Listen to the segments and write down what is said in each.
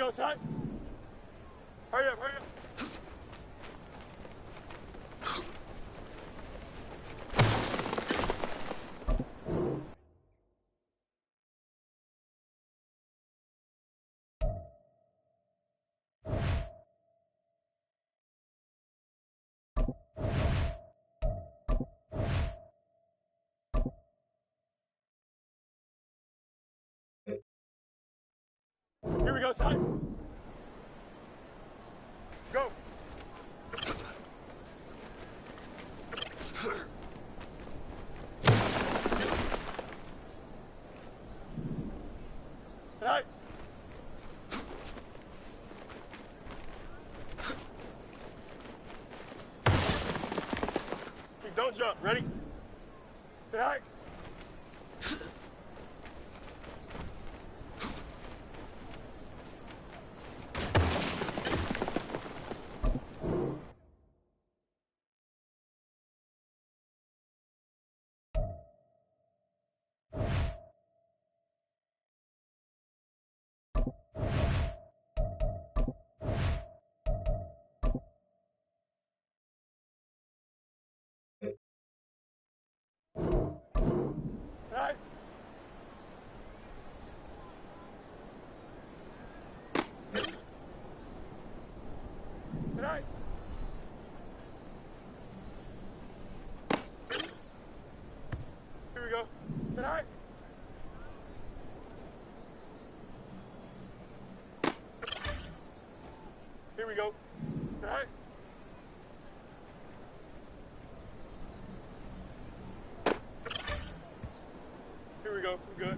go, son. Hurry up, hurry up. Here we go, son. Go. Tonight. Don't jump. Ready? Tonight. Tonight. Tonight. Here we go. Tonight. Here we go. Tonight. Here we go. We're good.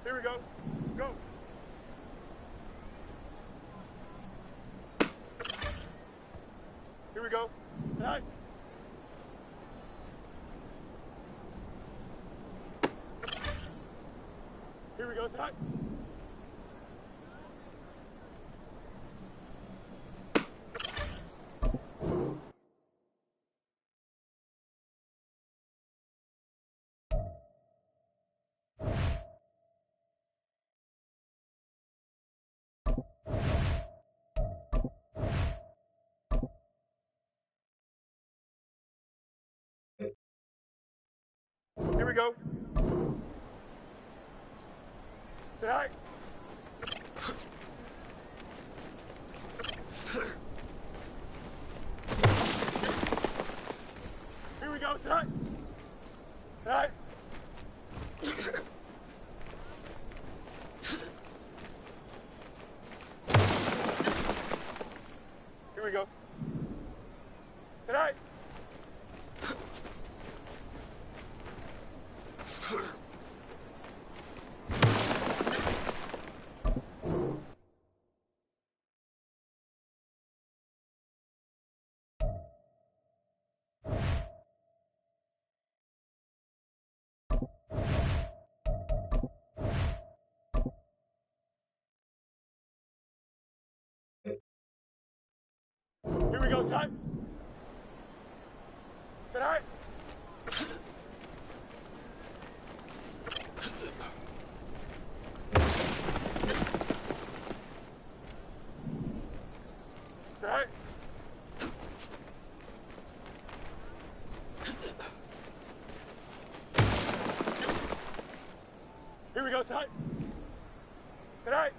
Here we go. Go. Here we go. Tonight. Here we go. Tonight. Here we go. Tonight. Here we go. Tonight. Tonight. Here we go. Tonight. Here we go, son. Tonight. Tonight. Here we go, son. Tonight.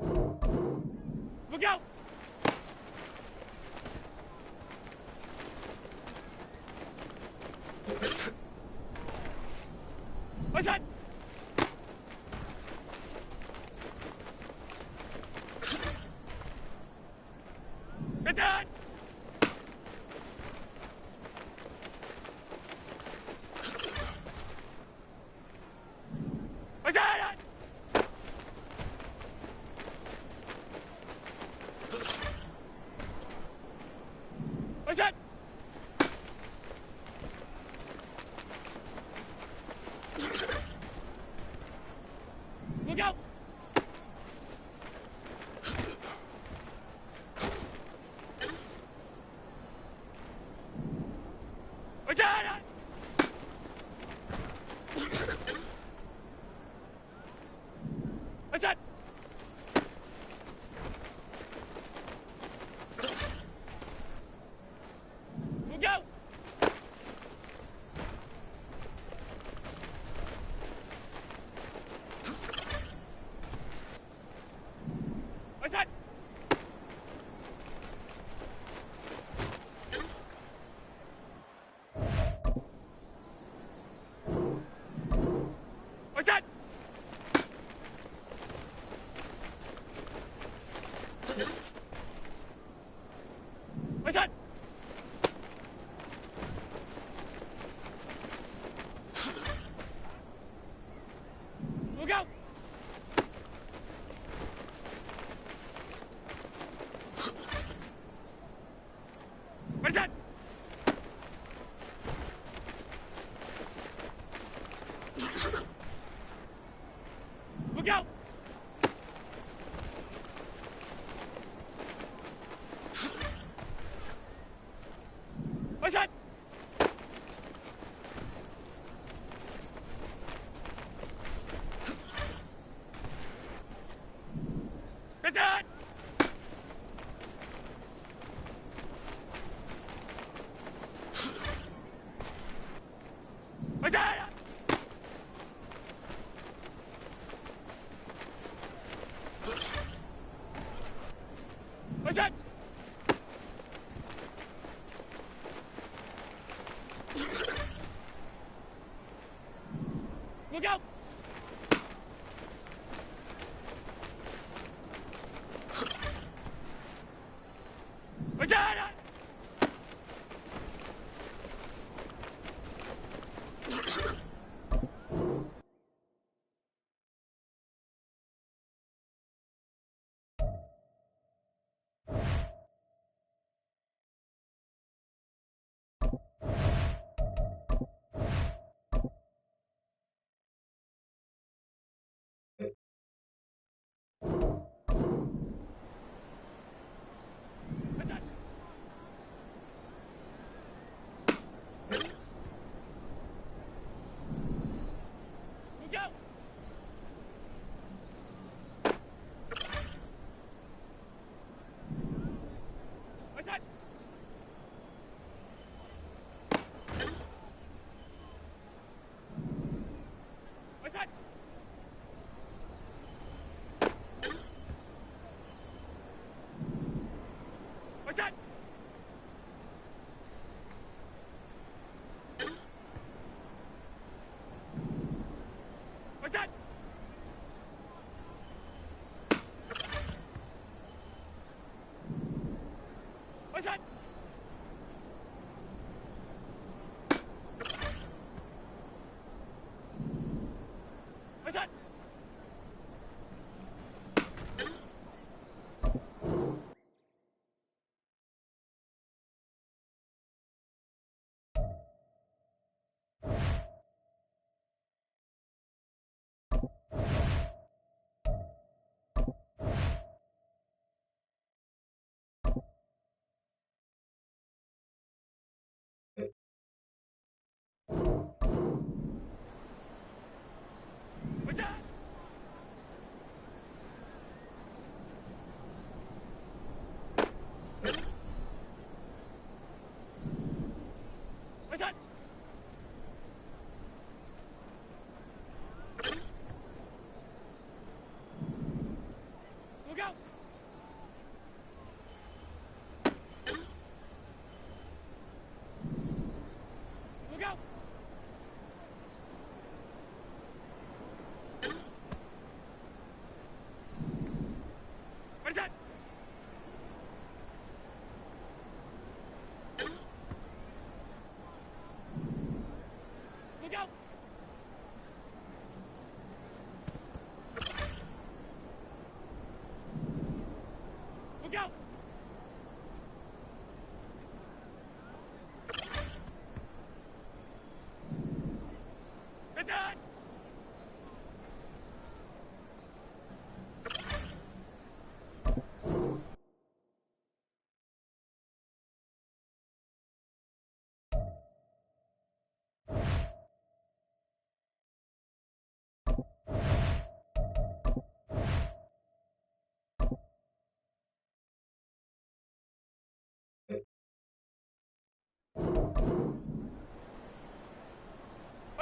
Look out! What's that? It's on! What's that? What's that? Look out! What's that? What's that? Look out! What's that? What's that? What's that? Look out! What's that? Look out! What's that? What's that? What's that? What's that? Look out! What's that?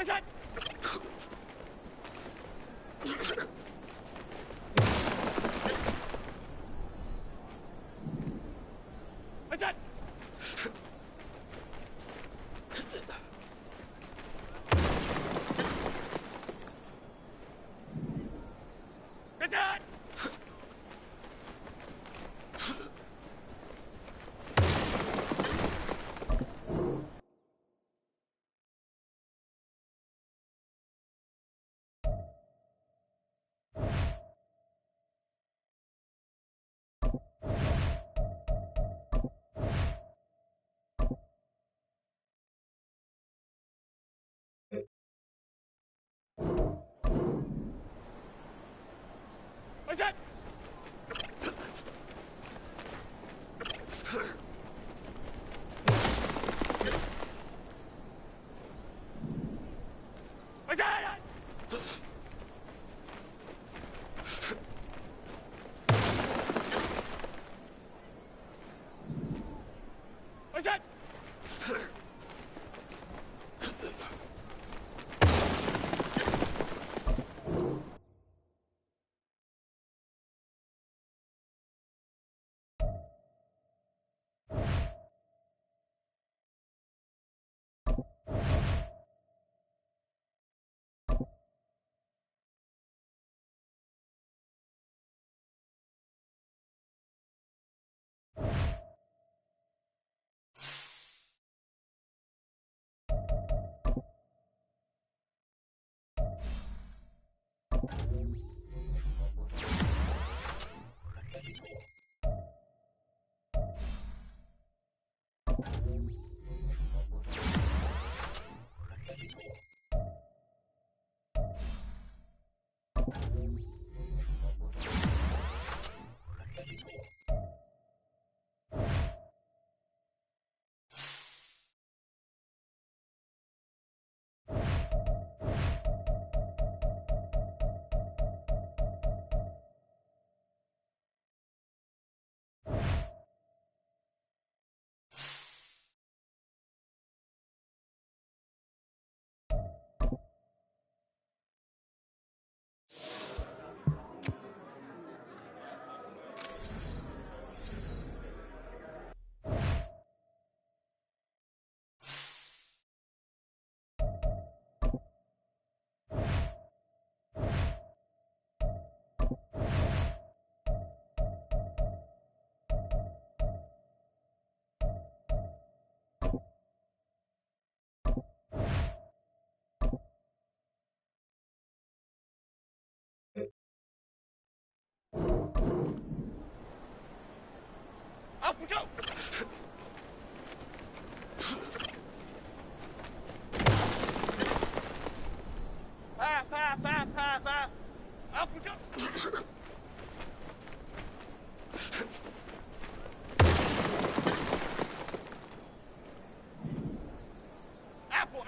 What's that? What's that? What's that? What's that? What's that? What's that? Off we go! Five. Off we go! Apple!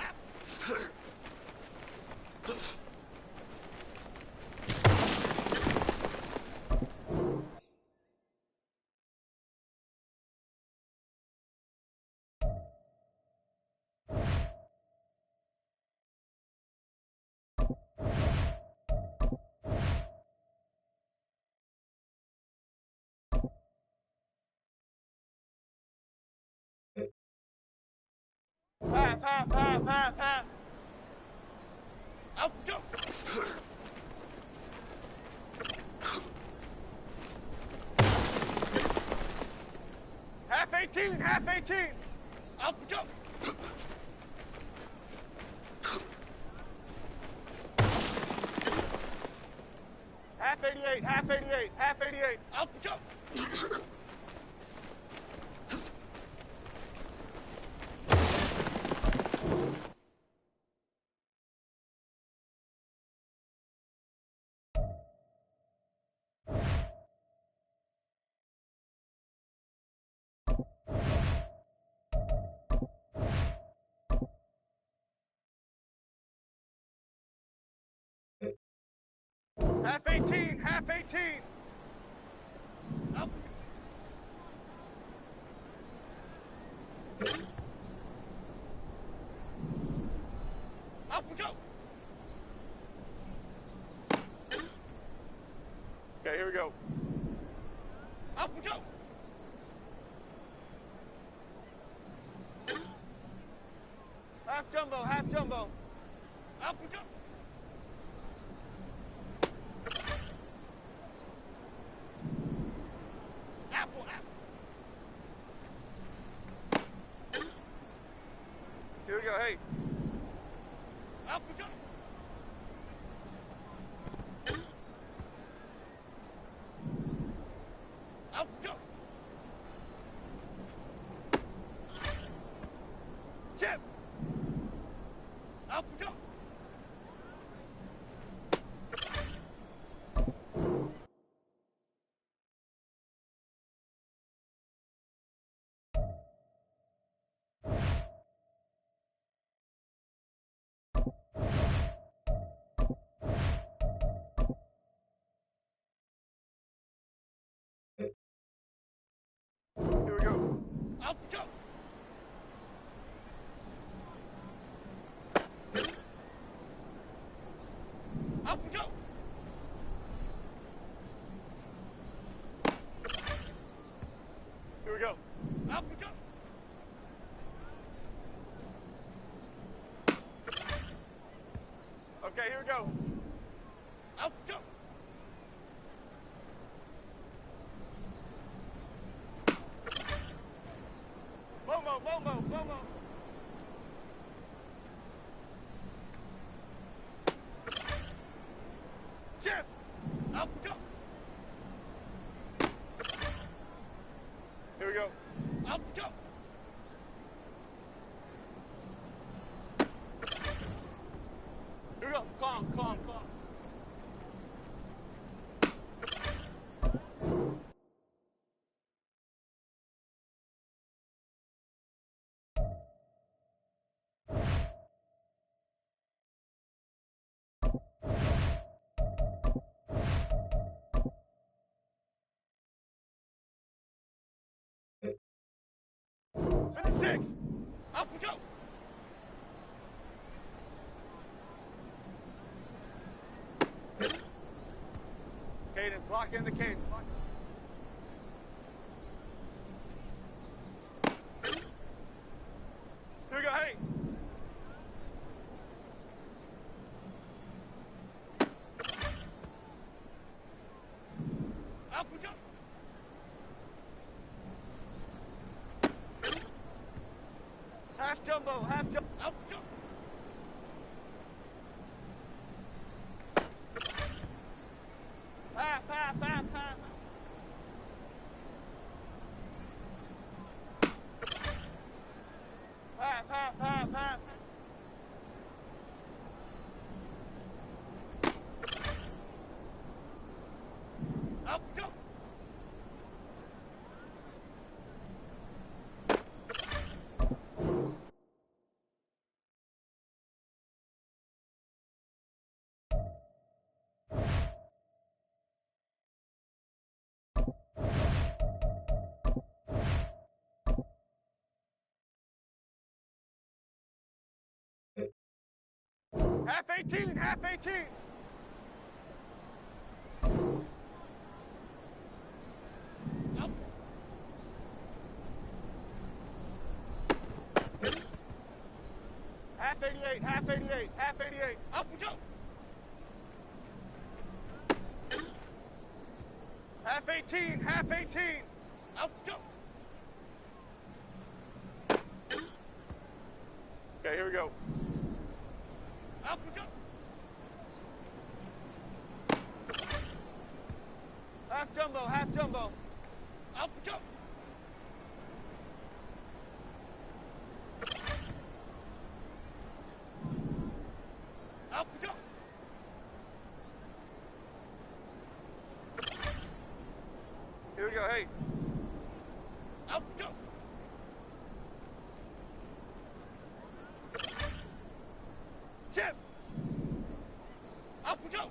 Five. Off we go! Half 18. Off we go! Half 88. Off we go! Half 18. Up. Up we go. go. Up we go. Half jumbo, half jumbo. Up we go. Apple, apple. Here we go, hey. Up we go. Up we go. Chip. Up we go. Here we go. Up we go. Up we go. Here we go. Up we go. Okay, here we go. Up we go. Momo, Momo, Momo. Chip. Up we go. Here we go. Up we go. Here we go. Calm, calm, calm. Six. Up we go. Cadence, lock in the cadence. Lock in. Here we go, hey. Up we go. Half jumbo, half jumbo. Up we go. Half, half, half, half. Half, half, half, half. Up we go. Half 18, half 18. Up. Half 88, half 88, half 88. Up we go. Half 18, half 18. Up we go. Okay, here we go. Up we go. Half jumbo, half jumbo. Up we go. Up we go. Here we go, hey. Up we go. Chip. Up we go.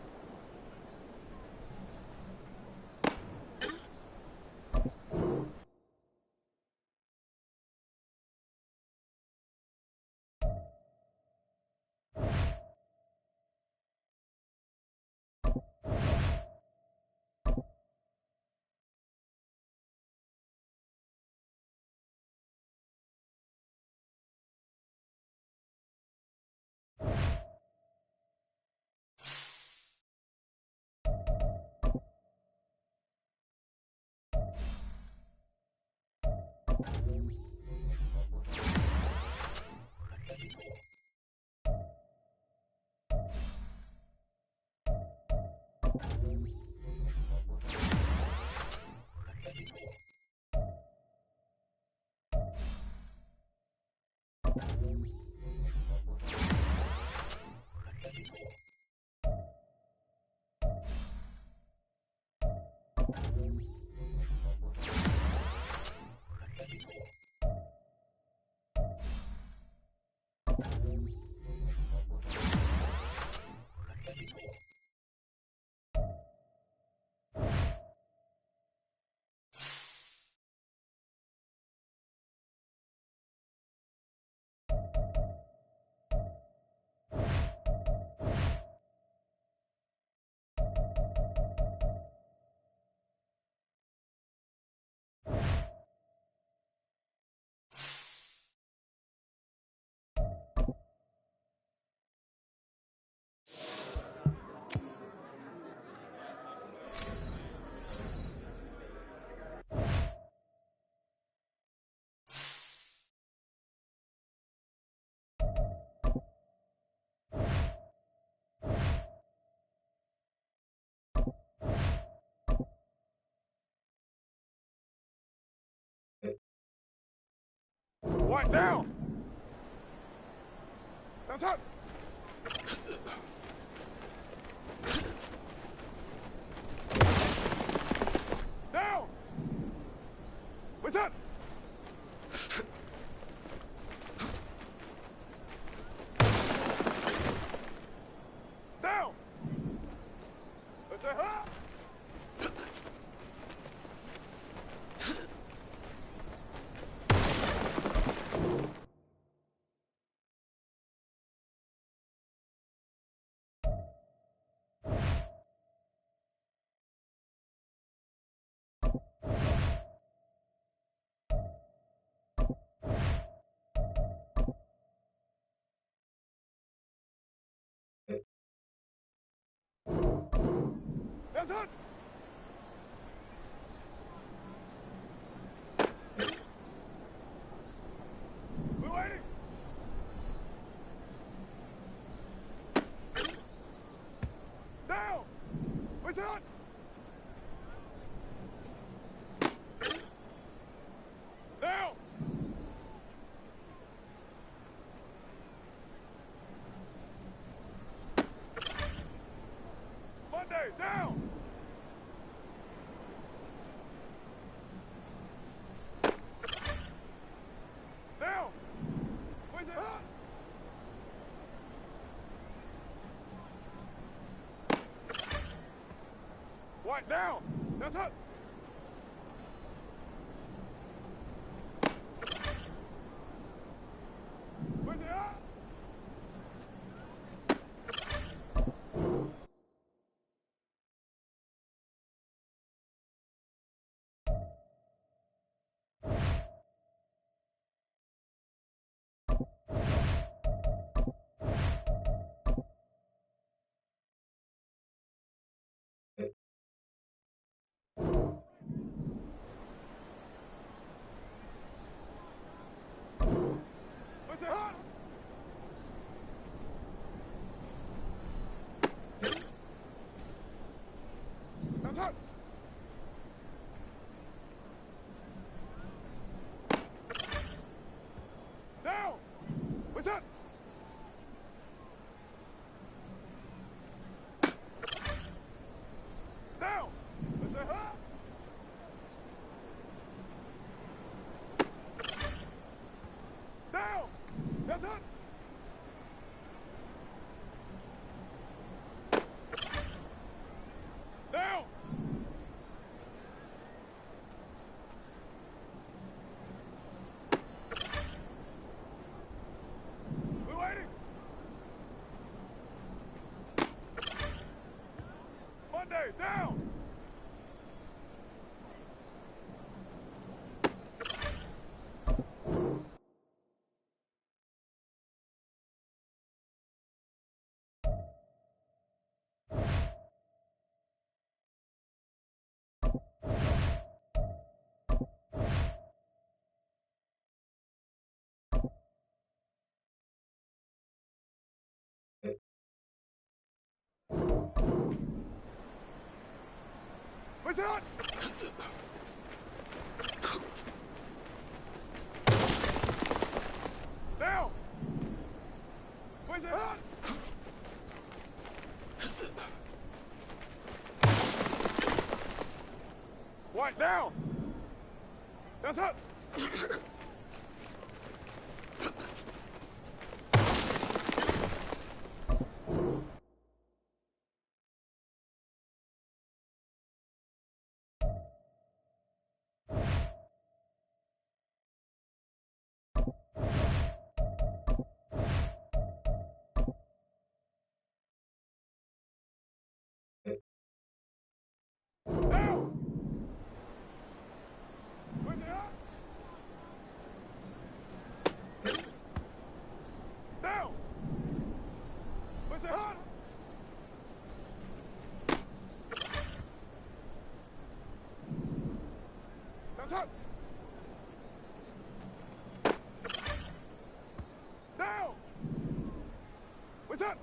White down! That's up! Down! What's up? Down! What's up? Huh? That's it! We're waiting! Down! What's up? Down! Monday, down! Down! Where's it hot? White down! That's up! Where's it hot? Where's it hot? That's hot! Down! What's up? Down! What's it hot? Down! That's it! Down! We're waiting! Monday, down! What's it hot? Down! Where's it hot? White down! That's up! Down! Where's it hot? Down! Where's it hot? That's hot! Down! What's up?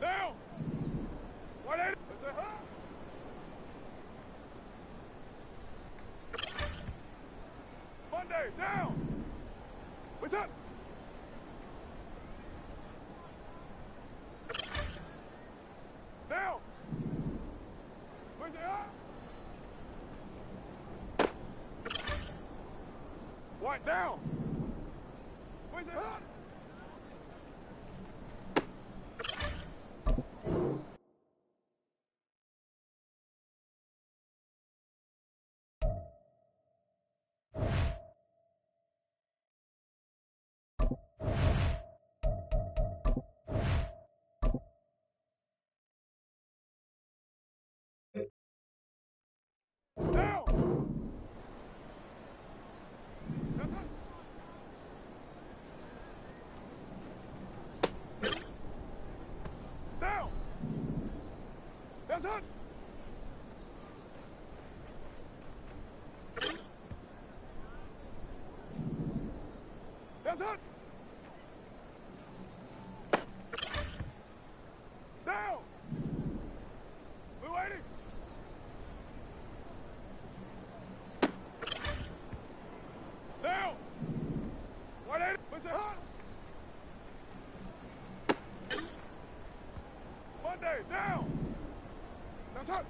Down! What is it? What's it hot? right, down. Where's it? Down. That's it. Down. That's it. That's it. Down. We're waiting. Down. 180. What's it? Monday. Down. That's it.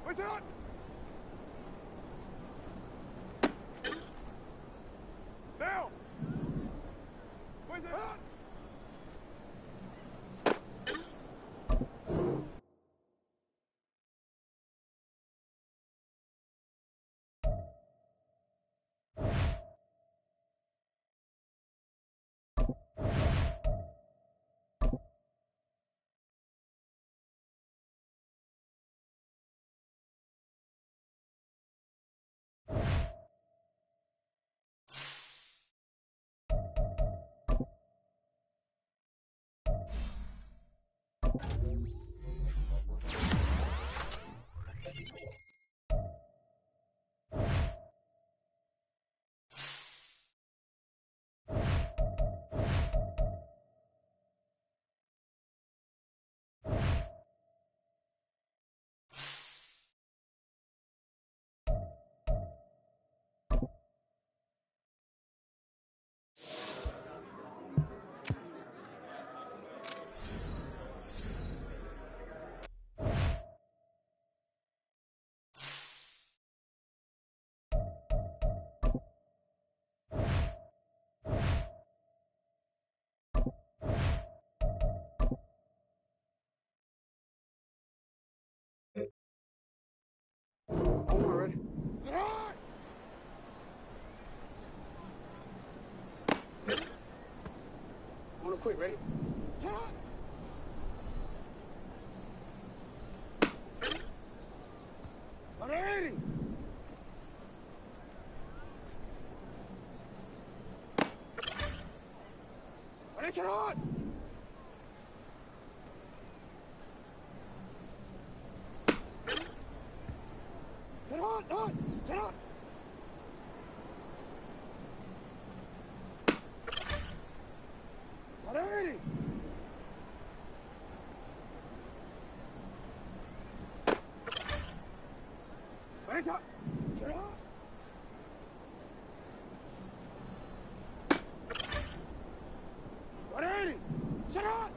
What's it? Down. Where's it? Oh, we're ready. On a quick, ready? Ready. Ready, turn on. Turn on, turn on. Ready. Ready, turn on. Ready. Turn on.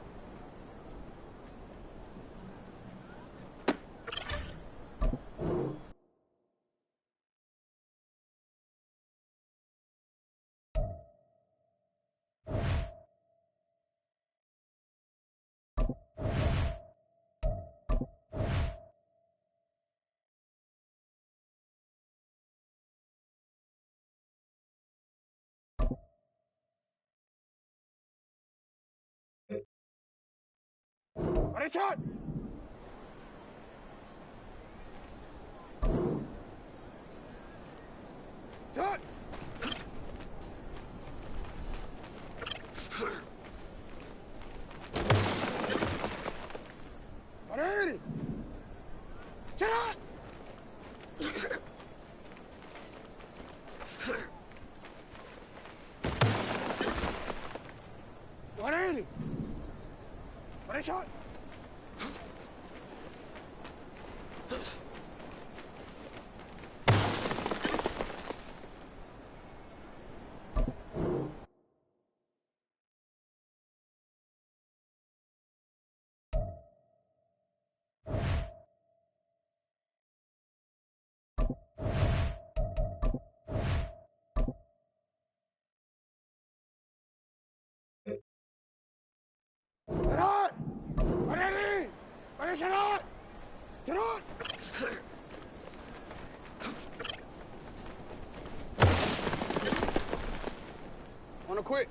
Ready, shot! Shot! Ready! Shot! Ready! Ready, shot! Get on! Wanna quit?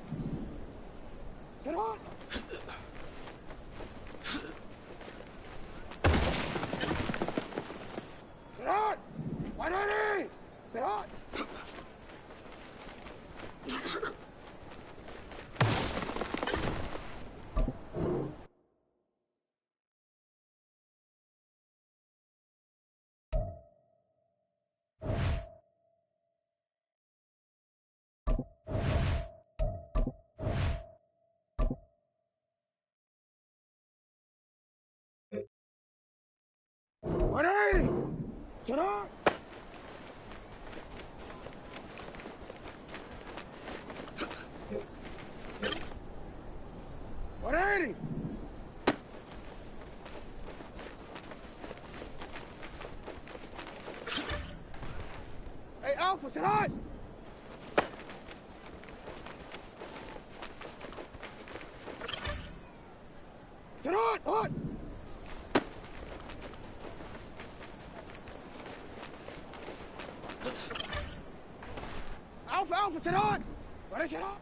Get on! Get on! 180! Get on! What are you? Get on! What are you? Hey, Alpha, sit on! Sit on! Alpha, sit on! What is it on?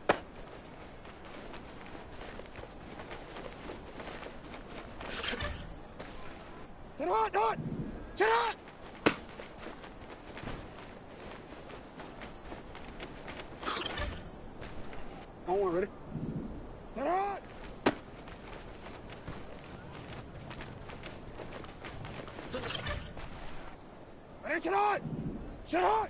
Sit on! Sit on! Don't worry, ready? Sit on! Ready, sit on! Sit on!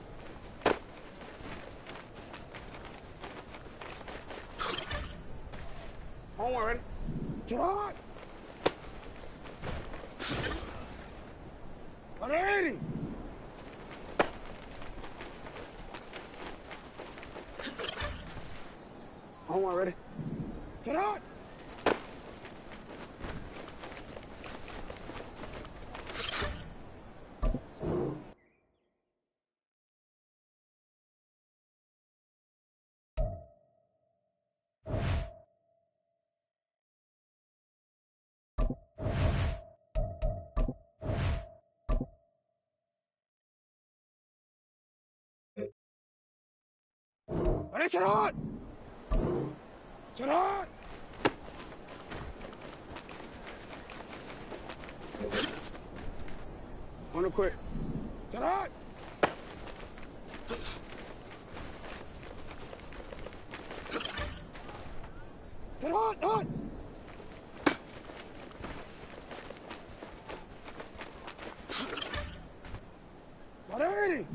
Don't worry. Get on! 180! Don't worry. Get on! Ready, sit on! Sit on! Wanna quit? Sit on! Sit on! What are you?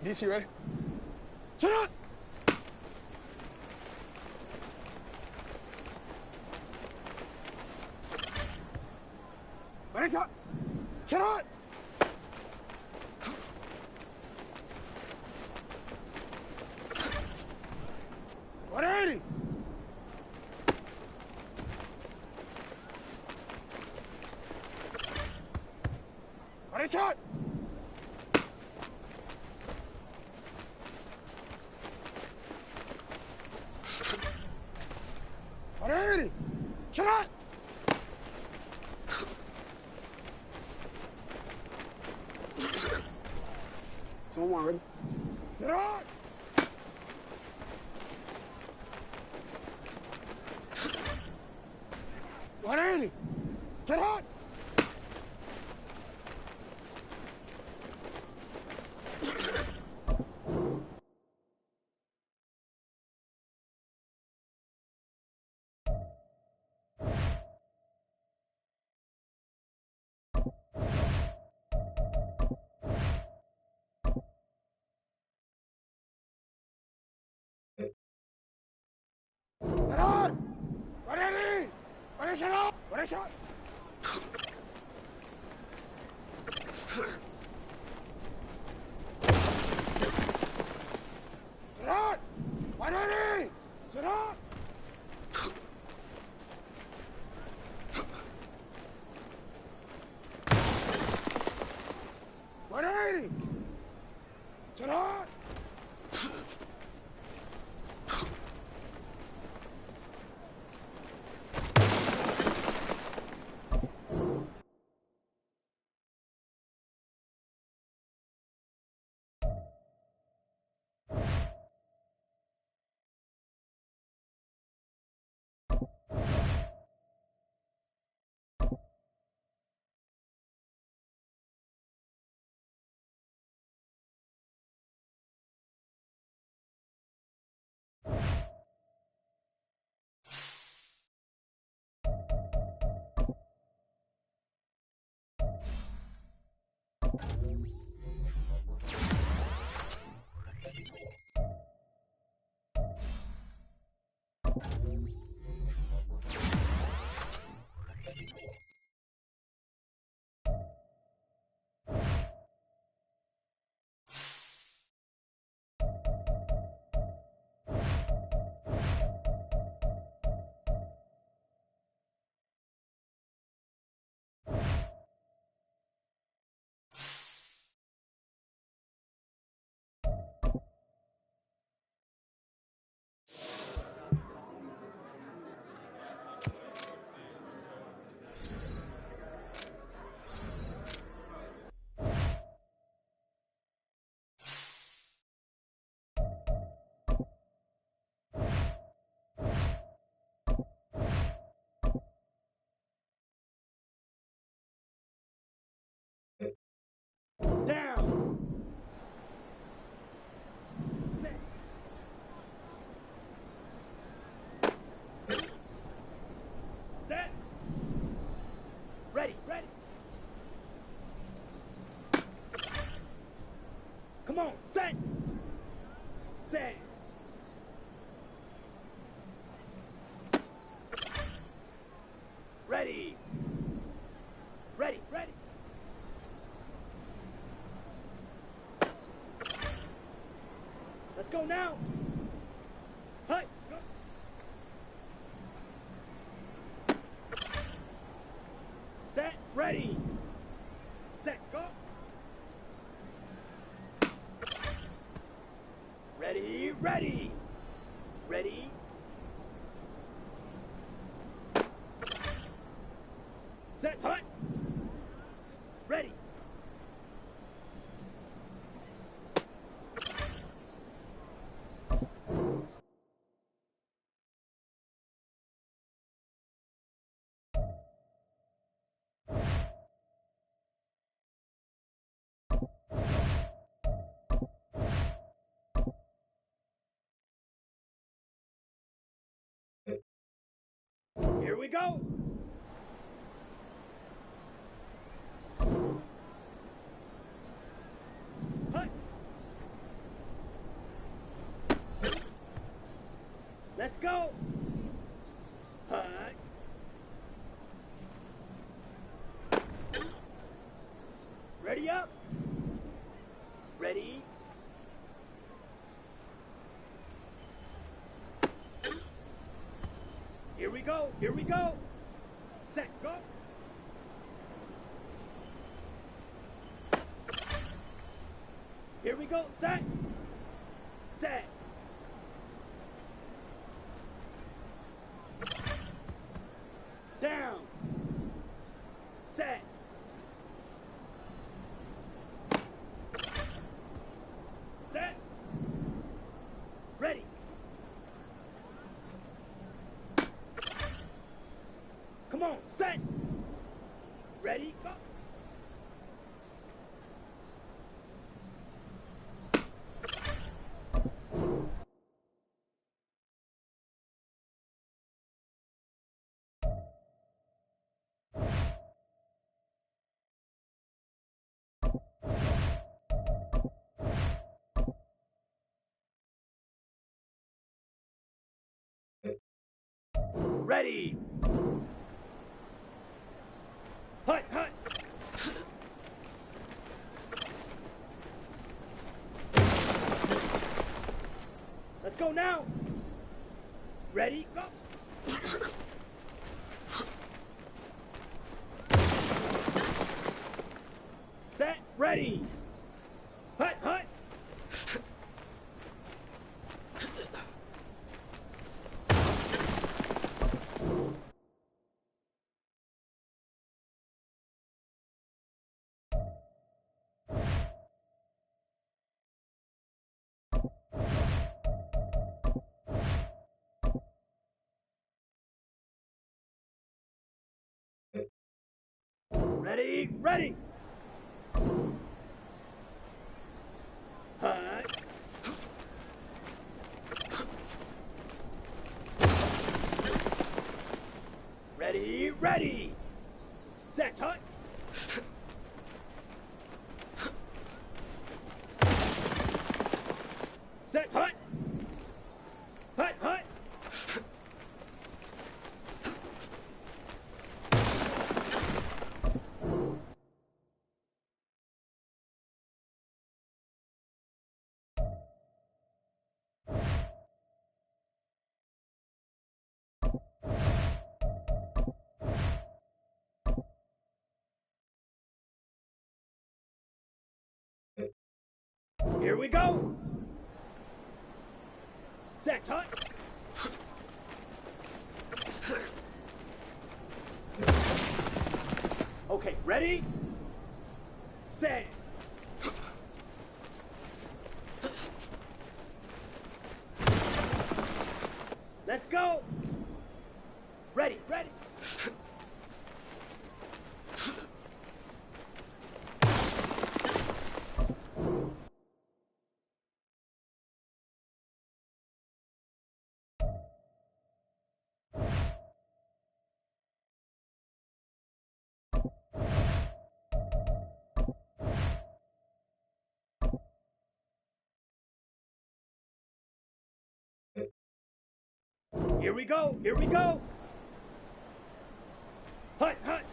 DC, ready? Sit on! Ready, shot! Sit on! What are you? Ready, shot! Ready? Shut up! Don't worry. Get on! What are you? Get on! Get on! What are you? What is it on? What is it? Sit on! What are you? Sit on! What are you? Sit on! go now. Hut. Go. Set. Ready. Set. Go. Ready. Ready. Ready. Set. Hut. Ready. Here we go. Hut. Let's go. Hut. Ready up. Ready. Here we go. Here we go. Set. Go. Here we go. Set. Set. Down. Set. Set. Ready. Come on. Set. Ready. Go. Ready. Hut, hut. Let's go now. Ready, go. Set, ready. Hut, hut. Ready, ready. Hut. Ready, ready. Set, hut. Set, hut. Hut, hut. Here we go. Set, hut. Okay, ready? Set. Let's go. Ready, ready. Here we go, here we go. Hut, hut.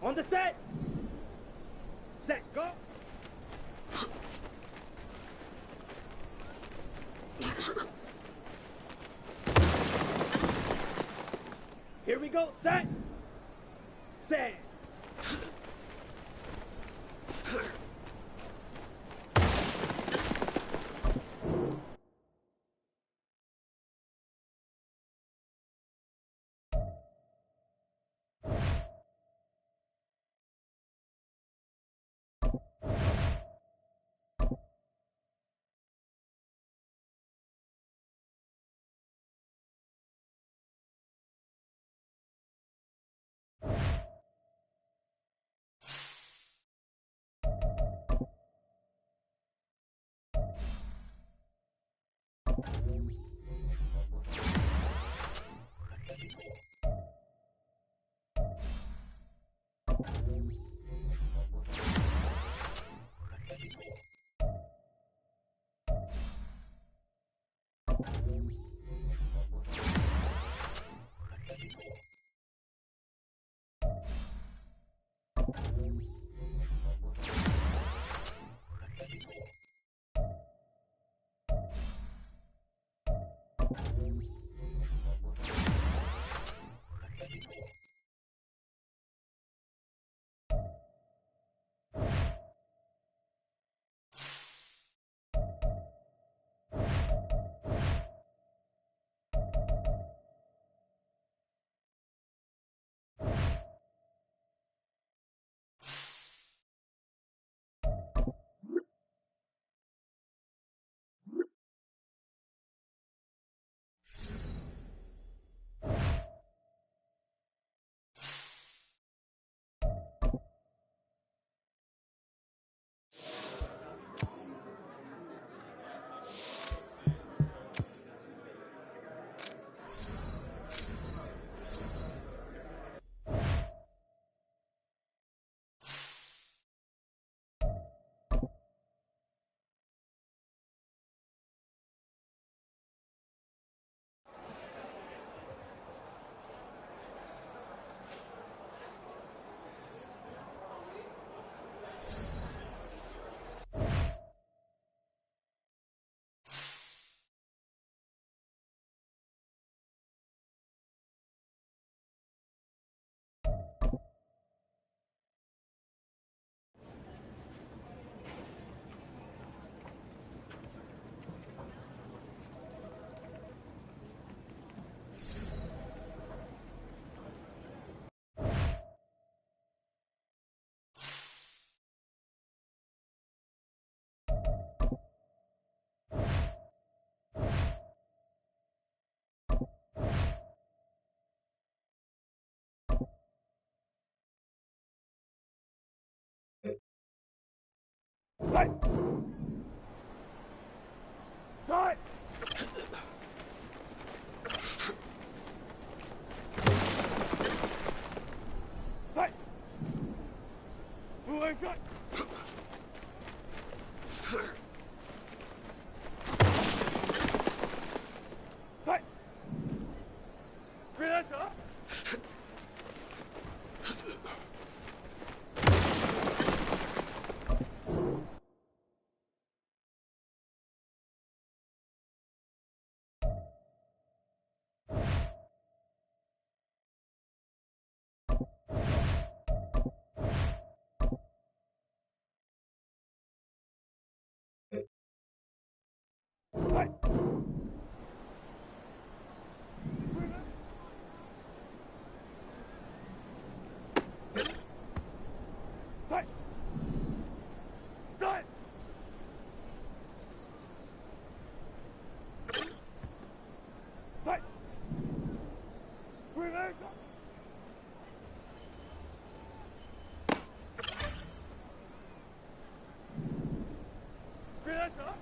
On the Set! Set, go! Here we go, set! Set! Right! Right! Right! Move right! Right! Relax, huh? Right! Right! Right! Right! Relax! Relax, huh?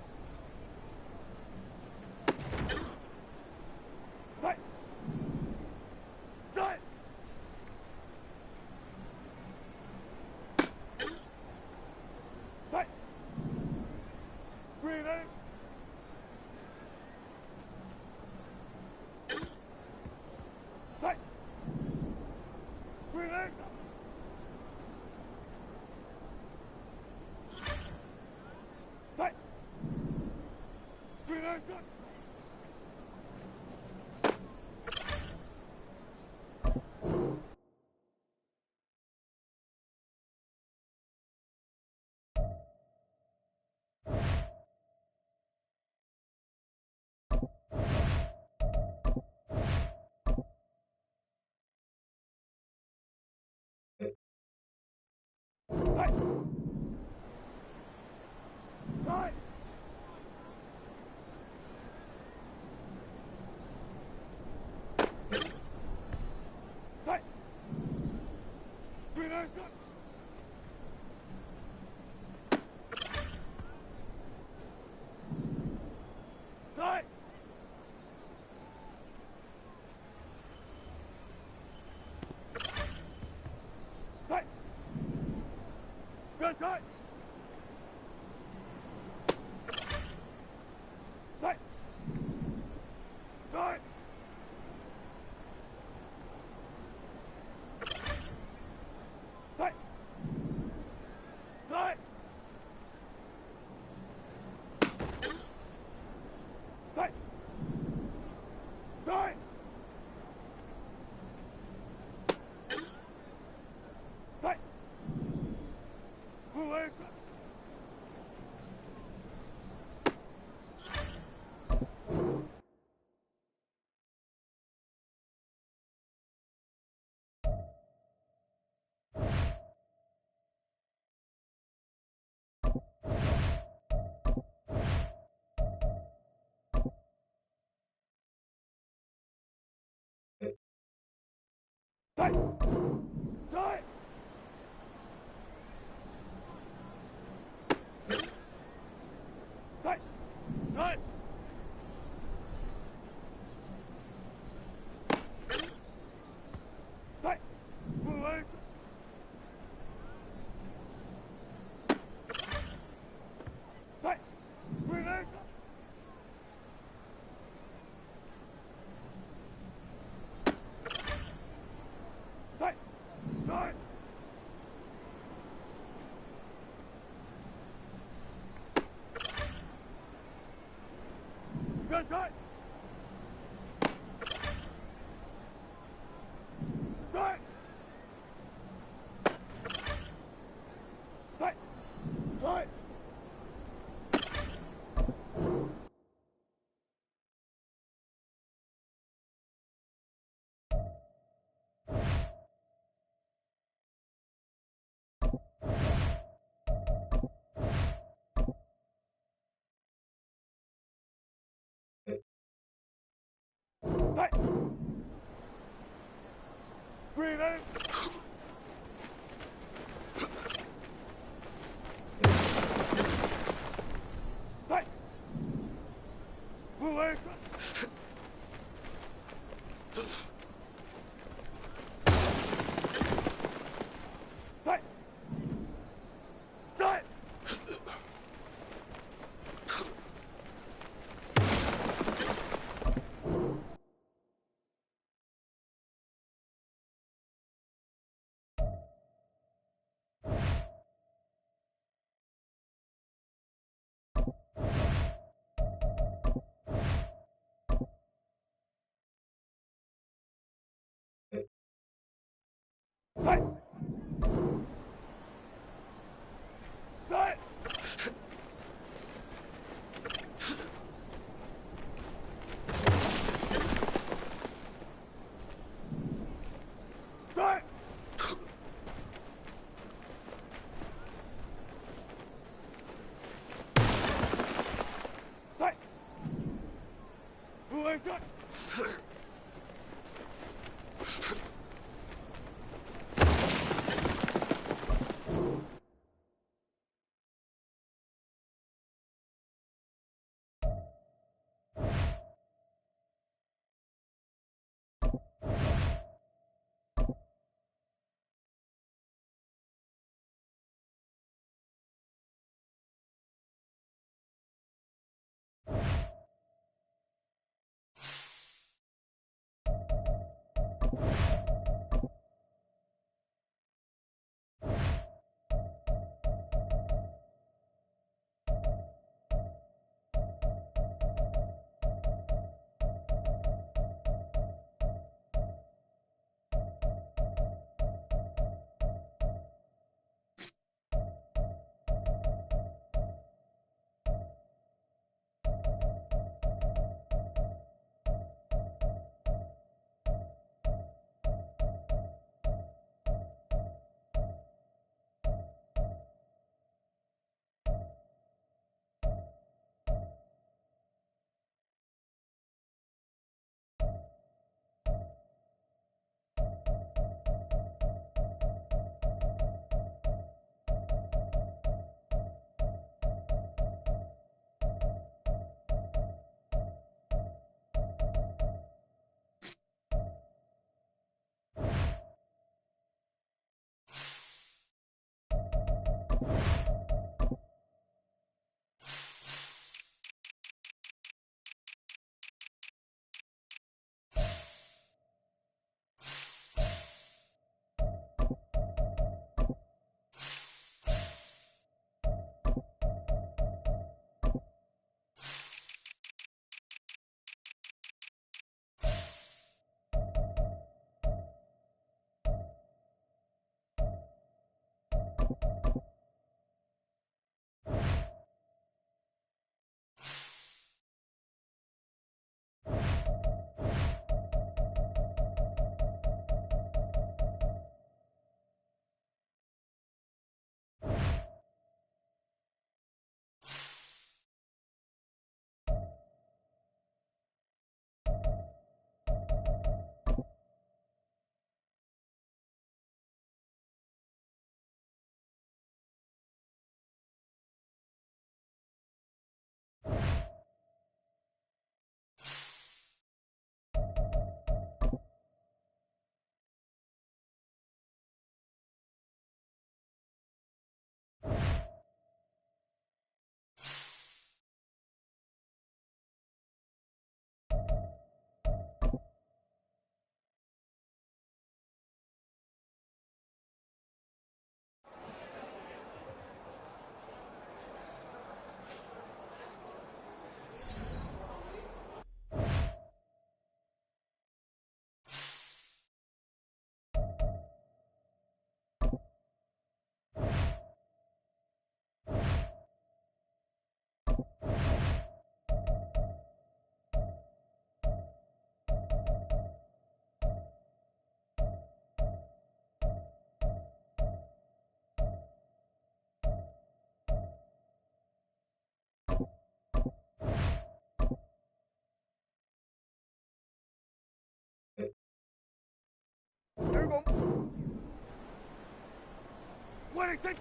What do you think?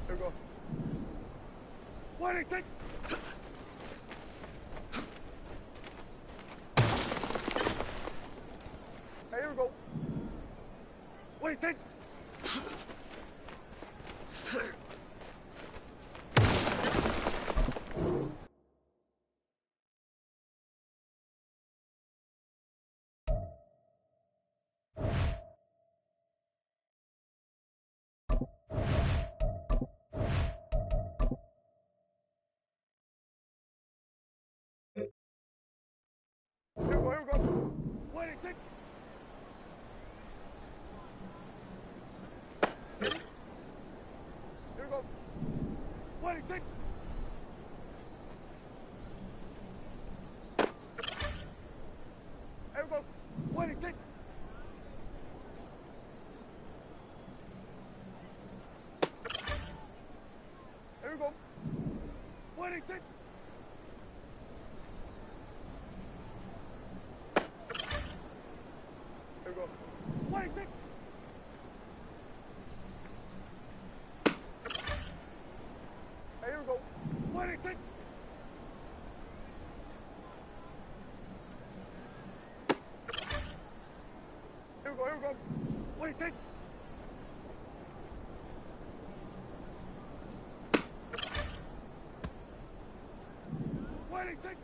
Here we go. What do you think? Hey, here we go. What do you think? Here we go. What do you think? Here we go. What do you think? Here we go. What do you think? Here we go. What do you think? Here we go. What do you think? Hey, here we go. What do you think? Here we go, here we go. What do you think? What do you think?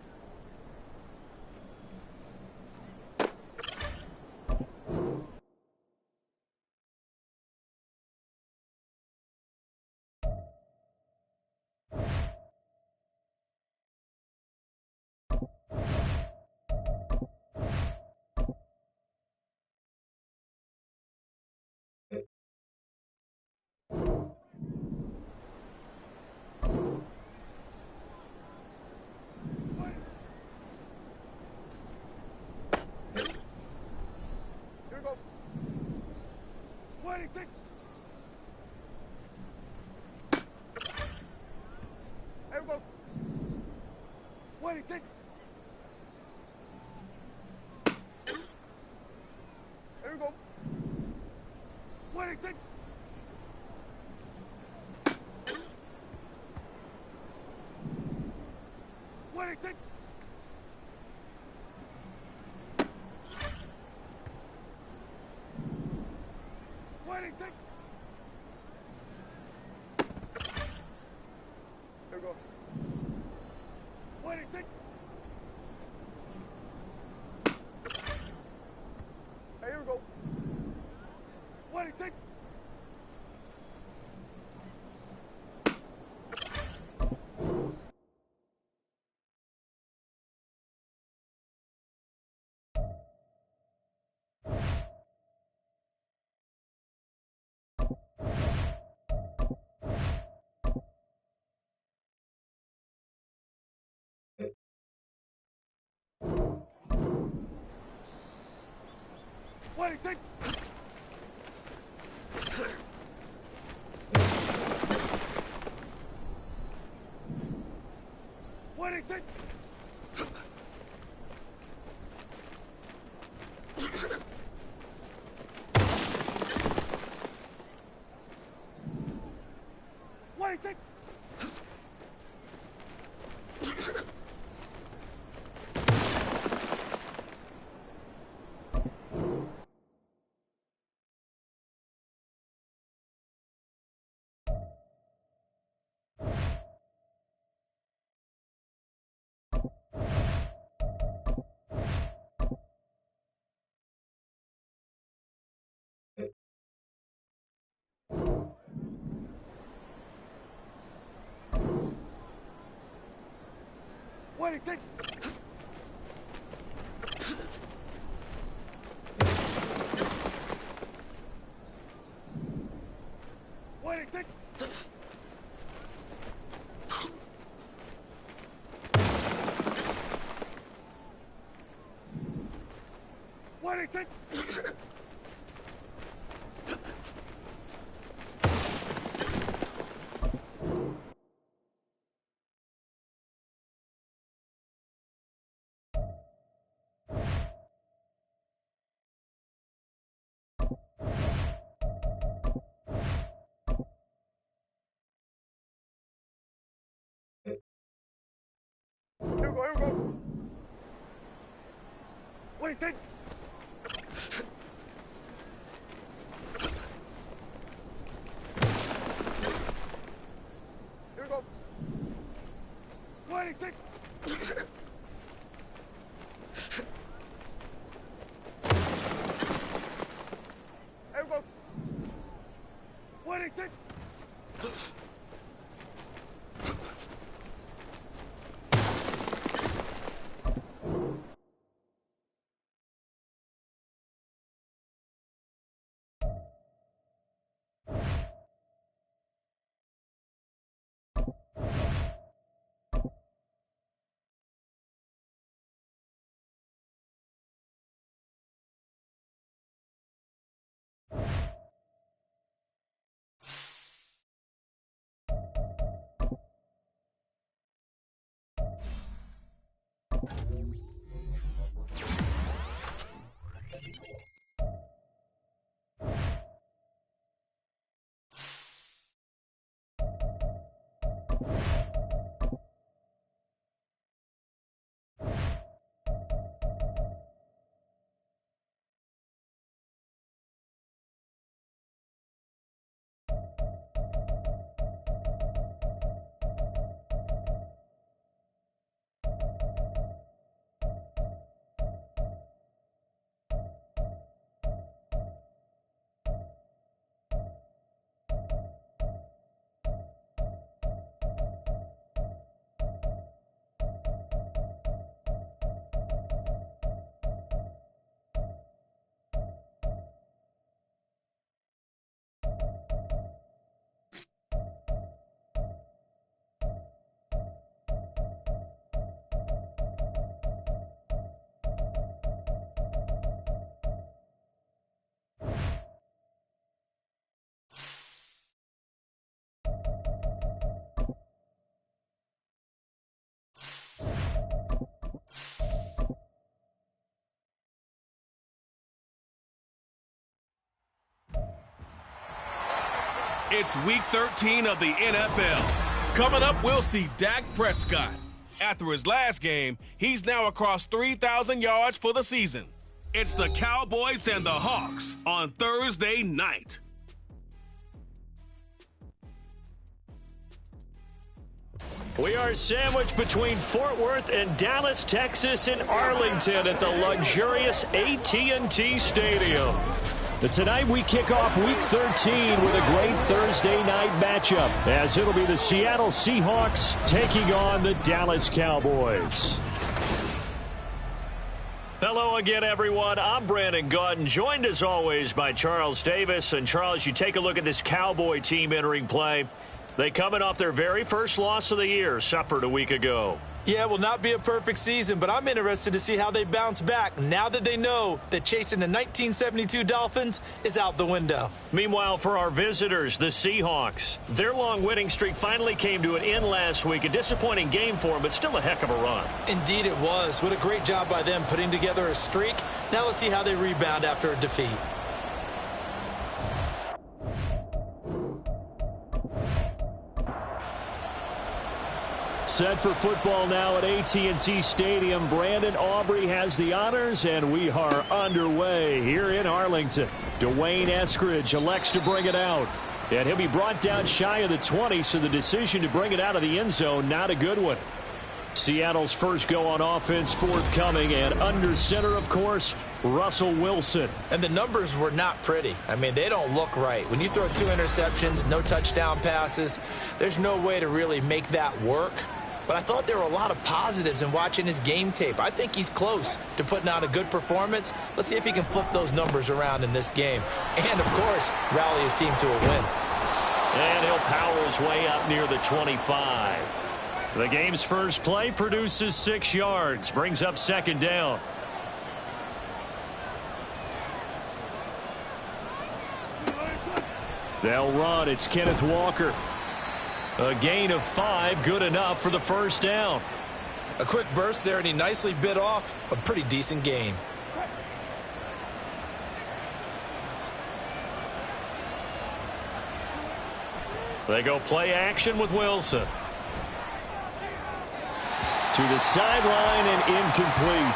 Here we go. What do you think? Here we go. What do you think? Here we go. What do you think? What do you think? What do you think? Here we go. What do you think? Hey, here we go. What do you think? What do you think? What do you think? What do you think? What do you think? What do you think? What do you think? Here we go. What do you think? Here we go. What do you think? Here we go. What do you think? It's Week 13 of the NFL. Coming up, we'll see Dak Prescott. After his last game, he's now across 3,000 yards for the season. It's the Cowboys and the Hawks on Thursday night. We are sandwiched between Fort Worth and Dallas, Texas, and Arlington at the luxurious AT&T Stadium. But tonight we kick off Week 13 with a great Thursday night matchup, as it'll be the Seattle Seahawks taking on the Dallas Cowboys. Hello again, everyone. I'm Brandon Gaudin, joined as always by Charles Davis. And Charles, you take a look at this Cowboy team entering play. They coming off their very first loss of the year, suffered a week ago. Yeah, it will not be a perfect season, but I'm interested to see how they bounce back now that they know that chasing the 1972 Dolphins is out the window. Meanwhile, for our visitors, the Seahawks, their long winning streak finally came to an end last week. A disappointing game for them, but still a heck of a run. Indeed it was. What a great job by them putting together a streak. Now let's see how they rebound after a defeat. Set for football now at AT&T Stadium. Brandon Aubrey has the honors, and we are underway here in Arlington. Dwayne Eskridge elects to bring it out, and he'll be brought down shy of the 20, so the decision to bring it out of the end zone, not a good one. Seattle's first go on offense forthcoming, and under center, of course, Russell Wilson. And the numbers were not pretty. I mean, they don't look right. When you throw 2 interceptions, no touchdown passes, there's no way to really make that work. But I thought there were a lot of positives in watching his game tape. I think he's close to putting out a good performance. Let's see if he can flip those numbers around in this game. And, of course, rally his team to a win. And he'll power his way up near the 25. The game's first play produces 6 yards, brings up second down. They'll run. It's Kenneth Walker. A gain of 5, good enough for the first down. A quick burst there, and he nicely bit off a pretty decent gain. They go play action with Wilson. To the sideline and incomplete.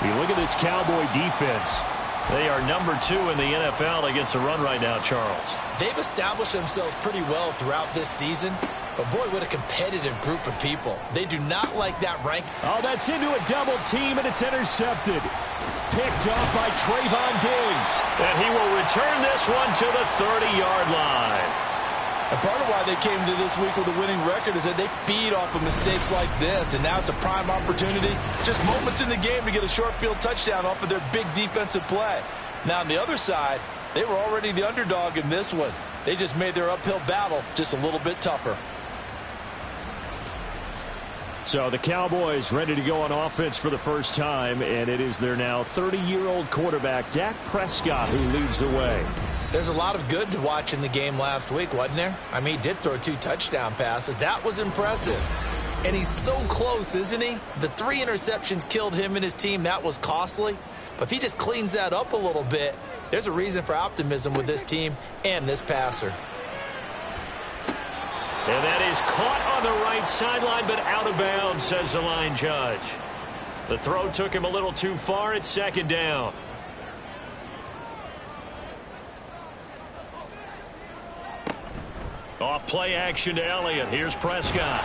You look at this Cowboy defense. They are number 2 in the NFL against the run right now, Charles. They've established themselves pretty well throughout this season. But, boy, what a competitive group of people. They do not like that rank. Oh, that's into a double team, and it's intercepted. Picked off by Trayvon Diggs. And he will return this one to the 30-yard line. And part of why they came to this week with a winning record is that they feed off of mistakes like this, and now it's a prime opportunity. Just moments in the game to get a short field touchdown off of their big defensive play. Now, on the other side, they were already the underdog in this one. They just made their uphill battle just a little bit tougher. So the Cowboys ready to go on offense for the first time, and it is their now 30-year-old quarterback, Dak Prescott, who leads the way. There's a lot of good to watch in the game last week, wasn't there? I mean, he did throw 2 touchdown passes. That was impressive. And he's so close, isn't he? The 3 interceptions killed him and his team. That was costly. But if he just cleans that up a little bit, there's a reason for optimism with this team and this passer. And that is caught on the right sideline, but out of bounds, says the line judge. The throw took him a little too far. It's second down. Off play action to Elliott. Here's Prescott.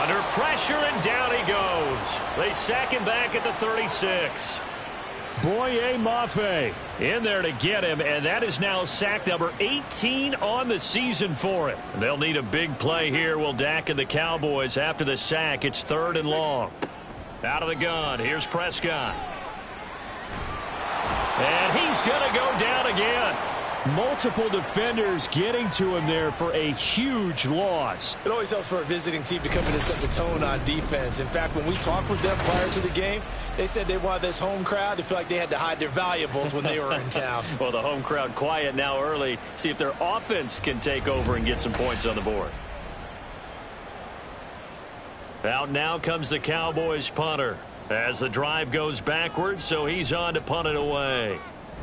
Under pressure, and down he goes. They sack him back at the 36. Boye Mafe in there to get him, and that is now sack number 18 on the season for him. They'll need a big play here, will Dak and the Cowboys. After the sack, it's 3rd and long. Out of the gun, here's Prescott. And he's going to go down again. Multiple defenders getting to him there for a huge loss. It always helps for a visiting team to come in and set the tone on defense. In fact, when we talked with them prior to the game, they said they wanted this home crowd to feel like they had to hide their valuables when they were in town. Well, the home crowd quiet now early. See if their offense can take over and get some points on the board. Out now comes the Cowboys punter as the drive goes backwards, so he's on to punt it away.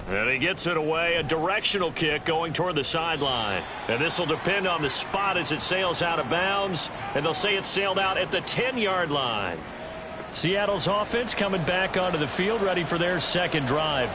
And he gets it away, a directional kick going toward the sideline. And this will depend on the spot as it sails out of bounds. And they'll say it sailed out at the 10-yard line. Seattle's offense coming back onto the field, ready for their second drive.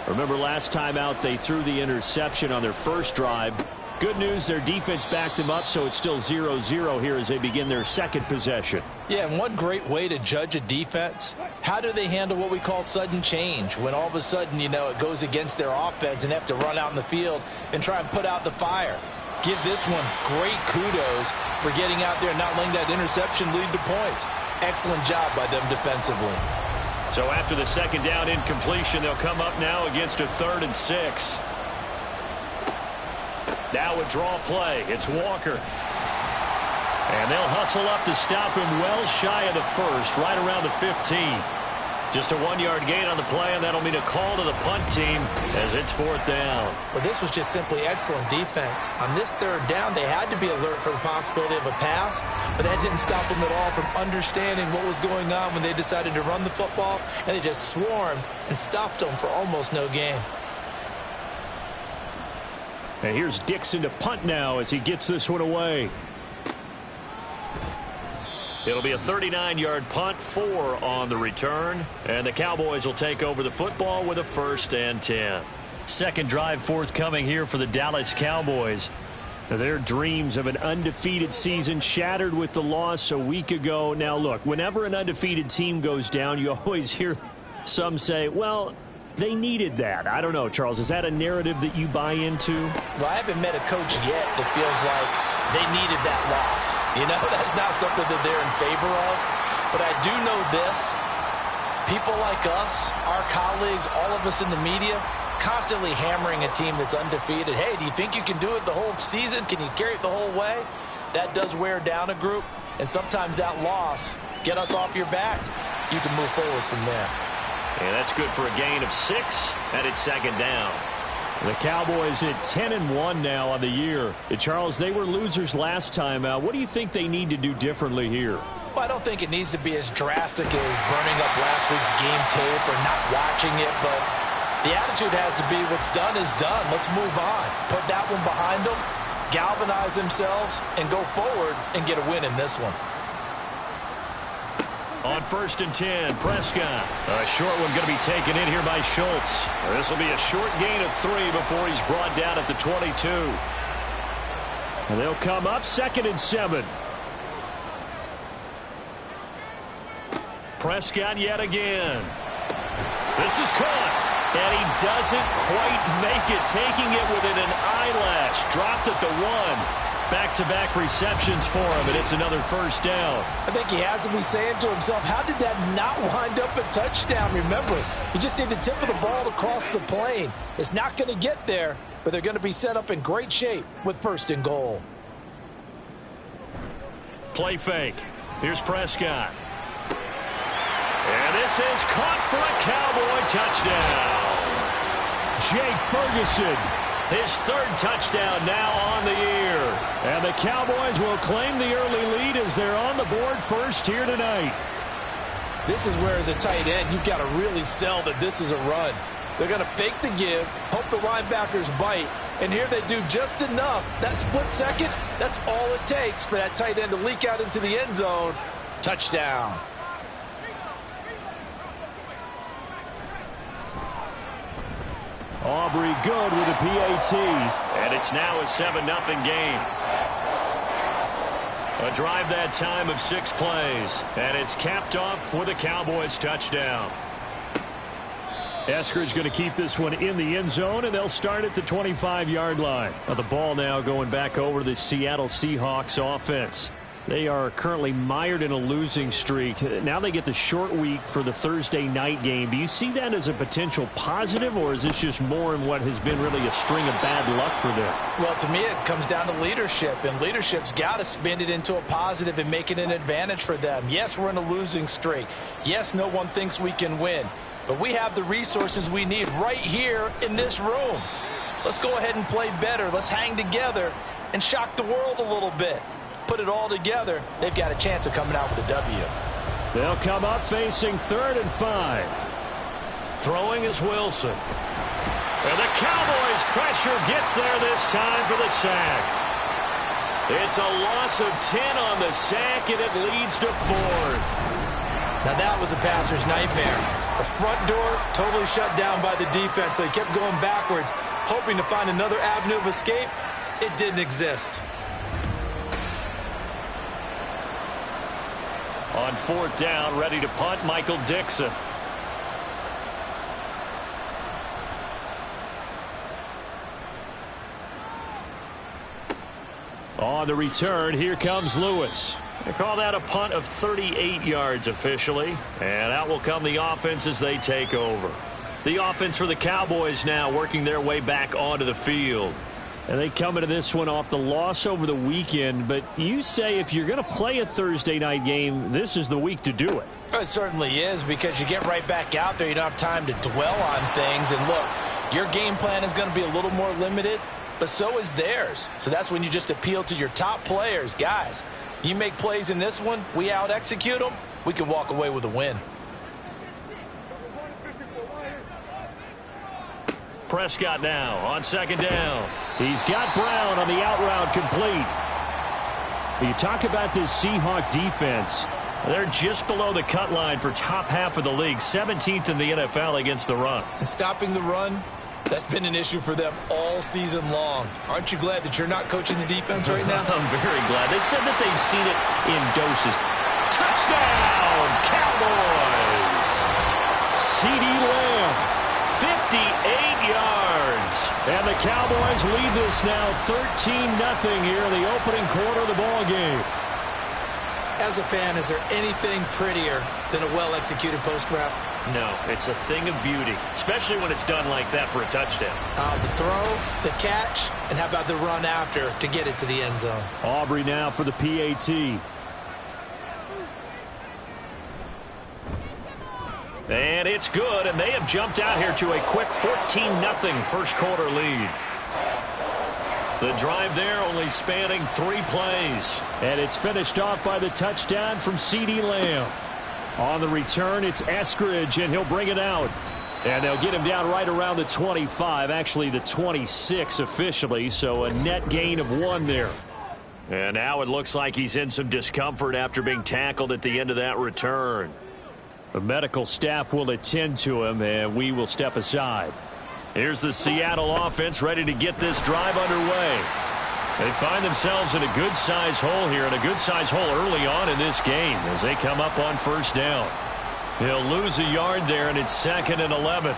Remember last time out, they threw the interception on their first drive. Good news, their defense backed them up, so it's still 0-0 here as they begin their second possession. Yeah, and one great way to judge a defense, how do they handle what we call sudden change? When all of a sudden, you know, it goes against their offense and they have to run out in the field and try and put out the fire. Give this one great kudos for getting out there and not letting that interception lead to points. Excellent job by them defensively. So after the second down incompletion, they'll come up now against a 3rd and 6. Now a draw play. It's Walker. And they'll hustle up to stop him well shy of the first, right around the 15. Just a 1-yard gain on the play, and that'll mean a call to the punt team as it's 4th down. Well, this was just simply excellent defense. On this 3rd down, they had to be alert for the possibility of a pass, but that didn't stop them at all from understanding what was going on when they decided to run the football, and they just swarmed and stuffed them for almost no gain. And here's Dixon to punt now as he gets this one away. It'll be a 39-yard punt, 4 on the return. And the Cowboys will take over the football with a 1st and 10. Second drive forthcoming here for the Dallas Cowboys. Their dreams of an undefeated season shattered with the loss a week ago. Now, look, whenever an undefeated team goes down, you always hear some say, well, they needed that. I don't know, Charles. Is that a narrative that you buy into? Well, I haven't met a coach yet that feels like they needed that loss. You know, that's not something that they're in favor of. But I do know this. People like us, our colleagues, all of us in the media, constantly hammering a team that's undefeated. Hey, do you think you can do it the whole season? Can you carry it the whole way? That does wear down a group. And sometimes that loss, get us off your back, you can move forward from there. And that's good for a gain of 6, and it's 2nd down. The Cowboys at 10-1 now on the year. Charles, they were losers last time out. What do you think they need to do differently here? Well, I don't think it needs to be as drastic as burning up last week's game tape or not watching it, but the attitude has to be what's done is done. Let's move on. Put that one behind them, galvanize themselves, and go forward and get a win in this one. On 1st and 10, Prescott. A short one going to be taken in here by Schultz. This will be a short gain of 3 before he's brought down at the 22. And they'll come up 2nd and 7. Prescott yet again. This is caught. And he doesn't quite make it, taking it within an eyelash. Dropped at the 1. Back-to-back receptions for him, and it's another first down. I think he has to be saying to himself, how did that not wind up a touchdown? Remember, you just need the tip of the ball to cross the plane. It's not going to get there, but they're going to be set up in great shape with 1st and goal. Play fake. Here's Prescott. And this is caught for a Cowboy touchdown. Jake Ferguson. His 3rd touchdown now on the year. And the Cowboys will claim the early lead as they're on the board first here tonight. This is where, as a tight end, you've got to really sell that this is a run. They're going to fake the give, hope the linebackers bite, and here they do just enough. That split second, that's all it takes for that tight end to leak out into the end zone. Touchdown. Aubrey good with a PAT. And it's now a 7-0 game. A drive that time of 6 plays. And it's capped off with a Cowboys touchdown. Eskridge going to keep this one in the end zone, and they'll start at the 25-yard line. Now the ball now going back over to the Seattle Seahawks offense. They are currently mired in a losing streak. Now they get the short week for the Thursday night game. Do you see that as a potential positive, or is this just more in what has been really a string of bad luck for them? Well, to me, it comes down to leadership, and leadership's got to spin it into a positive and make it an advantage for them. Yes, we're in a losing streak. Yes, no one thinks we can win, but we have the resources we need right here in this room. Let's go ahead and play better. Let's hang together and shock the world a little bit. Put it all together, they've got a chance of coming out with a W. They'll come up facing 3rd and 5. Throwing is Wilson. And the Cowboys' pressure gets there this time for the sack. It's a loss of 10 on the sack, and it leads to 4th. Now that was a passer's nightmare. The front door totally shut down by the defense, so he kept going backwards, hoping to find another avenue of escape. It didn't exist. On 4th down, ready to punt, Michael Dixon. On the return, here comes Lewis. They call that a punt of 38 yards officially. And out will come the offense as they take over. The offense for the Cowboys now working their way back onto the field. And they come into this one off the loss over the weekend. But you say if you're going to play a Thursday night game, this is the week to do it. It certainly is, because you get right back out there. You don't have time to dwell on things. And look, your game plan is going to be a little more limited, but so is theirs. So that's when you just appeal to your top players. Guys, you make plays in this one, we out-execute them, we can walk away with a win. Prescott now on 2nd down. He's got Brown on the out route complete. You talk about this Seahawk defense. They're just below the cut line for top half of the league, 17th in the NFL against the run. And stopping the run, that's been an issue for them all season long. Aren't you glad that you're not coaching the defense right now? I'm very glad. They said that they've seen it in doses. Touchdown, Cowboys! C.D. Lamb. 58 yards. And the Cowboys lead this now 13-0 here in the opening quarter of the ball game. As a fan, is there anything prettier than a well-executed post route? No, it's a thing of beauty, especially when it's done like that for a touchdown. The throw, the catch, and how about the run after to get it to the end zone? Aubrey now for the PAT. And it's good, and they have jumped out here to a quick 14-0 first quarter lead. The drive there only spanning 3 plays. And it's finished off by the touchdown from C.D. Lamb. On the return, it's Eskridge, and he'll bring it out. And they'll get him down right around the 25, actually the 26 officially, so a net gain of 1 there. And now it looks like he's in some discomfort after being tackled at the end of that return. The medical staff will attend to him, and we will step aside. Here's the Seattle offense ready to get this drive underway. They find themselves in a good-sized hole here, and a good-sized hole early on in this game as they come up on first down. He'll lose a yard there, and it's 2nd and 11.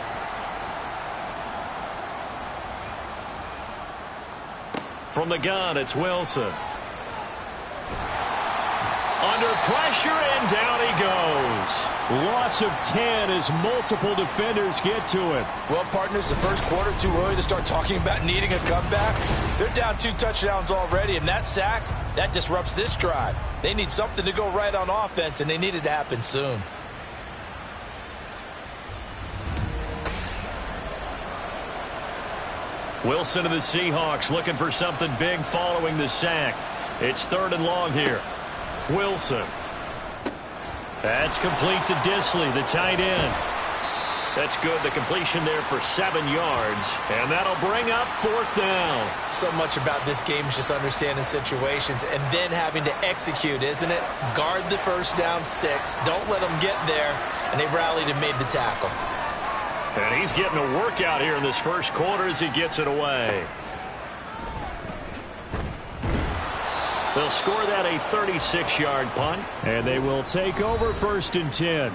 From the gun, it's Wilson. Under pressure, and down he goes. Loss of 10 as multiple defenders get to him. Well, partners, the first quarter, too early to start talking about needing a comeback. They're down 2 touchdowns already, and that sack, that disrupts this drive. They need something to go right on offense, and they need it to happen soon. Wilson of the Seahawks looking for something big following the sack. It's 3rd and long here. Wilson. That's complete to Disley, the tight end. That's good. The completion there for 7 yards. And that'll bring up 4th down. So much about this game is just understanding situations and then having to execute, isn't it? Guard the first down sticks. Don't let them get there. And they rallied and made the tackle. And he's getting a workout here in this first quarter as he gets it away. They'll score that a 36-yard punt, and they will take over 1st and 10.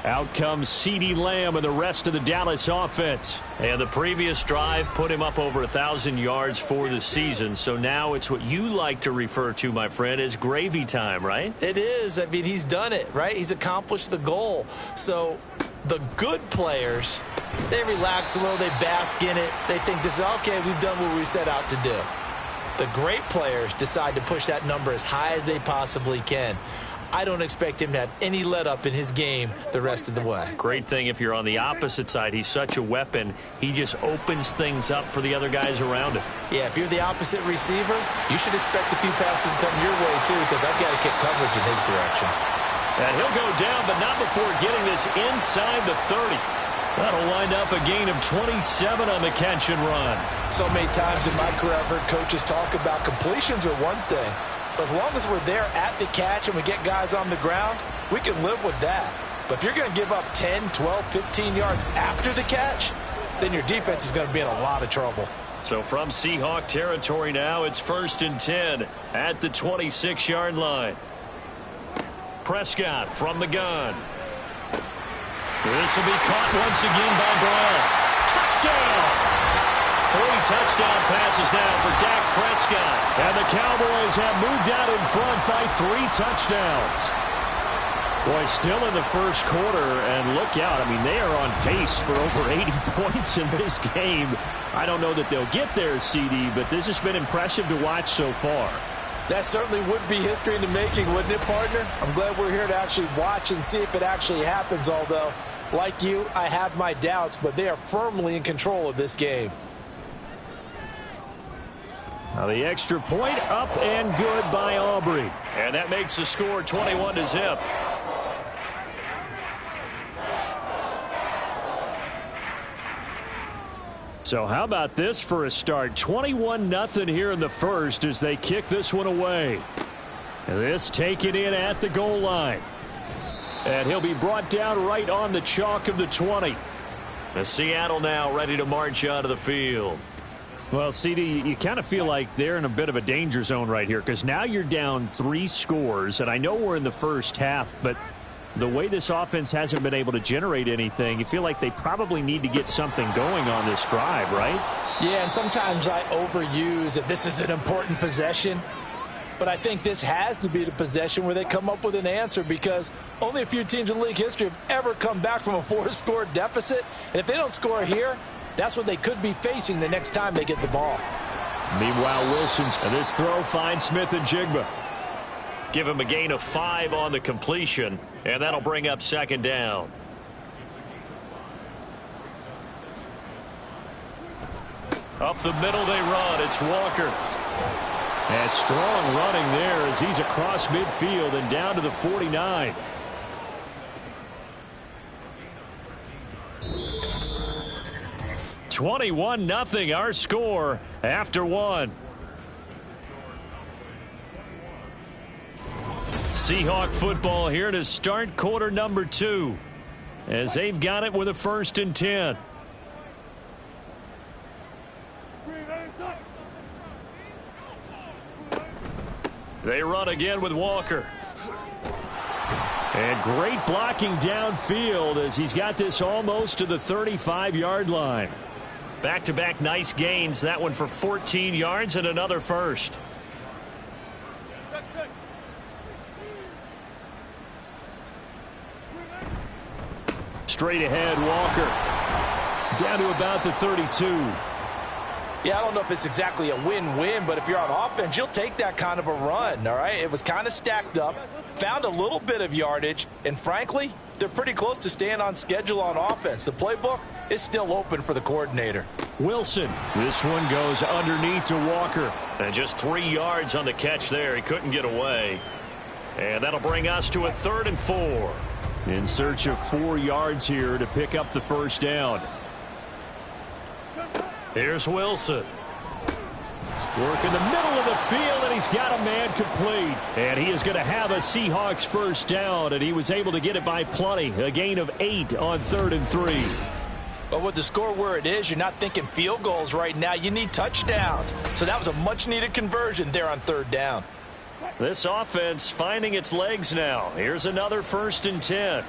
Out comes CeeDee Lamb and the rest of the Dallas offense. And the previous drive put him up over 1,000 yards for the season. So now it's what you like to refer to, my friend, as gravy time, right? It is. I mean, he's done it, right? He's accomplished the goal. So the good players, they relax a little, they bask in it. They think this is, okay, we've done what we set out to do. The great players decide to push that number as high as they possibly can. I don't expect him to have any let-up in his game the rest of the way. Great thing if you're on the opposite side. He's such a weapon. He just opens things up for the other guys around him. Yeah, if you're the opposite receiver, you should expect a few passes to come your way, too, because I've got to kick coverage in his direction. And he'll go down, but not before getting this inside the 30. That'll wind up a gain of 27 on the catch and run. So many times in my career I've heard coaches talk about completions are one thing. But as long as we're there at the catch and we get guys on the ground, we can live with that. But if you're going to give up 10, 12, 15 yards after the catch, then your defense is going to be in a lot of trouble. So from Seahawk territory now, it's 1st and 10 at the 26-yard line. Prescott from the gun. This will be caught once again by Brown. Touchdown! 3 touchdown passes now for Dak Prescott. And the Cowboys have moved out in front by 3 touchdowns. Boy, still in the first quarter, and look out. I mean, they are on pace for over 80 points in this game. I don't know that they'll get there, CD, but this has been impressive to watch so far. That certainly would be history in the making, wouldn't it, partner? I'm glad we're here to actually watch and see if it actually happens, although, like you, I have my doubts, but they are firmly in control of this game. Now the extra point up and good by Aubrey. And that makes the score 21-0. So how about this for a start? 21-0 here in the first as they kick this one away. And this taken in at the goal line. And he'll be brought down right on the chalk of the 20. The Seattle now ready to march out of the field. Well, CD, you kind of feel like they're in a bit of a danger zone right here because now you're down 3 scores. And I know we're in the first half, but the way this offense hasn't been able to generate anything, you feel like they probably need to get something going on this drive, right? Yeah, and sometimes I overuse that this is an important possession. But I think this has to be the possession where they come up with an answer because only a few teams in league history have ever come back from a 4-score deficit. And if they don't score here, that's what they could be facing the next time they get the ball. Meanwhile, Wilson's this throw finds Smith and Jigba. Give him a gain of 5 on the completion, and that'll bring up 2nd down. Up the middle they run. It's Walker. And strong running there as he's across midfield and down to the 49. (21-0) our score after 1. Seahawk football here to start quarter number 2 as they've got it with a 1st and 10. They run again with Walker. And great blocking downfield as he's got this almost to the 35-yard line. Back-to-back nice gains. That one for 14 yards and another first. Straight ahead, Walker. Down to about the 32. Yeah, I don't know if it's exactly a win-win, but if you're on offense, you'll take that kind of a run, all right? It was kind of stacked up, found a little bit of yardage, and frankly, they're pretty close to staying on schedule on offense. The playbook is still open for the coordinator. Wilson. This one goes underneath to Walker. And just 3 yards on the catch there. He couldn't get away. And that'll bring us to a 3rd and 4. In search of 4 yards here to pick up the first down. Here's Wilson. Work in the middle of the field, and he's got a man complete. And he is going to have a Seahawks first down, and he was able to get it by plenty. A gain of 8 on 3rd and 3. But with the score where it is, you're not thinking field goals right now. You need touchdowns. So that was a much-needed conversion there on 3rd down. This offense finding its legs now. Here's another 1st and 10.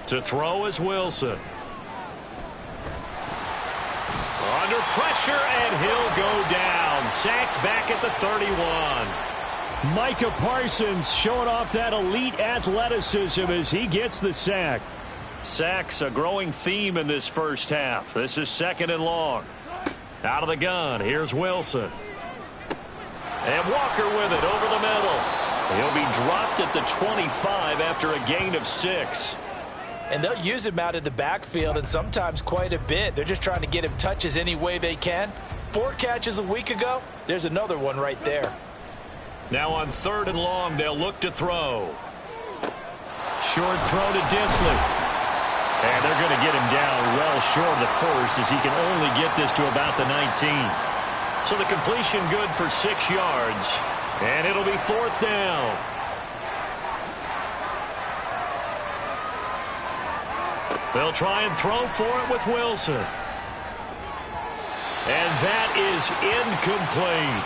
To throw is Wilson. Under pressure, and he'll go down. Sacked back at the 31. Micah Parsons showing off that elite athleticism as he gets the sack. Sacks a growing theme in this first half. This is 2nd and long. Out of the gun, here's Wilson. And Walker with it over the middle. He'll be dropped at the 25 after a gain of 6. And they'll use him out of the backfield, and sometimes quite a bit. They're just trying to get him touches any way they can. 4 catches a week ago. There's another one right there. Now on 3rd and long, they'll look to throw. Short throw to Disley. And they're going to get him down well short of the first as he can only get this to about the 19. So the completion good for 6 yards. And it'll be 4th down. They'll try and throw for it with Wilson. And that is incomplete.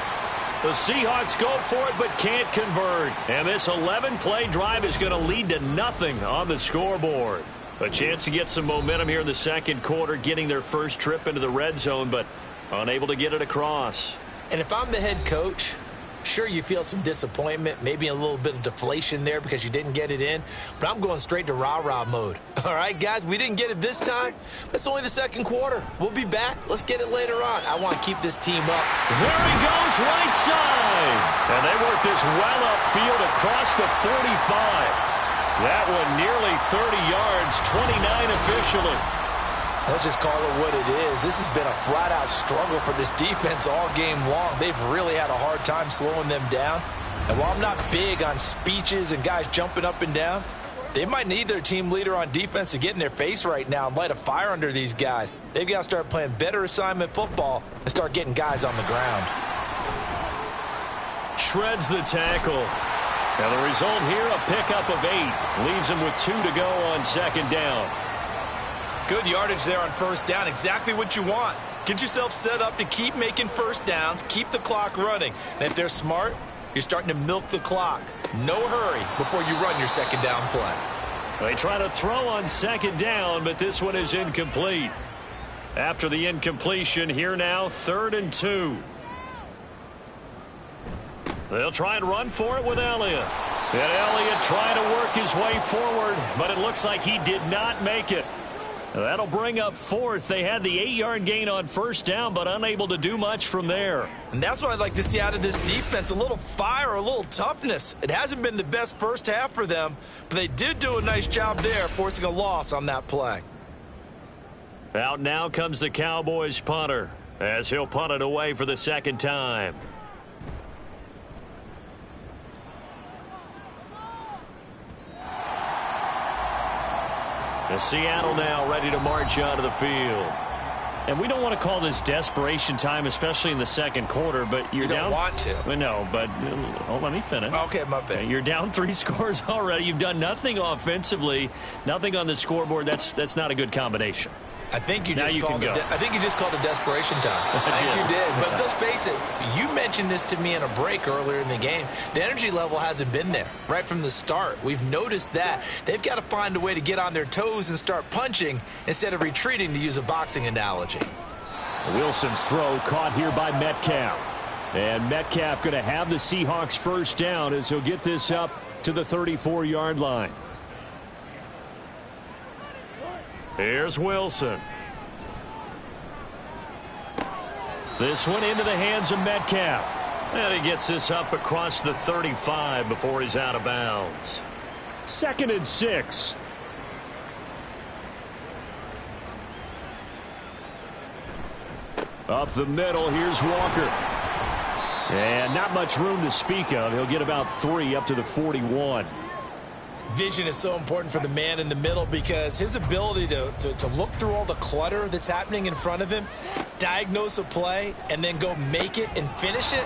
The Seahawks go for it but can't convert. And this 11-play drive is going to lead to nothing on the scoreboard. A chance to get some momentum here in the 2nd quarter, getting their first trip into the red zone, but unable to get it across. And if I'm the head coach, sure, you feel some disappointment, maybe a little bit of deflation there because you didn't get it in, but I'm going straight to rah-rah mode. All right, guys, we didn't get it this time. That's only the 2nd quarter. We'll be back. Let's get it later on. I want to keep this team up. There he goes, right side. And they work this well upfield across the 45. That one nearly 30 yards, 29 officially. Let's just call it what it is. This has been a flat-out struggle for this defense all game long. They've really had a hard time slowing them down. And while I'm not big on speeches and guys jumping up and down, they might need their team leader on defense to get in their face right now and light a fire under these guys. They've got to start playing better assignment football and start getting guys on the ground. Shreds the tackle. Now the result here, a pickup of 8. Leaves him with 2 to go on 2nd down. Good yardage there on 1st down. Exactly what you want. Get yourself set up to keep making 1st downs, keep the clock running. And if they're smart, you're starting to milk the clock. No hurry before you run your 2nd down play. They try to throw on 2nd down, but this one is incomplete. After the incompletion, here now, 3rd and 2. They'll try and run for it with Elliott. And Elliott trying to work his way forward, but it looks like he did not make it. That'll bring up 4th. They had the 8-yard gain on 1st down, but unable to do much from there. And that's what I'd like to see out of this defense, a little fire, a little toughness. It hasn't been the best first half for them, but they did do a nice job there, forcing a loss on that play. Out now comes the Cowboys punter, as he'll punt it away for the 2nd time. And Seattle now ready to march onto the field. And we don't want to call this desperation time, especially in the second quarter, but you're down. You don't want to. No, but let me finish. Okay, my bad. You're down 3 scores already. You've done nothing offensively, nothing on the scoreboard. That's not a good combination. I think you just called it desperation time. I think you did. But let's face it, you mentioned this to me in a break earlier in the game. The energy level hasn't been there right from the start. We've noticed that. They've got to find a way to get on their toes and start punching instead of retreating, to use a boxing analogy. Wilson's throw caught here by Metcalf. And Metcalf going to have the Seahawks first down as he'll get this up to the 34-yard line. Here's Wilson. This one into the hands of Metcalf. And he gets this up across the 35 before he's out of bounds. 2nd and 6. Up the middle, here's Walker. And not much room to speak of. He'll get about 3 up to the 41. Vision is so important for the man in the middle because his ability to look through all the clutter that's happening in front of him, diagnose a play, and then go make it and finish it,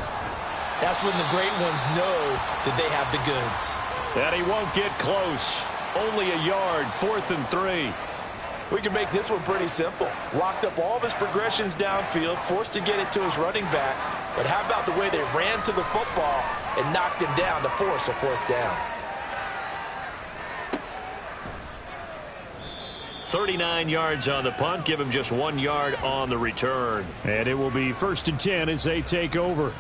that's when the great ones know that they have the goods. And he won't get close. Only a yard, 4th and 3. We can make this one pretty simple. Locked up all of his progressions downfield, forced to get it to his running back. But how about the way they ran to the football and knocked him down to force a 4th down? 39 yards on the punt. Give him just 1 yard on the return. And it will be 1st and 10 as they take over.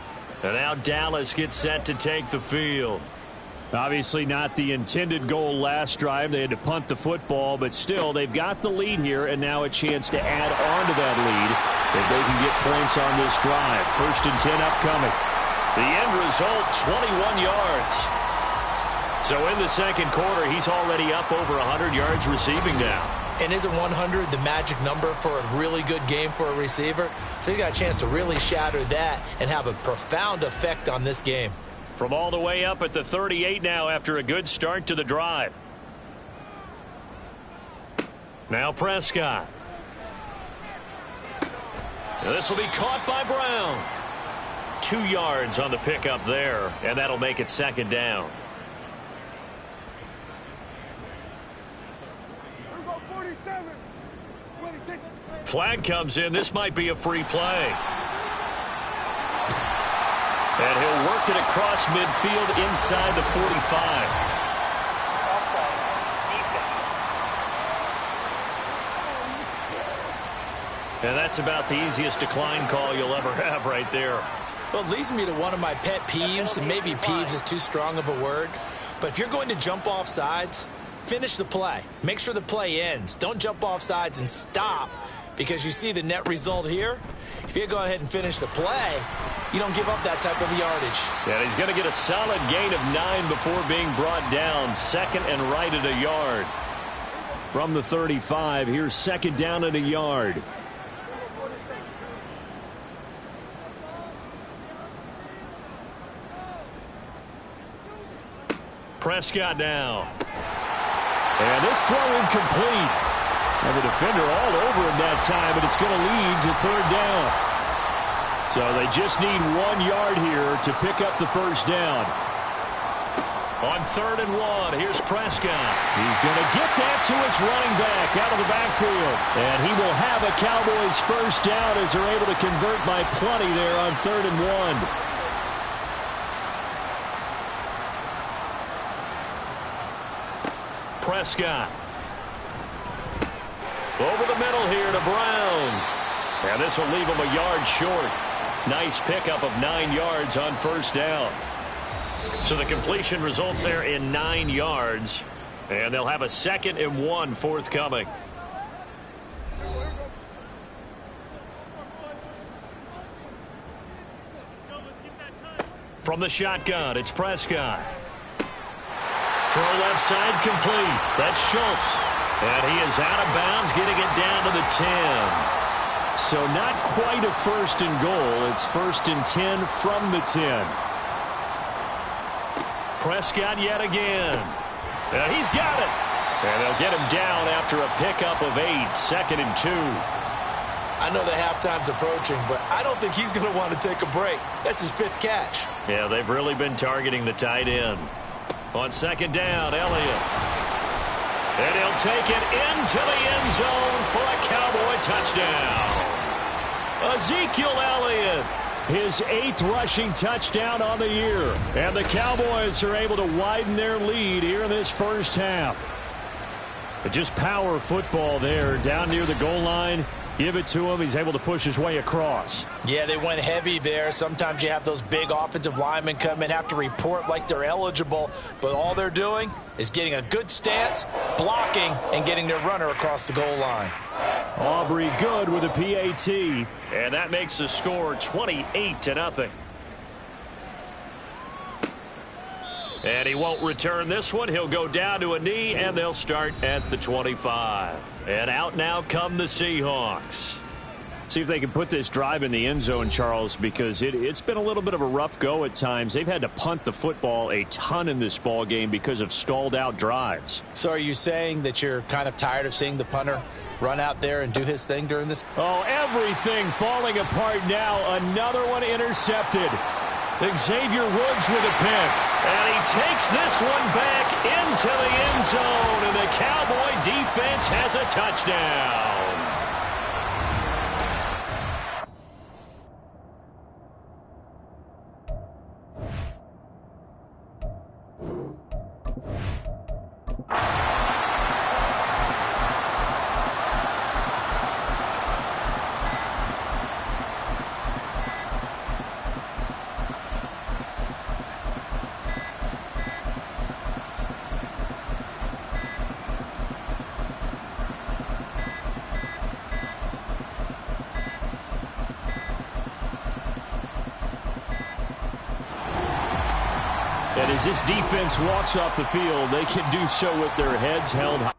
And now Dallas gets set to take the field. Obviously not the intended goal last drive. They had to punt the football, but still they've got the lead here and now a chance to add on to that lead if they can get points on this drive. 1st and 10 upcoming. The end result, 21 yards. So in the second quarter, he's already up over 100 yards receiving now. And isn't 100 the magic number for a really good game for a receiver? So he got a chance to really shatter that and have a profound effect on this game. From all the way up at the 38 now after a good start to the drive. Now Prescott. Now this will be caught by Brown. 2 yards on the pickup there, and that'll make it 2nd down. Flag comes in. This might be a free play. And he'll work it across midfield inside the 45. And that's about the easiest decline call you'll ever have right there. Well, it leads me to one of my pet peeves, and maybe peeves is too strong of a word. But if you're going to jump off sides, finish the play. Make sure the play ends. Don't jump off sides and stop. Because you see the net result here. If you go ahead and finish the play, you don't give up that type of yardage. And he's going to get a solid gain of 9 before being brought down. 2nd and right at a yard. From the 35, here's 2nd down at a yard. Prescott now. And this throw incomplete. And the defender all over him that time, but it's going to lead to 3rd down. So they just need 1 yard here to pick up the 1st down. On 3rd and 1, here's Prescott. He's going to get that to his running back out of the backfield. And he will have a Cowboys 1st down as they're able to convert by plenty there on 3rd and 1. Prescott. Over the middle here to Brown. And this will leave him a yard short. Nice pickup of 9 yards on 1st down. So the completion results there in 9 yards. And they'll have a 2nd and 1 forthcoming. From the shotgun, it's Prescott. Throw left side complete. That's Schultz. And he is out of bounds, getting it down to the 10. So not quite a 1st and goal. It's 1st and 10 from the 10. Prescott yet again. And he's got it. And they'll get him down after a pickup of 8. 2nd and 2. I know the halftime's approaching, but I don't think he's going to want to take a break. That's his 5th catch. Yeah, they've really been targeting the tight end. On 2nd down, Elliott. And he'll take it into the end zone for a Cowboy touchdown. Ezekiel Elliott, his 8th rushing touchdown on the year. And the Cowboys are able to widen their lead here in this first half. But just power football there, down near the goal line. Give it to him. He's able to push his way across. Yeah, they went heavy there. Sometimes you have those big offensive linemen come in, have to report like they're eligible, but all they're doing is getting a good stance, blocking, and getting their runner across the goal line. Aubrey good with a PAT, and that makes the score 28-0. And he won't return this one. He'll go down to a knee, and they'll start at the 25. And out now come the Seahawks. See if they can put this drive in the end zone, Charles, because it's been a little bit of a rough go at times. They've had to punt the football a ton in this ball game because of stalled out drives. So are you saying that you're kind of tired of seeing the punter run out there and do his thing during this? Oh, everything falling apart now. Another one intercepted. Xavier Woods with a pick. And he takes this one back into the end zone. And the Cowboy defense has a touchdown. And as this defense walks off the field, they can do so with their heads held high.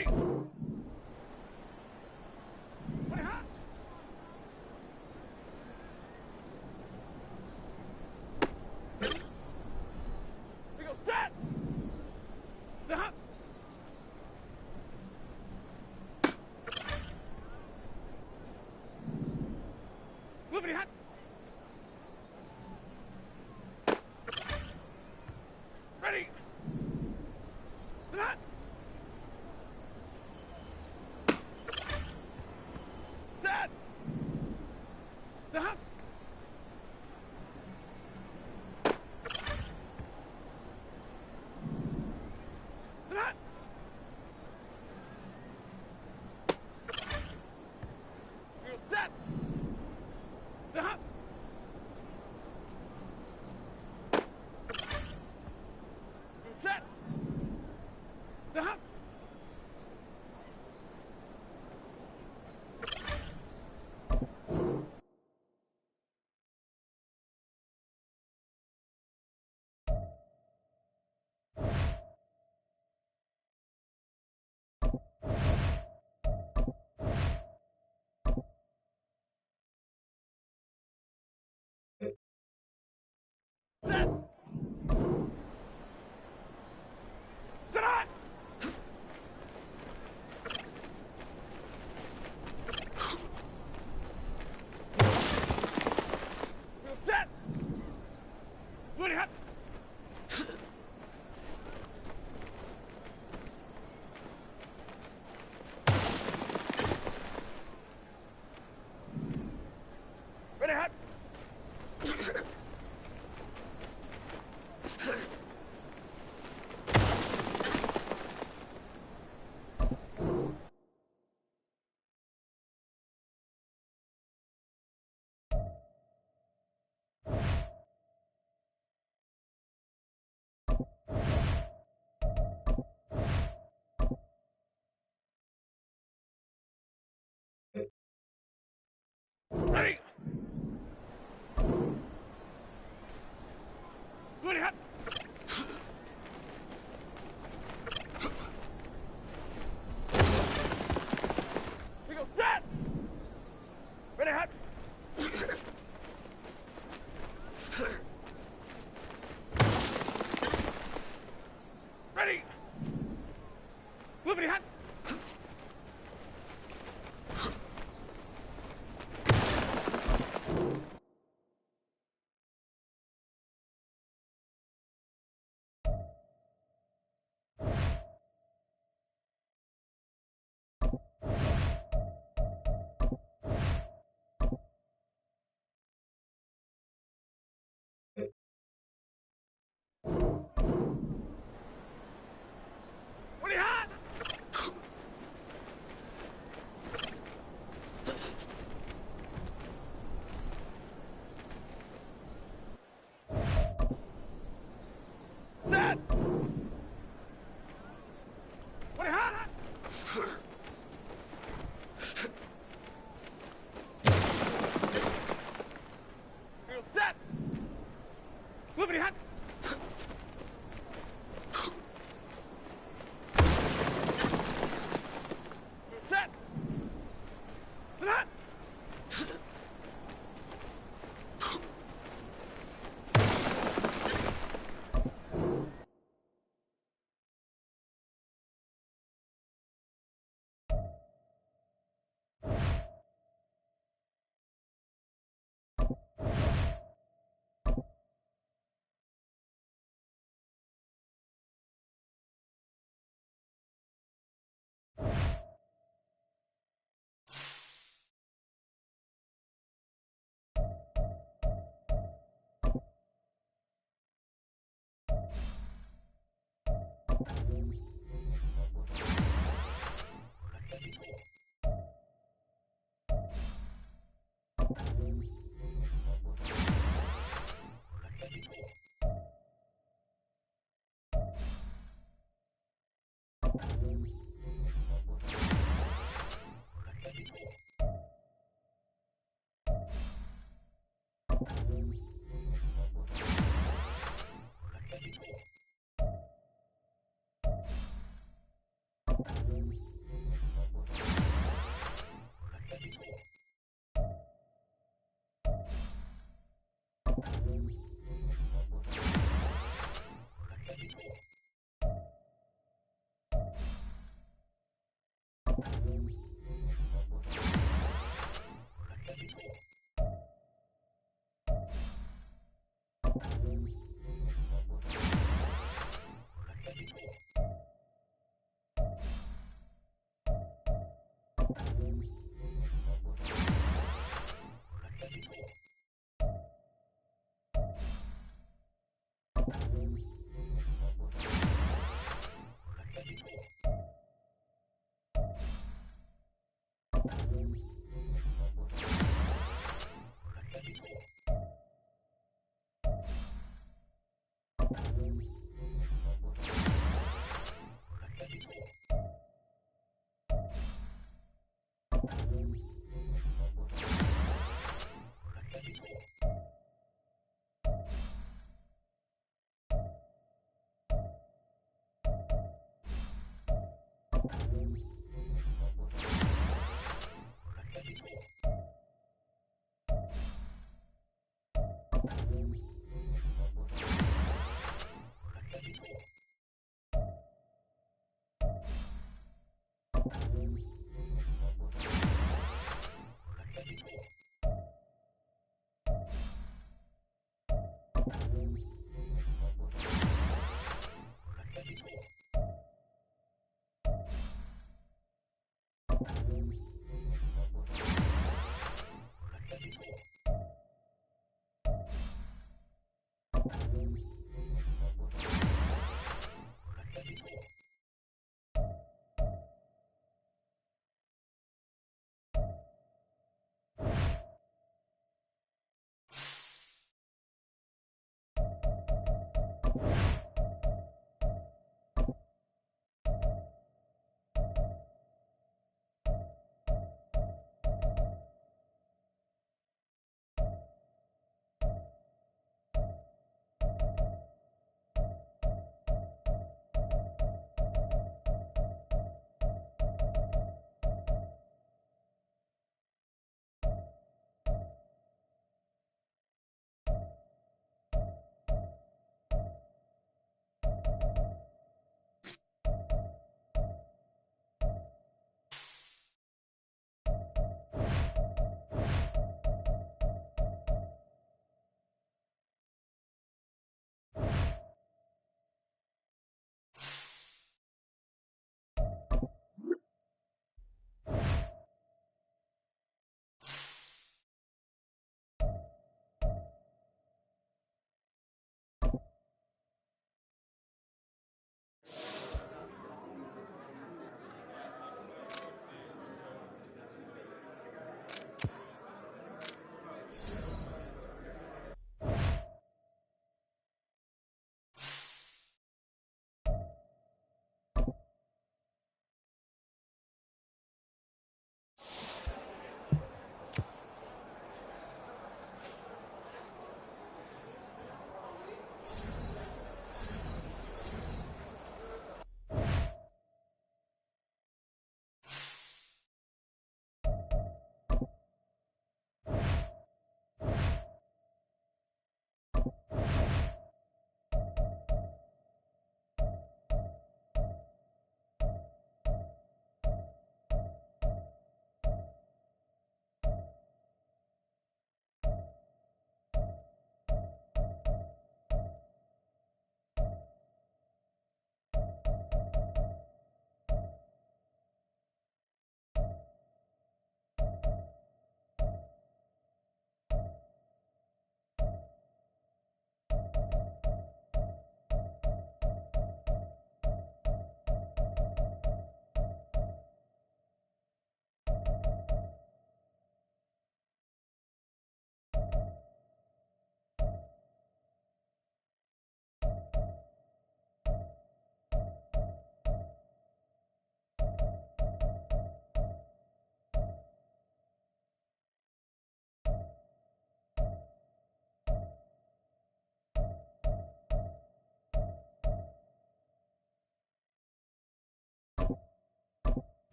Ready? Ready, hot. We go set. Set hot. Moving hot. Ready. Set hot. Set. Set hot. Set hot. We go set. Set hot. We go set. Set hot. Set. Set hot. We'll set. Ready, hot. Ready, hot. Ready. Ready, hot. We go set. Ready, hot. Ready. Moving hot. Ready, hot. Set. Ready, hot. We'll set. Moving hot. We'll set. Set hot.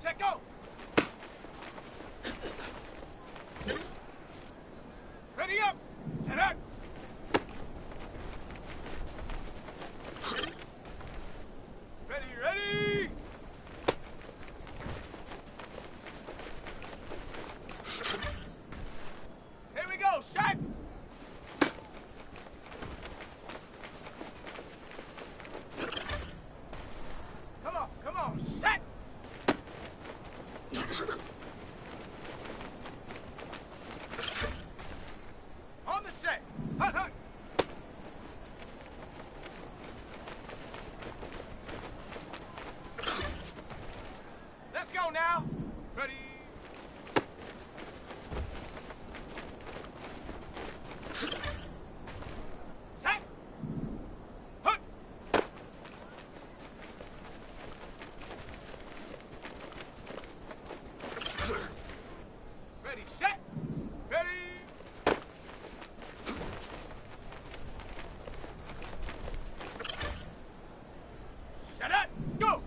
set, go! Ready up! Set up! Ready, ready! Here we go, set! Come on, set! On the set, hunt, hunt! Let's go now. Ready? Set. Hunt. Ready, set. Ready. Set up. Go.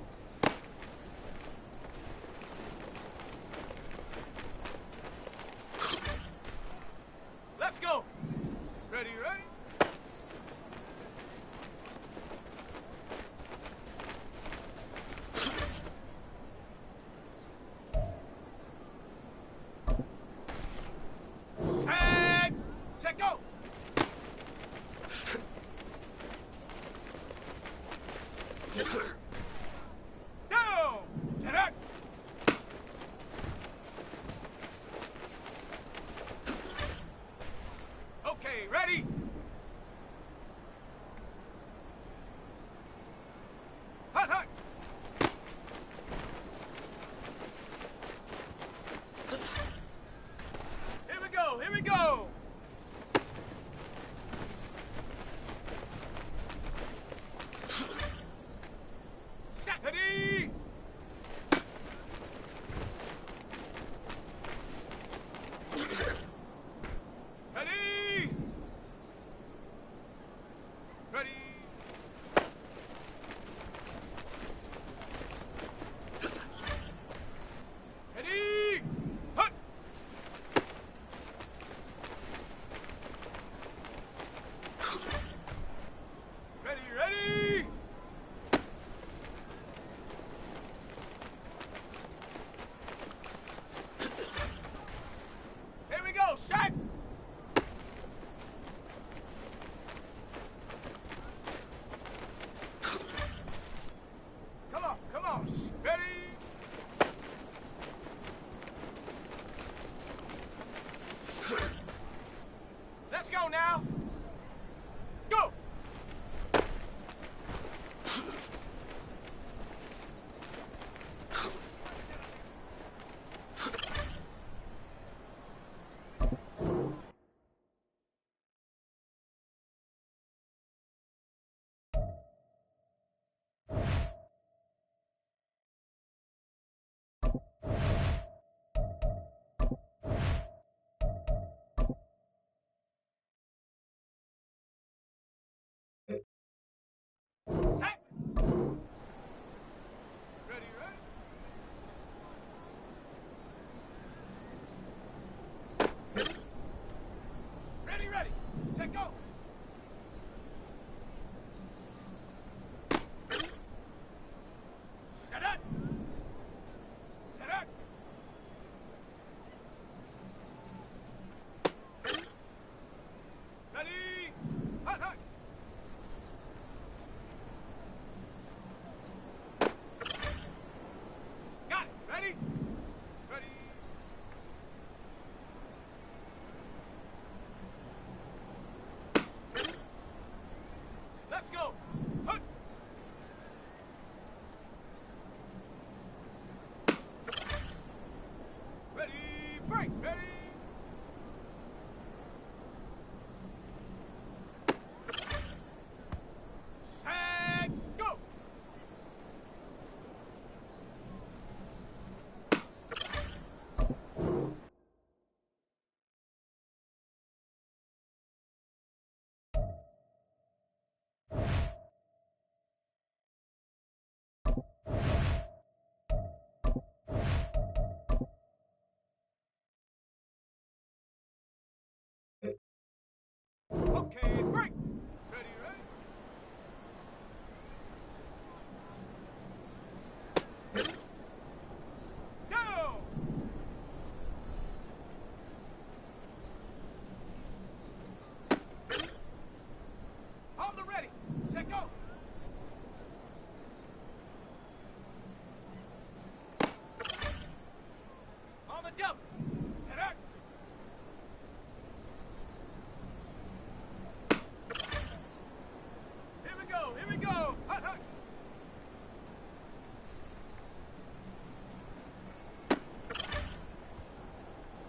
Here we go. Hut, hut.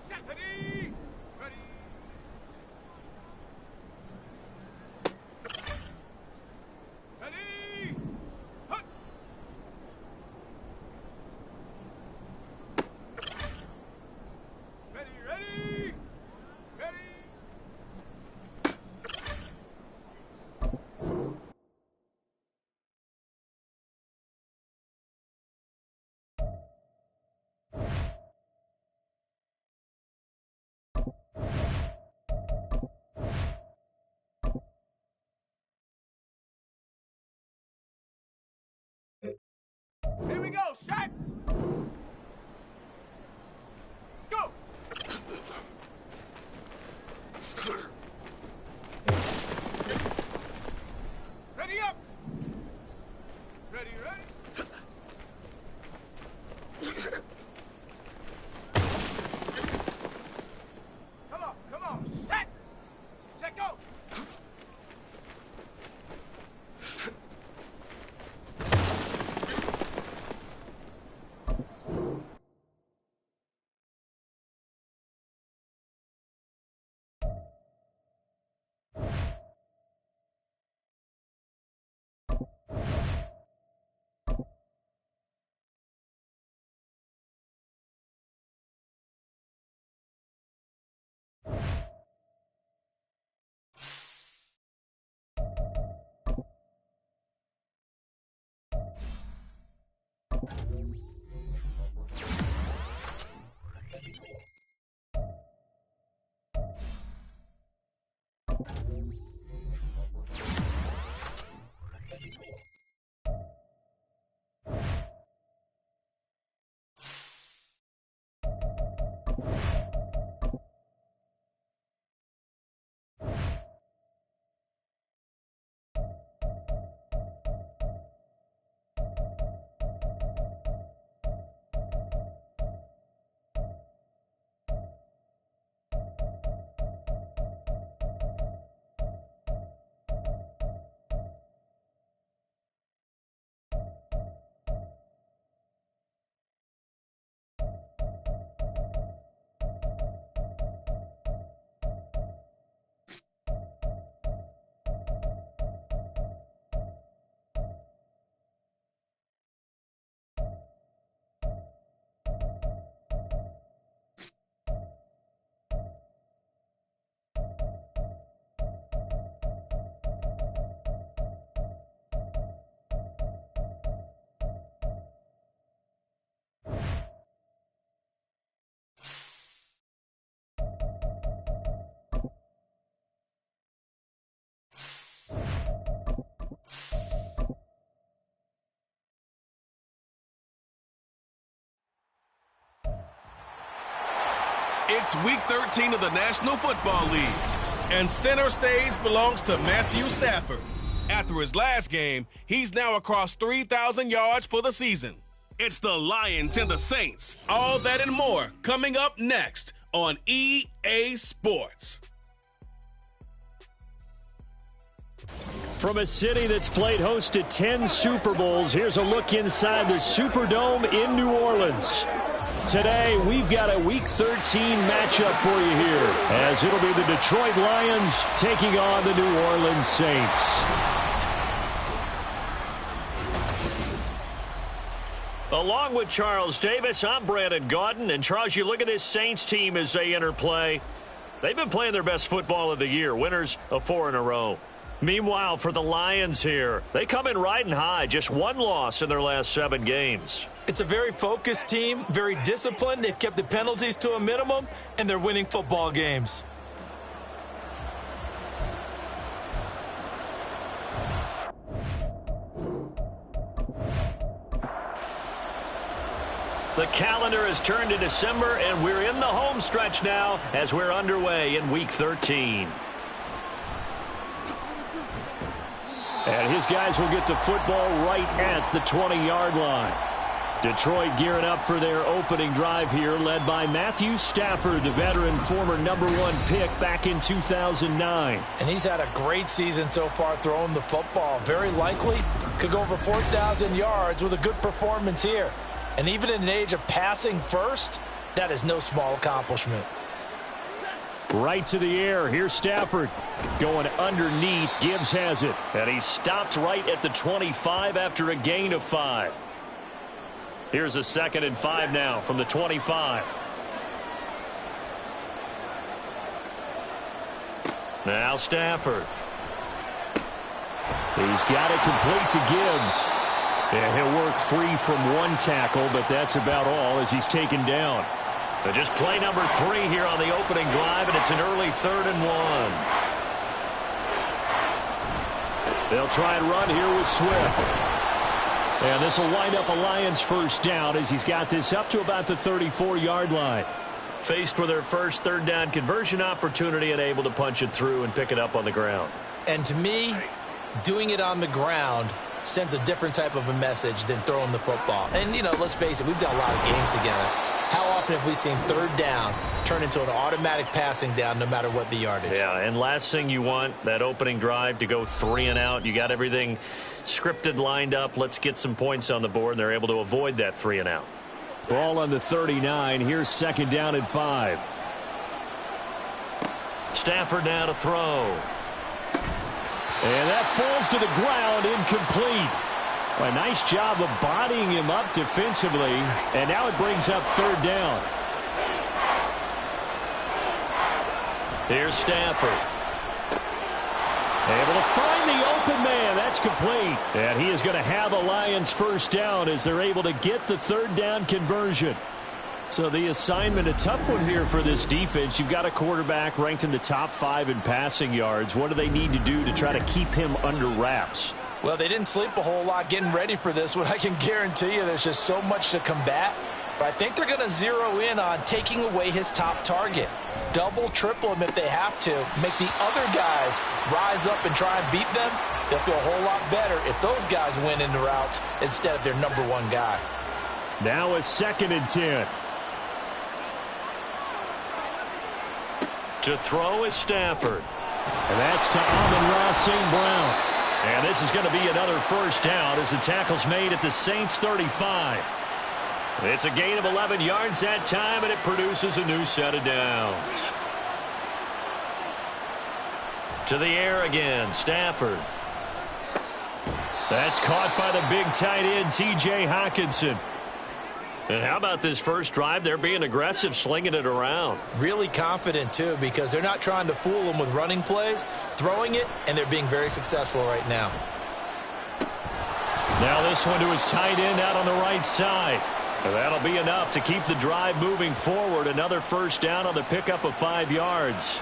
Set. Ready. Ready. Ready. Hut. Ready, ready. Ready. Here we go, shot! Go! Ready up! Ready, ready? Come on, set! Set, go! It's Week 13 of the National Football League, and center stage belongs to Matthew Stafford. After his last game, he's now across 3,000 yards for the season. It's the Lions and the Saints. All that and more coming up next on EA Sports. From a city that's played host to 10 Super Bowls, here's a look inside the Superdome in New Orleans. Today, we've got a Week 13 matchup for you here, as it'll be the Detroit Lions taking on the New Orleans Saints. Along with Charles Davis, I'm Brandon Gaudin. And Charles, you look at this Saints team as they enter play. They've been playing their best football of the year, winners of 4 in a row. Meanwhile, for the Lions here, they come in riding high, just 1 loss in their last 7 games. It's a very focused team, very disciplined. They've kept the penalties to a minimum, and they're winning football games. The calendar has turned to December, and we're in the home stretch now as we're underway in Week 13. And his guys will get the football right at the 20-yard line. Detroit gearing up for their opening drive here, led by Matthew Stafford, the veteran, former #1 pick back in 2009. And he's had a great season so far throwing the football. Very likely could go over 4,000 yards with a good performance here. And even in an age of passing first, that is no small accomplishment. Right to the air. Here's Stafford going underneath. Gibbs has it. And he's stopped right at the 25 after a gain of 5. Here's a 2nd and 5 now from the 25. Now Stafford. He's got it complete to Gibbs. And he'll work free from one tackle, but that's about all as he's taken down. But just play number 3 here on the opening drive, and it's an early 3rd and 1. They'll try and run here with Swift. And this will wind up a Lions first down as he's got this up to about the 34-yard line. Faced with their first 3rd down conversion opportunity and able to punch it through and pick it up on the ground. And to me, doing it on the ground sends a different type of a message than throwing the football. And, you know, let's face it, we've done a lot of games together. How often have we seen 3rd down turn into an automatic passing down no matter what the yardage? Yeah, and last thing you want, that opening drive to go 3 and out. You got everything scripted, lined up. Let's get some points on the board. They're able to avoid that 3 and out. Ball on the 39. Here's 2nd down and 5. Stafford now to throw. And that falls to the ground, incomplete. A nice job of bodying him up defensively. And now it brings up 3rd down. Here's Stafford. Able to find the open man. That's complete. And he is going to have a Lions first down as they're able to get the 3rd down conversion. So the assignment, a tough one here for this defense. You've got a quarterback ranked in the top 5 in passing yards. What do they need to do to try to keep him under wraps? Well, they didn't sleep a whole lot getting ready for this one. I can guarantee you there's just so much to combat. But I think they're going to zero in on taking away his top target. Double, triple him if they have to. Make the other guys rise up and try and beat them. They'll feel a whole lot better if those guys win in the routes instead of their #1 guy. Now a 2nd and 10. To throw is Stafford. And that's to Amon-Ra St. Brown. And this is going to be another first down as the tackle's made at the Saints 35. It's a gain of 11 yards that time, and it produces a new set of downs. To the air again, Stafford. That's caught by the big tight end, T.J. Hockenson. And how about this first drive? They're being aggressive, slinging it around. Really confident, too, because they're not trying to fool them with running plays, throwing it, and they're being very successful right now. Now this one to his tight end out on the right side. And that'll be enough to keep the drive moving forward. Another first down on the pickup of 5 yards.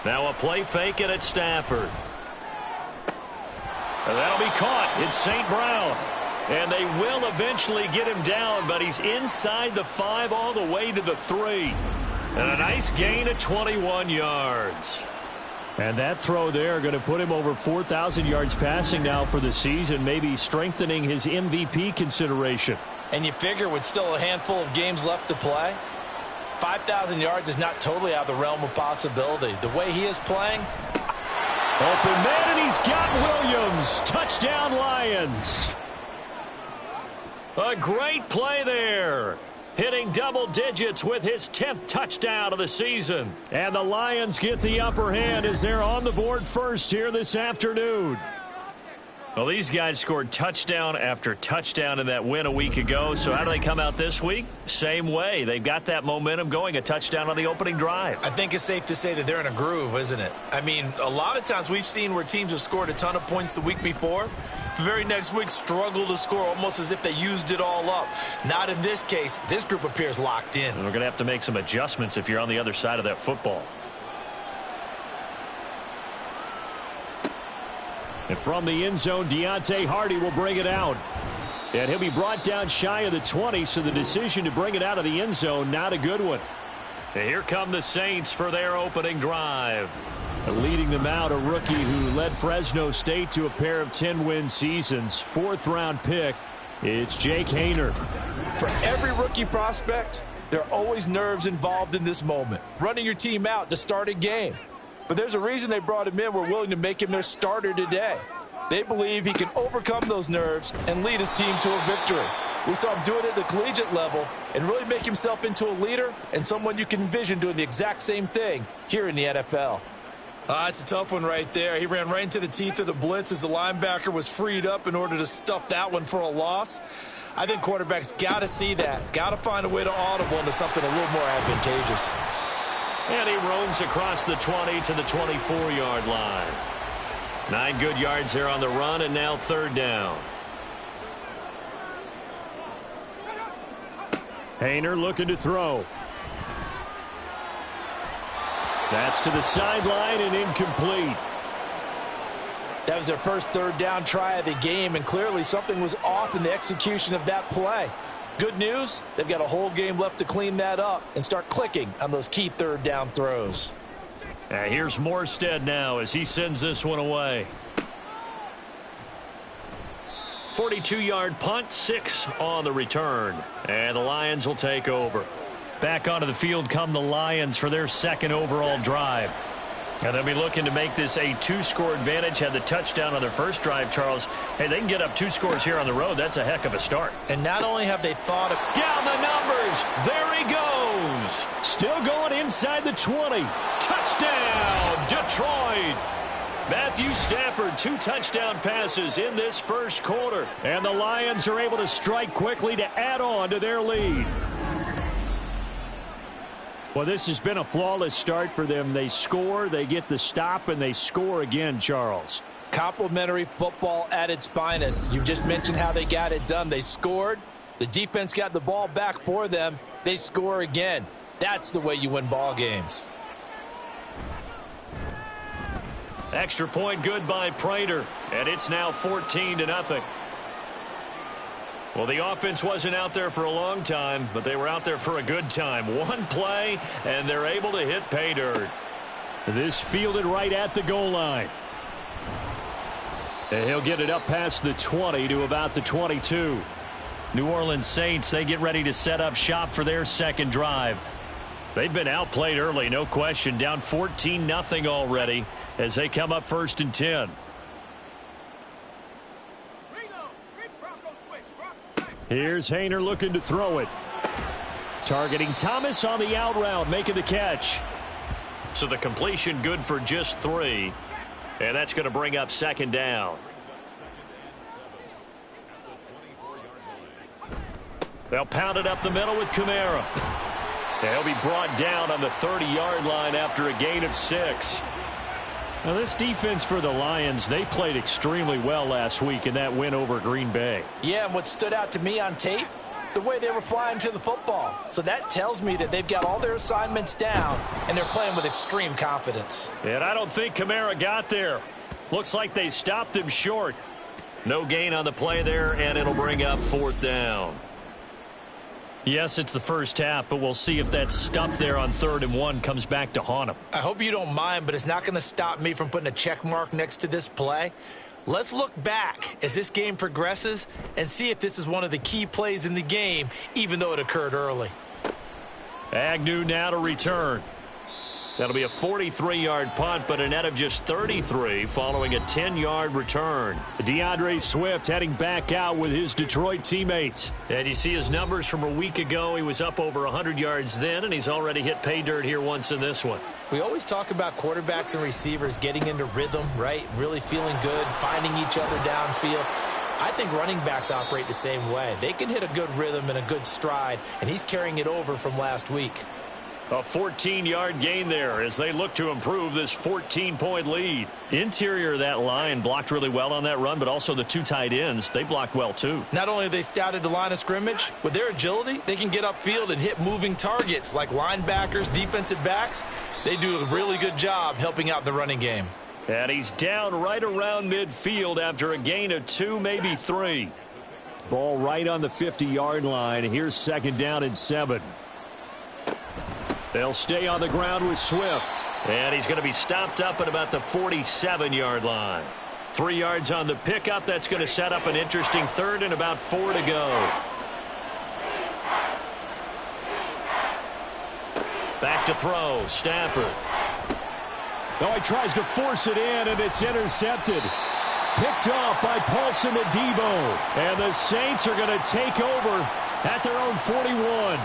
Now a play fake, and it's Stafford. And that'll be caught. It's St. Brown. And they will eventually get him down, but he's inside the 5 all the way to the 3. And a nice gain of 21 yards. And that throw there going to put him over 4,000 yards passing now for the season, maybe strengthening his MVP consideration. And you figure with still a handful of games left to play, 5,000 yards is not totally out of the realm of possibility. The way he is playing. Open man, and he's got Williams. Touchdown, Lions. A great play there. Hitting double digits with his 10th touchdown of the season. And the Lions get the upper hand as they're on the board first here this afternoon. Well, these guys scored touchdown after touchdown in that win a week ago. So how do they come out this week? Same way. They've got that momentum going, a touchdown on the opening drive. I think it's safe to say that they're in a groove, isn't it? I mean, a lot of times we've seen where teams have scored a ton of points the week before. The very next week struggle to score almost as if they used it all up. Not in this case. This group appears locked in. And we're going to have to make some adjustments if you're on the other side of that football. And from the end zone, Deontay Hardy will bring it out. And he'll be brought down shy of the 20, so the decision to bring it out of the end zone, not a good one. And here come the Saints for their opening drive. Leading them out, a rookie who led Fresno State to a pair of 10-win seasons. 4th-round pick, it's Jake Haener. For every rookie prospect, there are always nerves involved in this moment. Running your team out to start a game. But there's a reason they brought him in. We're willing to make him their starter today. They believe he can overcome those nerves and lead his team to a victory. We saw him do it at the collegiate level and really make himself into a leader and someone you can envision doing the exact same thing here in the NFL. It's a tough one right there. He ran right into the teeth of the blitz as the linebacker was freed up in order to stuff that one for a loss. I think quarterbacks got to see that, got to find a way to audible into something a little more advantageous. And he roams across the 20 to the 24-yard line. 9 good yards there on the run, and now 3rd down. Haener looking to throw. That's to the sideline and incomplete. That was their first 3rd down try of the game, and clearly something was off in the execution of that play. Good news, they've got a whole game left to clean that up and start clicking on those key 3rd down throws. Here's Morstead now as he sends this one away. 42-yard punt, 6 on the return. And the Lions will take over. Back onto the field come the Lions for their 2nd overall drive. And they'll be looking to make this a 2-score advantage. Had the touchdown on their first drive, Charles. Hey, they can get up 2 scores here on the road. That's a heck of a start. And not only have they thought of... Down the numbers. There he goes. Still going inside the 20. Touchdown, Detroit. Matthew Stafford, 2 touchdown passes in this first quarter. And the Lions are able to strike quickly to add on to their lead. Well, this has been a flawless start for them. They score, they get the stop, and they score again, Charles. Complimentary football at its finest. You just mentioned how they got it done. They scored. The defense got the ball back for them. They score again. That's the way you win ball games. Extra point good by Prater, and it's now 14-0. Well, the offense wasn't out there for a long time, but they were out there for a good time. One play, and they're able to hit pay dirt. This fielded right at the goal line. And he'll get it up past the 20 to about the 22. New Orleans Saints, they get ready to set up shop for their 2nd drive. They've been outplayed early, no question. Down 14-0 already as they come up 1st and 10. Here's Haener looking to throw it. Targeting Thomas on the out route, making the catch. So the completion good for just 3. And that's going to bring up 2nd down. They'll pound it up the middle with Kamara. He'll be brought down on the 30-yard line after a gain of 6. Now, this defense for the Lions, they played extremely well last week in that win over Green Bay. Yeah, and what stood out to me on tape, the way they were flying to the football. So that tells me that they've got all their assignments down, and they're playing with extreme confidence. And I don't think Kamara got there. Looks like they stopped him short. No gain on the play there, and it'll bring up 4th down. Yes, it's the first half, but we'll see if that stuff there on 3rd and 1 comes back to haunt him. I hope you don't mind, but it's not going to stop me from putting a check mark next to this play. Let's look back as this game progresses and see if this is one of the key plays in the game, even though it occurred early. Agnew now to return. That'll be a 43-yard punt, but a net of just 33 following a 10-yard return. DeAndre Swift heading back out with his Detroit teammates. And you see his numbers from a week ago. He was up over 100 yards then, and he's already hit pay dirt here once in this one. We always talk about quarterbacks and receivers getting into rhythm, right? Really feeling good, finding each other downfield. I think running backs operate the same way. They can hit a good rhythm and a good stride, and he's carrying it over from last week. A 14-yard gain there as they look to improve this 14-point lead. Interior of that line blocked really well on that run, but also the 2 tight ends, they blocked well too. Not only have they scouted the line of scrimmage, with their agility, they can get upfield and hit moving targets like linebackers, defensive backs. They do a really good job helping out the running game. And he's down right around midfield after a gain of 2, maybe 3. Ball right on the 50-yard line. Here's 2nd down and 7. They'll stay on the ground with Swift. And he's going to be stopped up at about the 47-yard line. 3 yards on the pickup. That's going to set up an interesting third and about 4 to go. Back to throw. Stafford. Oh, he tries to force it in, and it's intercepted. Picked off by Paulson Adebo. And the Saints are going to take over at their own 41.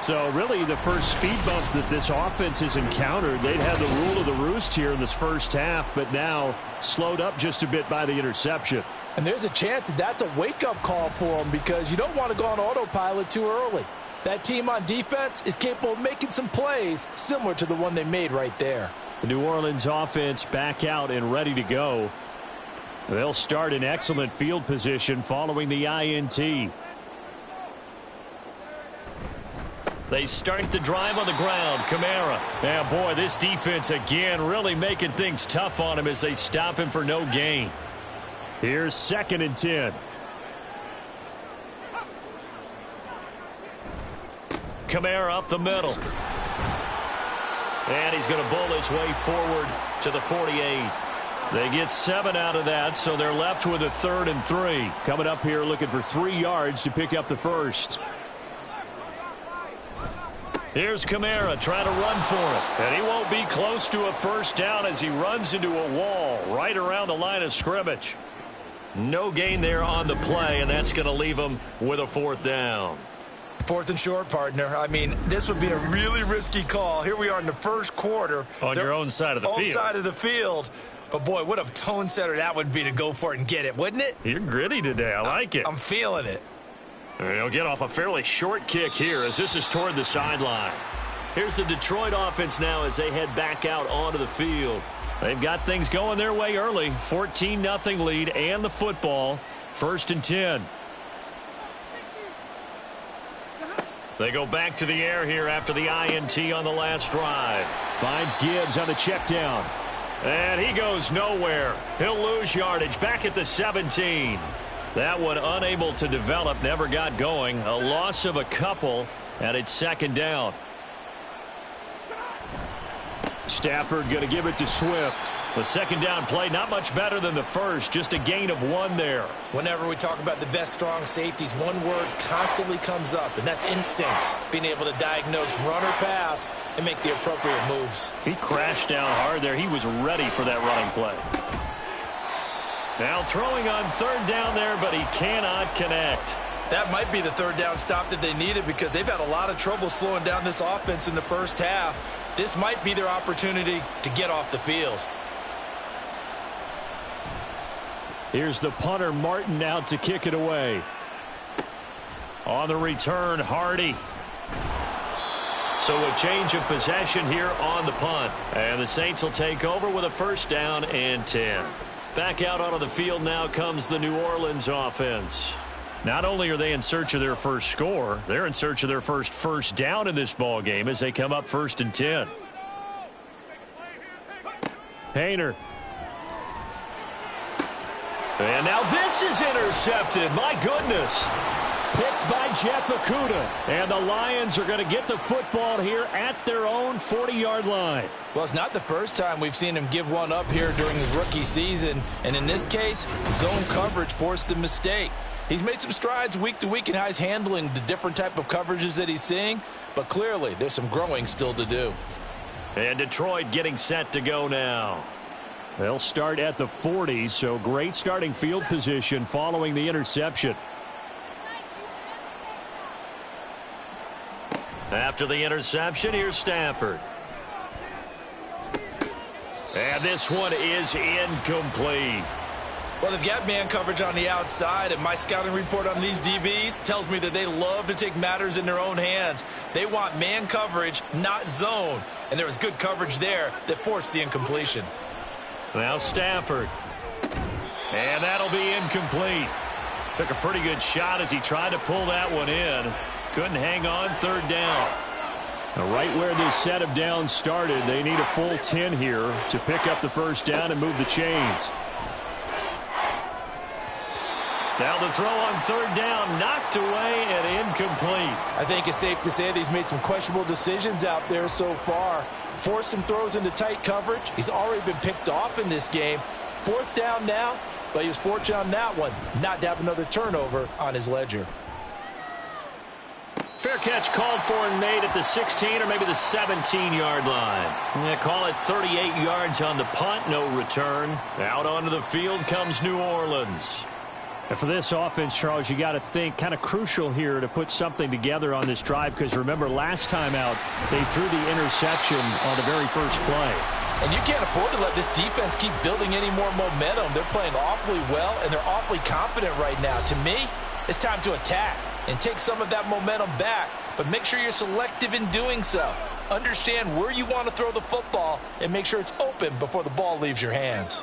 So really the first speed bump that this offense has encountered. They'd had the rule of the roost here in this first half, but now slowed up just a bit by the interception. And there's a chance that that's a wake-up call for them, because you don't want to go on autopilot too early. That team on defense is capable of making some plays similar to the one they made right there. The New Orleans offense back out and ready to go. They'll start in excellent field position following the INT. They start the drive on the ground. Kamara. Yeah, boy, this defense again really making things tough on him as they stop him for no gain. Here's 2nd and 10. Kamara up the middle. And he's going to bull his way forward to the 48. They get 7 out of that, so they're left with a 3rd and 3. Coming up here looking for 3 yards to pick up the first. Here's Kamara trying to run for it. And he won't be close to a first down as he runs into a wall right around the line of scrimmage. No gain there on the play, and that's going to leave him with a 4th down. 4th and short, partner. I mean, this would be a really risky call. Here we are in the first quarter. On your own side of the field. Own side of the field. But, boy, what a tone setter that would be to go for it and get it, wouldn't it? You're gritty today. I like it. I'm feeling it. He'll get off a fairly short kick here as this is toward the sideline. Here's the Detroit offense now as they head back out onto the field. They've got things going their way early. 14-0 lead and the football. 1st and 10. They go back to the air here after the INT on the last drive. Finds Gibbs on the check down. And he goes nowhere. He'll lose yardage back at the 17. That one unable to develop, never got going. A loss of a couple, and it's 2nd down. Stafford going to give it to Swift. The 2nd down play, not much better than the first, just a gain of 1 there. Whenever we talk about the best strong safeties, one word constantly comes up, and that's instinct. Being able to diagnose run or pass and make the appropriate moves. He crashed down hard there. He was ready for that running play. Now throwing on 3rd down there, but he cannot connect. That might be the 3rd down stop that they needed, because they've had a lot of trouble slowing down this offense in the first half. This might be their opportunity to get off the field. Here's the punter, Martin, out to kick it away. On the return, Hardy. So a change of possession here on the punt. And the Saints will take over with a 1st down and 10. Back out onto the field now comes the New Orleans offense. Not only are they in search of their first score, they're in search of their first down in this ball game as they come up 1st and 10. Hayner. And now this is intercepted. My goodness. Picked by Jeff Okudah. And the Lions are going to get the football here at their own 40-yard line. Well, it's not the first time we've seen him give one up here during his rookie season. And in this case, zone coverage forced the mistake. He's made some strides week to week in how he's handling the different type of coverages that he's seeing. But clearly, there's some growing still to do. And Detroit getting set to go now. They'll start at the 40, so great starting field position following the interception. After the interception, here's Stafford. And this one is incomplete. Well, they've got man coverage on the outside, and my scouting report on these DBs tells me that they love to take matters in their own hands. They want man coverage, not zone. And there was good coverage there that forced the incompletion. Now Stafford. And that'll be incomplete. Took a pretty good shot as he tried to pull that one in. Couldn't hang on, 3rd down. Now right where this set of downs started, they need a full 10 here to pick up the 1st down and move the chains. Now the throw on third down, knocked away and incomplete. I think it's safe to say that he's made some questionable decisions out there so far. Forced some throws into tight coverage. He's already been picked off in this game. Fourth down now, but he was fortunate on that one not to have another turnover on his ledger. Fair catch called for and made at the 16 or maybe the 17-yard line. Yeah, call it 38 yards on the punt, no return. Out onto the field comes New Orleans. And for this offense, Charles, you got to think kind of crucial here to put something together on this drive, because remember last time out they threw the interception on the very first play. And you can't afford to let this defense keep building any more momentum. They're playing awfully well, and they're awfully confident right now. To me, it's time to attack and take some of that momentum back, but make sure you're selective in doing so. Understand where you want to throw the football and make sure it's open before the ball leaves your hands.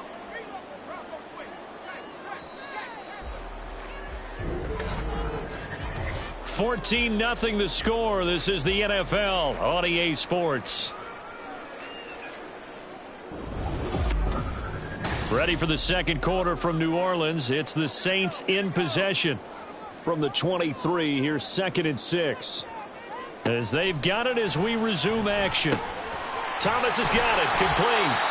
$14-0 the score. This is the NFL on EA Sports. Ready for the second quarter from New Orleans. It's the Saints in possession. From the 23, here's 2nd and 6. As they've got it as we resume action. Thomas has got it. Complete.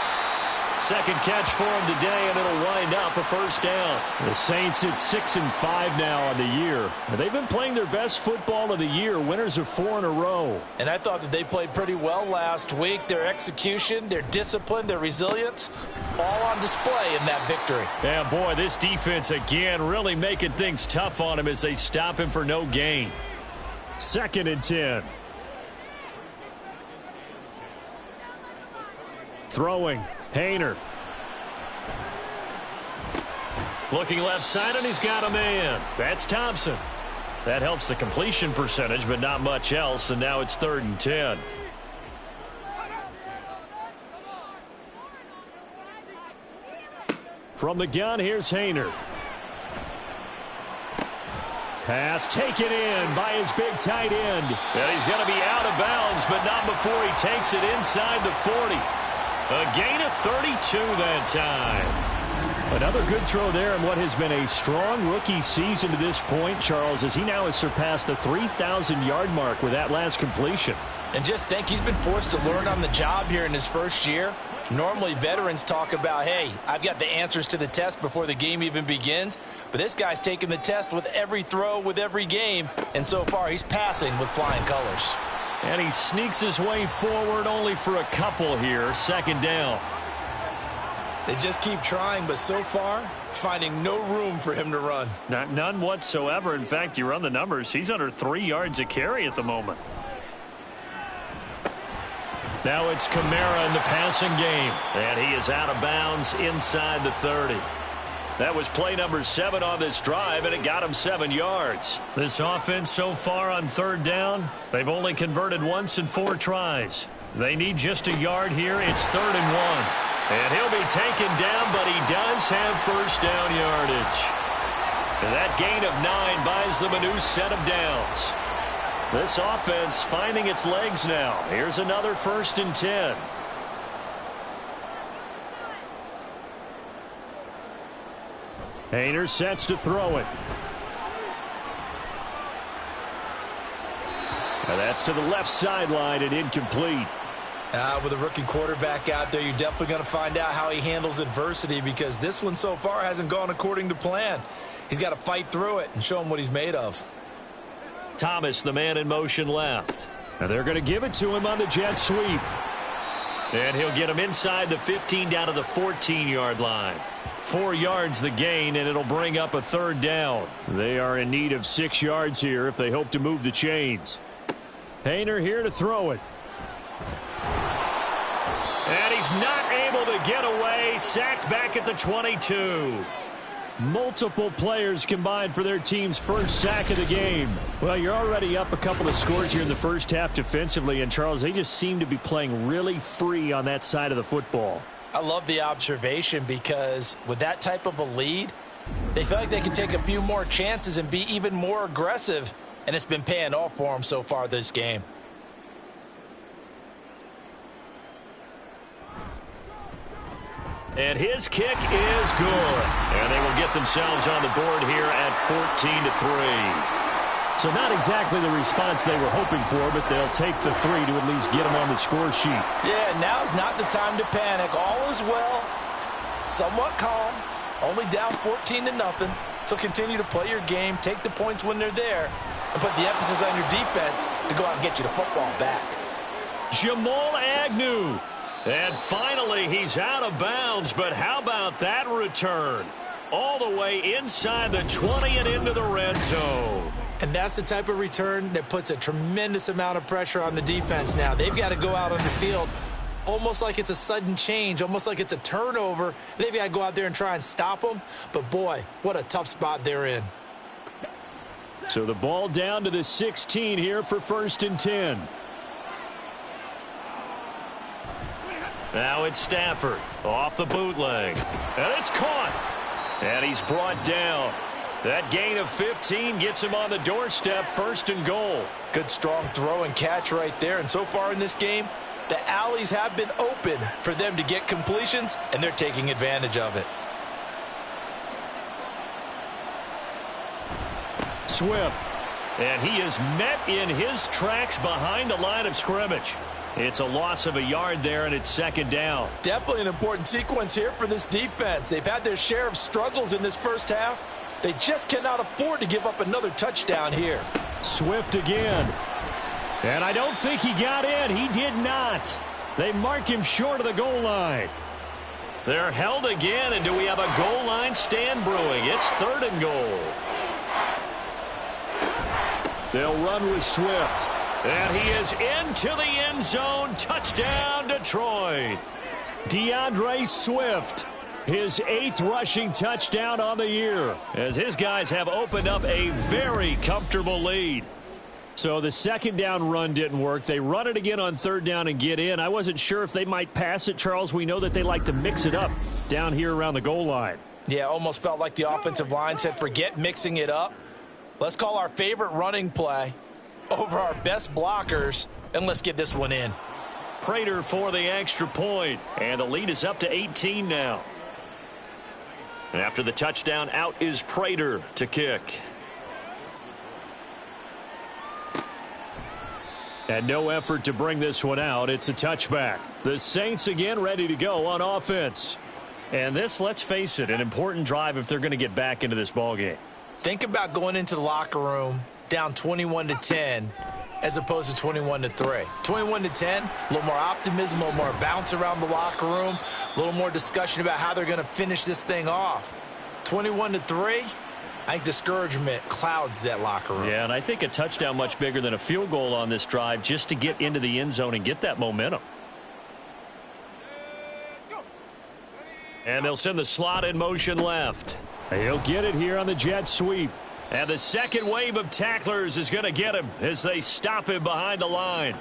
Second catch for him today, and it'll wind up a first down. The Saints at 6-5 now on the year. They've been playing their best football of the year, winners of 4 in a row. And I thought that they played pretty well last week. Their execution, their discipline, their resilience, all on display in that victory. Yeah, boy, this defense again really making things tough on him as they stop him for no gain. 2nd and 10. Throwing. Hayner. Looking left side, and he's got a man. That's Thompson. That helps the completion percentage, but not much else, and now it's 3rd and 10. From the gun, here's Hayner. Pass taken in by his big tight end. And he's going to be out of bounds, but not before he takes it inside the 40. A gain of 32 that time. Another good throw there in what has been a strong rookie season to this point, Charles, as he now has surpassed the 3,000-yard mark with that last completion. And just think, he's been forced to learn on the job here in his first year. Normally, veterans talk about, hey, I've got the answers to the test before the game even begins. But this guy's taking the test with every throw, with every game. And so far, he's passing with flying colors. And he sneaks his way forward only for a couple here. 2nd down. They just keep trying, but so far, finding no room for him to run. None whatsoever. In fact, you run the numbers, he's under 3 yards a carry at the moment. Now it's Kamara in the passing game. And he is out of bounds inside the 30. That was play number 7 on this drive, and it got him 7 yards. This offense so far on 3rd down, they've only converted once in 4 tries. They need just a yard here. It's 3rd and 1. And he'll be taken down, but he does have first down yardage. And that gain of 9 buys them a new set of downs. This offense finding its legs now. Here's another 1st and 10. Hayner sets to throw it. And that's to the left sideline and incomplete. With a rookie quarterback out there, you're definitely going to find out how he handles adversity, because this one so far hasn't gone according to plan. He's got to fight through it and show him what he's made of. Thomas, the man in motion left. And they're going to give it to him on the jet sweep. And he'll get him inside the 15 down to the 14-yard line. 4 yards the gain, and it'll bring up a 3rd down. They are in need of 6 yards here if they hope to move the chains. Hayner here to throw it. And he's not able to get away. Sacked back at the 22. Multiple players combined for their team's first sack of the game. Well, you're already up a couple of scores here in the first half defensively, and Charles, they just seem to be playing really free on that side of the football. I love the observation, because with that type of a lead, they feel like they can take a few more chances and be even more aggressive, and it's been paying off for them so far this game. And his kick is good. And they will get themselves on the board here at 14-3. So not exactly the response they were hoping for, but they'll take the 3 to at least get them on the score sheet. Yeah, now's not the time to panic. All is well. Somewhat calm. Only down 14-0. So continue to play your game, take the points when they're there, and put the emphasis on your defense to go out and get you the football back. Jamal Agnew. And finally, he's out of bounds, but how about that return? All the way inside the 20 and into the red zone. And that's the type of return that puts a tremendous amount of pressure on the defense now. They've got to go out on the field almost like it's a sudden change, almost like it's a turnover. They've got to go out there and try and stop them. But, boy, what a tough spot they're in. So the ball down to the 16 here for 1st and 10. Now it's Stafford off the bootleg. And it's caught. And he's brought down. That gain of 15 gets him on the doorstep, 1st and goal. Good strong throw and catch right there. And so far in this game, the alleys have been open for them to get completions, and they're taking advantage of it. Swift. And he is met in his tracks behind the line of scrimmage. It's a loss of a yard there, and it's 2nd down. Definitely an important sequence here for this defense. They've had their share of struggles in this first half. They just cannot afford to give up another touchdown here. Swift again. And I don't think he got in. He did not. They mark him short of the goal line. They're held again, and do we have a goal line stand brewing? It's 3rd and goal. They'll run with Swift. And he is into the end zone. Touchdown, Detroit. DeAndre Swift. His 8th rushing touchdown on the year, as his guys have opened up a very comfortable lead. So the 2nd down run didn't work. They run it again on 3rd down and get in. I wasn't sure if they might pass it, Charles. We know that they like to mix it up down here around the goal line. Yeah, almost felt like the offensive line said, forget mixing it up. Let's call our favorite running play over our best blockers, and let's get this one in. Prater for the extra point, and the lead is up to 18 now. After the touchdown, out is Prater to kick. And no effort to bring this one out. It's a touchback. The Saints again ready to go on offense. And this, let's face it, an important drive if they're going to get back into this ballgame. Think about going into the locker room down 21-10 as opposed to 21-3. 21-10, a little more optimism, a little more bounce around the locker room, a little more discussion about how they're going to finish this thing off. 21-3, I think discouragement clouds that locker room. Yeah, and I think a touchdown much bigger than a field goal on this drive just to get into the end zone and get that momentum. And they'll send the slot in motion left. He'll get it here on the jet sweep. And the second wave of tacklers is going to get him as they stop him behind the line.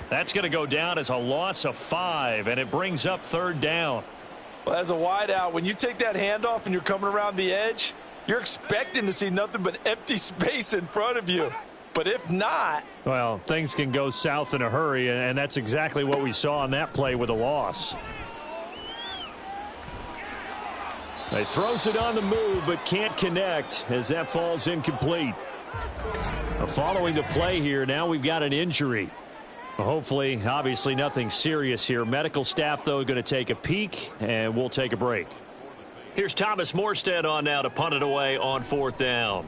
That's going to go down as a loss of 5, and it brings up 3rd down. Well, as a wideout, when you take that handoff and you're coming around the edge, you're expecting to see nothing but empty space in front of you. But if not... well, things can go south in a hurry, and that's exactly what we saw on that play with a loss. He throws it on the move, but can't connect as that falls incomplete. Following the play here, now we've got an injury. Hopefully, obviously nothing serious here. Medical staff, though, going to take a peek, and we'll take a break. Here's Thomas Morstead on now to punt it away on 4th down.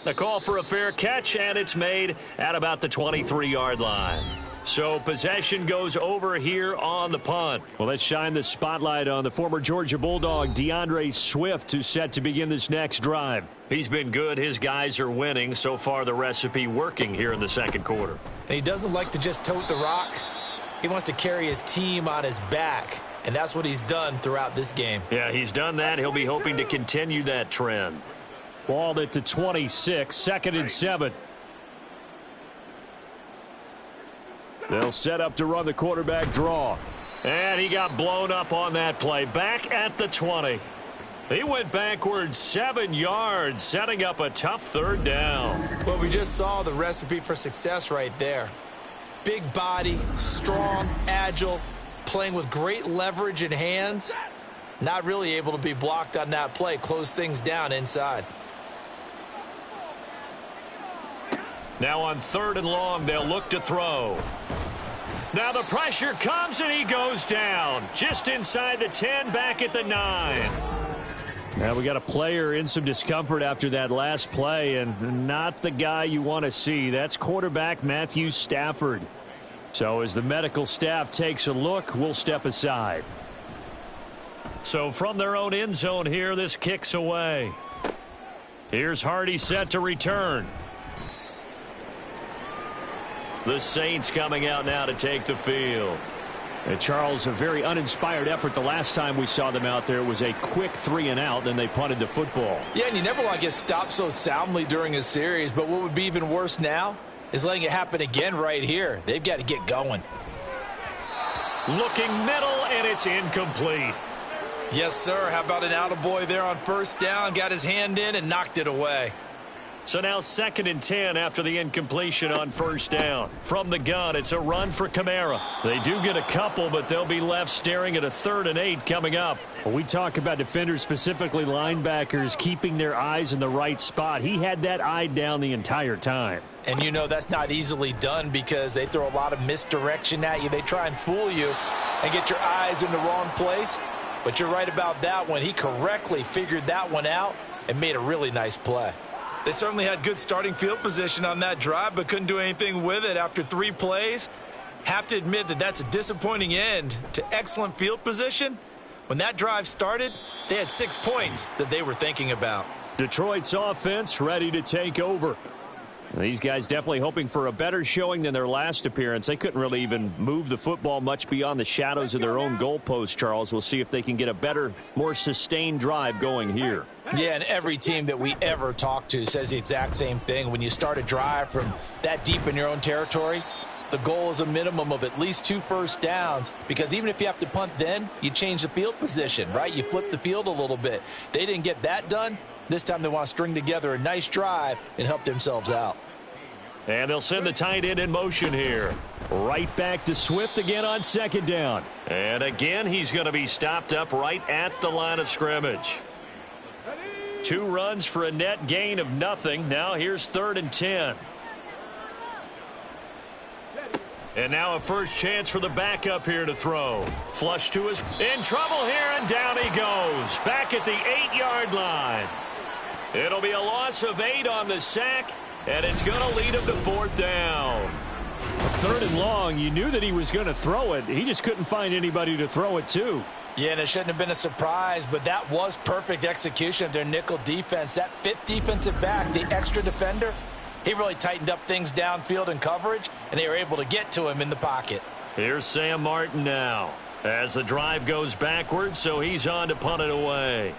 The call for a fair catch, and it's made at about the 23-yard line. So possession goes over here on the punt. Well, let's shine the spotlight on the former Georgia Bulldog, DeAndre Swift, who's set to begin this next drive. He's been good. His guys are winning. So far, the recipe working here in the 2nd quarter. And he doesn't like to just tote the rock. He wants to carry his team on his back, and that's what he's done throughout this game. Yeah, he's done that. He'll be hoping to continue that trend. Ball at the 26, 2nd and 7. They'll set up to run the quarterback draw. And he got blown up on that play. Back at the 20. He went backwards 7 yards, setting up a tough 3rd down. Well, we just saw the recipe for success right there. Big body, strong, agile, playing with great leverage in hands. Not really able to be blocked on that play. Close things down inside. Now on 3rd and long, they'll look to throw. Now the pressure comes and he goes down. Just inside the 10, back at the 9. Now we got a player in some discomfort after that last play, and not the guy you want to see. That's quarterback Matthew Stafford. So as the medical staff takes a look, we'll step aside. So from their own end zone here, this kicks away. Here's Hardy set to return. The Saints coming out now to take the field. And Charles, a very uninspired effort the last time we saw them out there. It was a quick 3 and out, then they punted the football. Yeah, and you never want to get stopped so soundly during a series, but what would be even worse now is letting it happen again right here. They've got to get going. Looking middle, and it's incomplete. Yes, sir. How about an attaboy there on 1st down? Got his hand in and knocked it away. So now 2nd and 10 after the incompletion on 1st down. From the gun, it's a run for Kamara. They do get a couple, but they'll be left staring at a 3rd and 8 coming up. When we talk about defenders, specifically linebackers, keeping their eyes in the right spot, he had that eye down the entire time. And you know that's not easily done because they throw a lot of misdirection at you. They try and fool you and get your eyes in the wrong place. But you're right about that one. He correctly figured that one out and made a really nice play. They certainly had good starting field position on that drive, but couldn't do anything with it after 3 plays. Have to admit that that's a disappointing end to excellent field position. When that drive started, they had 6 points that they were thinking about. Detroit's offense ready to take over. These guys definitely hoping for a better showing than their last appearance. They couldn't really even move the football much beyond the shadows of their own goalpost, Charles. We'll see if they can get a better, more sustained drive going here. Yeah, and every team that we ever talk to says the exact same thing. When you start a drive from that deep in your own territory, the goal is a minimum of at least 2 first downs, because even if you have to punt then, you change the field position, right? You flip the field a little bit. They didn't get that done. This time they want to string together a nice drive and help themselves out. And they'll send the tight end in motion here. Right back to Swift again on 2nd down. And again, he's going to be stopped up right at the line of scrimmage. 2 runs for a net gain of nothing. Now here's 3rd and 10. And now a first chance for the backup here to throw. Flush to his... In trouble here, and down he goes. Back at the 8-yard line. It'll be a loss of 8 on the sack, and it's going to lead him to 4th down. 3rd and long, you knew that he was going to throw it. He just couldn't find anybody to throw it to. Yeah, and it shouldn't have been a surprise, but that was perfect execution of their nickel defense. That 5th defensive back, the extra defender, he really tightened up things downfield in coverage, and they were able to get to him in the pocket. Here's Sam Martin now as the drive goes backwards, so he's on to punt it away.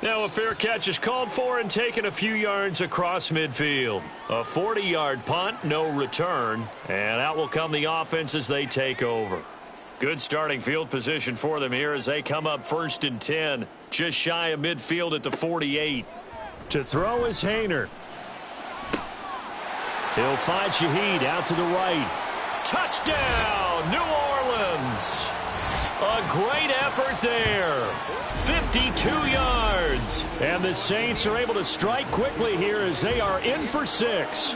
Now a fair catch is called for and taken a few yards across midfield. A 40-yard punt, no return, and out will come the offense as they take over. Good starting field position for them here as they come up 1st and 10, just shy of midfield at the 48. To throw is Hayner. He'll find Shaheed out to the right. Touchdown, New Orleans. A great effort there. 52 yards. And the Saints are able to strike quickly here as they are in for 6.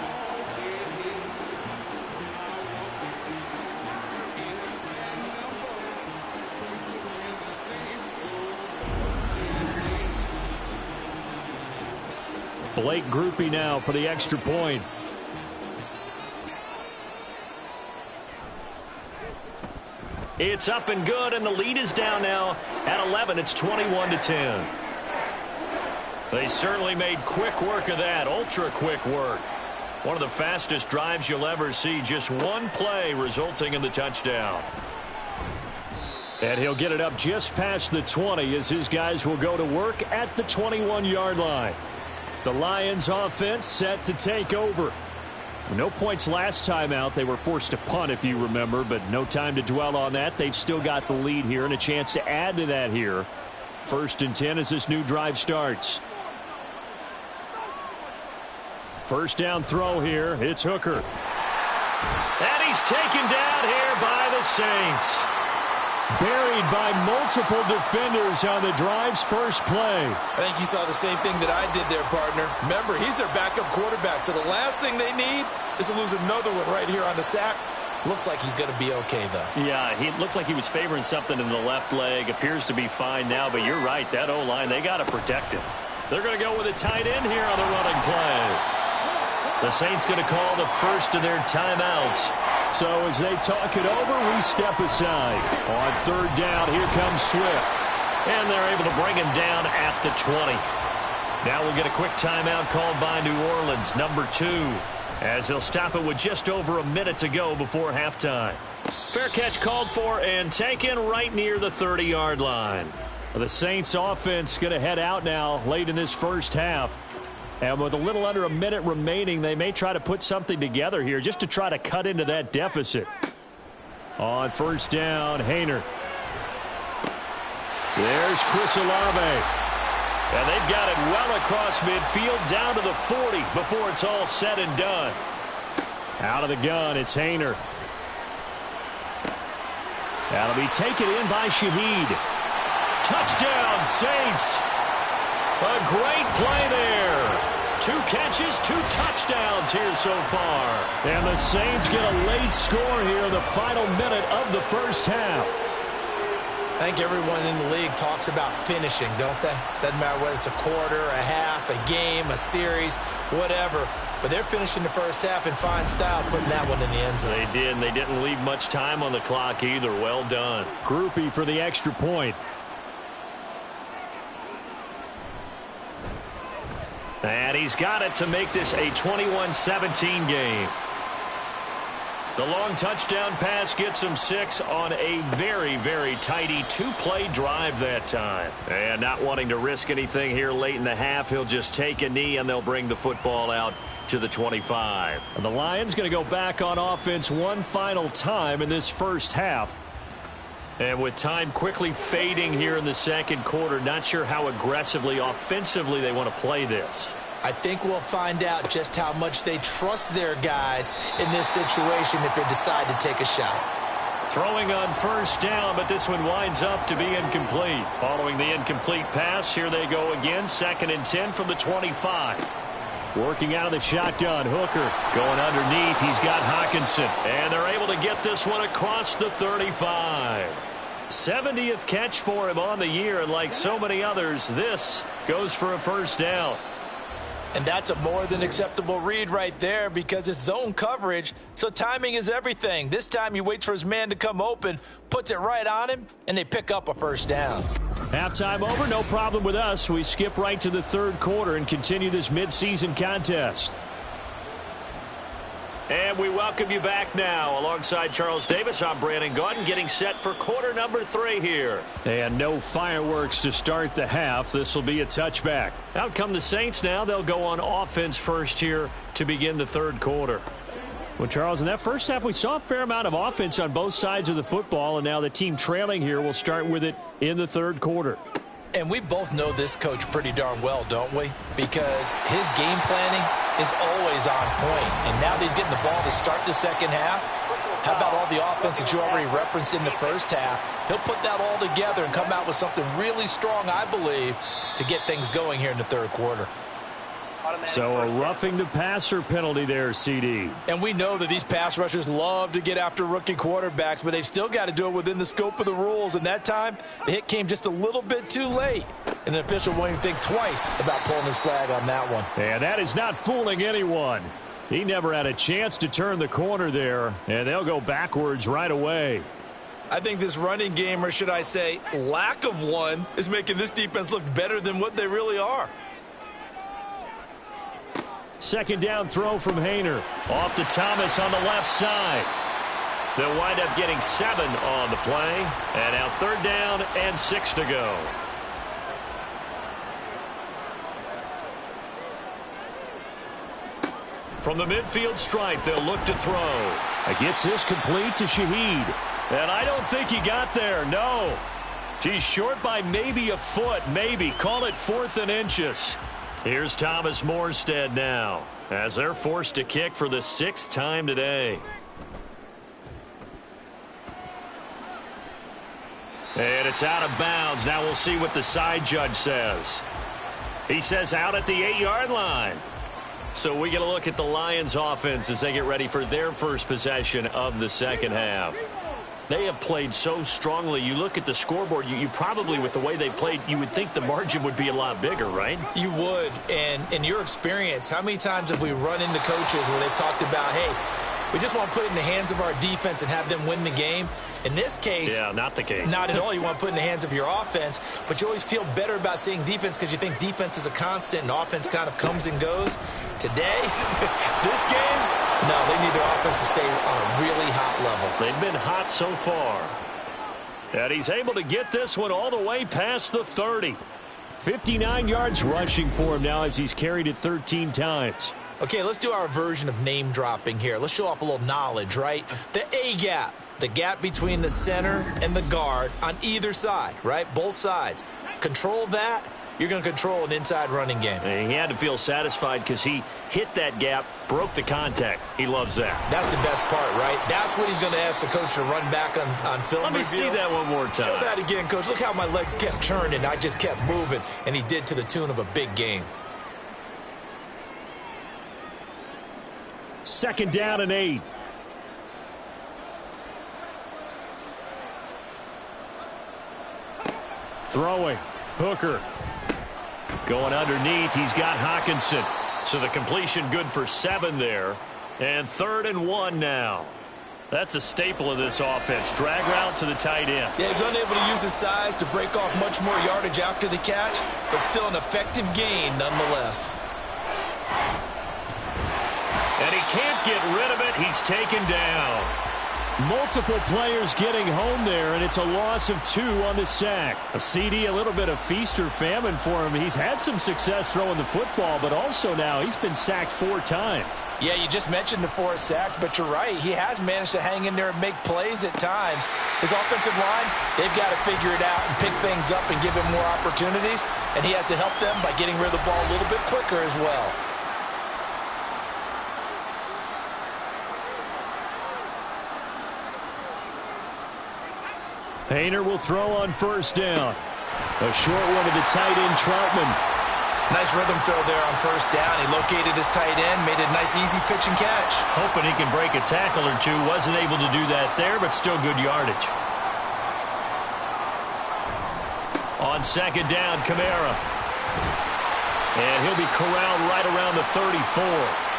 Blake Groupie now for the extra point. It's up and good, and the lead is down now at 11. It's 21-10. They certainly made quick work of that, ultra-quick work. One of the fastest drives you'll ever see, just one play resulting in the touchdown. And he'll get it up just past the 20 as his guys will go to work at the 21-yard line. The Lions offense set to take over. No points last time out. They were forced to punt, if you remember, but no time to dwell on that. They've still got the lead here and a chance to add to that here. 1st and 10 as this new drive starts. First down throw here. It's Hooker. And he's taken down here by the Saints. Buried by multiple defenders on the drive's first play. I think you saw the same thing that I did there, partner. Remember, he's their backup quarterback, so the last thing they need is to lose another one right here on the sack. Looks like he's going to be okay, though. Yeah, he looked like he was favoring something in the left leg. Appears to be fine now, but you're right. That O-line, they got to protect him. They're going to go with a tight end here on the running play. The Saints going to call the first of their timeouts. So as they talk it over, we step aside. On third down, here comes Swift. And they're able to bring him down at the 20. Now we'll get a quick timeout called by New Orleans, number 2. As they'll stop it with just over a minute to go before halftime. Fair catch called for and taken right near the 30-yard line. The Saints offense going to head out now late in this first half. And with a little under a minute remaining, they may try to put something together here just to try to cut into that deficit. On first down, Haener. There's Chris Olave. And they've got it well across midfield down to the 40 before it's all said and done. Out of the gun, it's Haener. That'll be taken in by Shaheed. Touchdown, Saints. A great play there. 2 catches, 2 touchdowns here so far. And the Saints get a late score here in the final minute of the first half. I think everyone in the league talks about finishing, don't they? Doesn't matter whether it's a quarter, a half, a game, a series, whatever. But they're finishing the first half in fine style, putting that one in the end zone. They did, and they didn't leave much time on the clock either. Well done. Groupie for the extra point. And he's got it to make this a 21-17 game. The long touchdown pass gets him 6 on a very, very tidy 2-play drive that time. And not wanting to risk anything here late in the half, he'll just take a knee and they'll bring the football out to the 25. And the Lions going to go back on offense one final time in this first half. And with time quickly fading here in the second quarter, not sure how aggressively, offensively they want to play this. I think we'll find out just how much they trust their guys in this situation if they decide to take a shot. Throwing on first down, but this one winds up to be incomplete. Following the incomplete pass, here they go again. 2nd and 10 from the 25. Working out of the shotgun, Hooker going underneath. He's got Hockenson, and they're able to get this one across the 35. 70th catch for him on the year, and like so many others, this goes for a first down. And that's a more than acceptable read right there because it's zone coverage, so timing is everything. This time he waits for his man to come open, puts it right on him, and they pick up a first down. Halftime over, no problem with us. We skip right to the third quarter and continue this midseason contest. And we welcome you back now. Alongside Charles Davis, I'm Brandon Gaudin, getting set for quarter number 3 here. And no fireworks to start the half. This will be a touchback. Out come the Saints now. They'll go on offense first here to begin the third quarter. Well, Charles, in that first half, we saw a fair amount of offense on both sides of the football, and now the team trailing here will start with it in the third quarter. And we both know this coach pretty darn well, don't we? Because his game planning is always on point. And now that he's getting the ball to start the second half, how about all the offense that you already referenced in the first half? He'll put that all together and come out with something really strong, I believe, to get things going here in the third quarter. So a roughing the passer penalty there, CD. And we know that these pass rushers love to get after rookie quarterbacks, but they've still got to do it within the scope of the rules. And that time, the hit came just a little bit too late. And the official won't even think twice about pulling his flag on that one. And that is not fooling anyone. He never had a chance to turn the corner there, and they'll go backwards right away. I think this running game, or should I say lack of one, is making this defense look better than what they really are. Second down throw from Haener. Off to Thomas on the left side. They'll wind up getting 7 on the play. And now third down and 6 to go. From the midfield stripe, they'll look to throw. It gets this complete to Shaheed. And I don't think he got there, no. He's short by maybe a foot, maybe. Call it 4th and inches. Here's Thomas Morstead now. as they're forced to kick for the 6th time today. And it's out of bounds. Now we'll see what the side judge says. He says out at the 8-yard line. So we get a look at the Lions offense as they get ready for their first possession of the second half. They have played so strongly. You look at the scoreboard, you probably, with the way they played, you would think the margin would be a lot bigger, right? You would. And in your experience, how many times have we run into coaches where they've talked about, hey, we just want to put it in the hands of our defense and have them win the game? In this case, yeah, not the case. Not at all. You want to put it in the hands of your offense, but you always feel better about seeing defense because you think defense is a constant and offense kind of comes and goes. Today, this game, no, they need their offense to stay on a really hot level. They've been hot so far. And he's able to get this one all the way past the 30. 59 yards rushing for him now as he's carried it 13 times. Okay, let's do our version of name dropping here. Let's show off a little knowledge, right? The A-gap, the gap between the center and the guard on either side, right? Both sides. Control that, you're going to control an inside running game. And he had to feel satisfied because he hit that gap, broke the contact. He loves that. That's the best part, right? That's what he's going to ask the coach to run back on film Let me review. see that one more time. Show that again, coach. Look how my legs kept churning. I just kept moving, and he did to the tune of a big game. 2nd down and 8. Throwing. Hooker. Going underneath. He's got Hawkinson. So the completion good for 7 there. And 3rd and 1 now. That's a staple of this offense. Drag route to the tight end. Yeah, he's unable to use his size to break off much more yardage after the catch, but still an effective gain nonetheless. And he can't get rid of it. He's taken down. Multiple players getting home there, and it's a loss of 2 on the sack. A CD, a little bit of feast or famine for him. He's had some success throwing the football, but also now he's been sacked 4 times. Yeah, you just mentioned the 4 sacks, but you're right. He has managed to hang in there and make plays at times. His offensive line, they've got to figure it out and pick things up and give him more opportunities, and he has to help them by getting rid of the ball a little bit quicker as well. Hayner will throw on 1st down. A short one to the tight end, Troutman. Nice rhythm throw there on 1st down. He located his tight end, made a nice easy pitch and catch. Hoping he can break a tackle or two. Wasn't able to do that there, but still good yardage. On 2nd down, Kamara. And he'll be corralled right around the 34.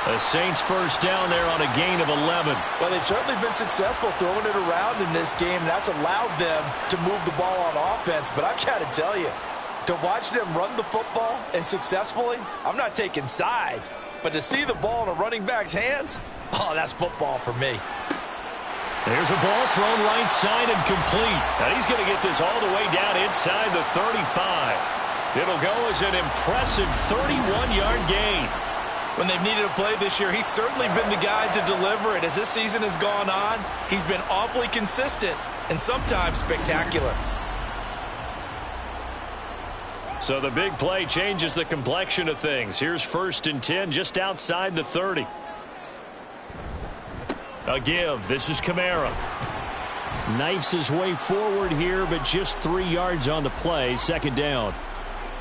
The Saints 1st down there on a gain of 11. Well, they've certainly been successful throwing it around in this game. That's allowed them to move the ball on offense. But I've got to tell you, to watch them run the football and successfully, I'm not taking sides. But to see the ball in a running back's hands, oh, that's football for me. There's a ball thrown right side and complete. And he's going to get this all the way down inside the 35. It'll go as an impressive 31-yard gain. When they've needed a play this year, he's certainly been the guy to deliver it. As this season has gone on, he's been awfully consistent and sometimes spectacular. So the big play changes the complexion of things. Here's 1st and 10 just outside the 30. A give. This is Kamara. Knifes his way forward here, but just 3 yards on the play. 2nd down.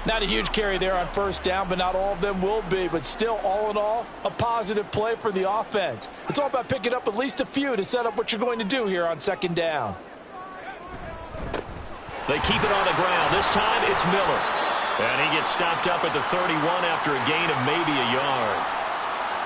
Not a huge carry there on 1st down, but not all of them will be. But still, all in all, a positive play for the offense. It's all about picking up at least a few to set up what you're going to do here on 2nd down. They keep it on the ground. This time, it's Miller. And he gets stopped up at the 31 after a gain of maybe a yard.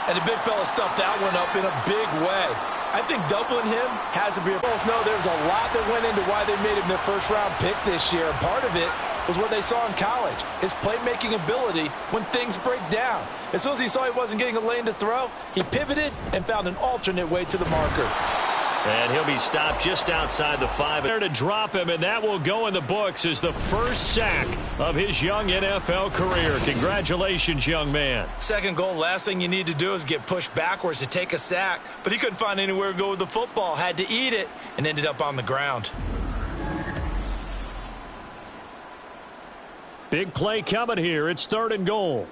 And the big fella stuffed that one up in a big way. I think doubling him has to be a... Both know there's a lot that went into why they made him their 1st-round pick this year. Part of it was what they saw in college, his playmaking ability when things break down. As soon as he saw he wasn't getting a lane to throw, he pivoted and found an alternate way to the marker. And he'll be stopped just outside the 5. There to drop him, and that will go in the books as the 1st sack of his young NFL career. Congratulations, young man. 2nd goal, last thing you need to do is get pushed backwards to take a sack. But he couldn't find anywhere to go with the football, had to eat it, and ended up on the ground. Big play coming here. It's 3rd and goal.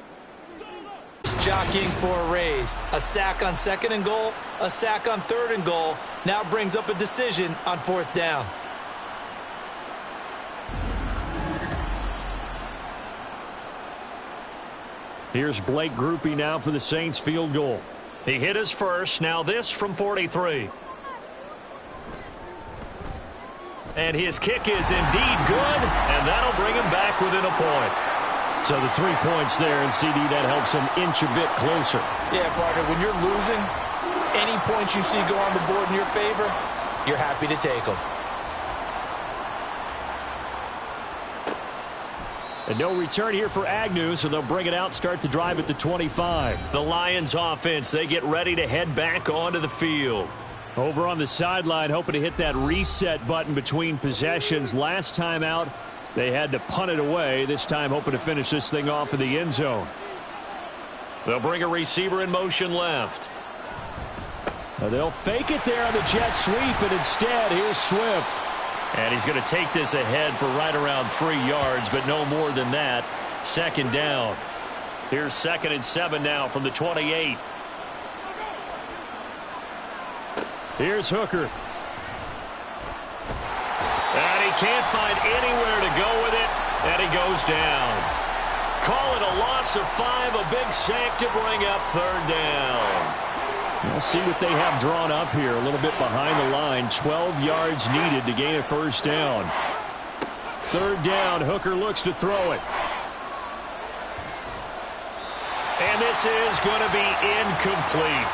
jockeying for a raise. A sack on 2nd and goal, a sack on 3rd and goal. Now brings up a decision on 4th down. Here's Blake Groupie now for the Saints field goal. He hit his first. Now this from 43. And his kick is indeed good, and that'll bring him back within a point. So the 3 points there, and CD, that helps him inch a bit closer. Yeah, partner, when you're losing, any points you see go on the board in your favor, you're happy to take them. And no return here for Agnew, so they'll bring it out, start the drive at the 25. The Lions offense, they get ready to head back onto the field. Over on the sideline, hoping to hit that reset button between possessions. Last time out, they had to punt it away. This time hoping to finish this thing off in the end zone. They'll bring a receiver in motion left. Now they'll fake it there on the jet sweep, and instead, here's Swift. And he's going to take this ahead for right around 3 yards, but no more than that. 2nd down. Here's 2nd and 7 now from the 28. Here's Hooker. And he can't find anywhere to go with it, and he goes down. Call it a loss of 5, a big sack to bring up 3rd down. We'll see what they have drawn up here. A little bit behind the line. 12 yards needed to gain a 1st down. 3rd down. Hooker looks to throw it. And this is going to be incomplete.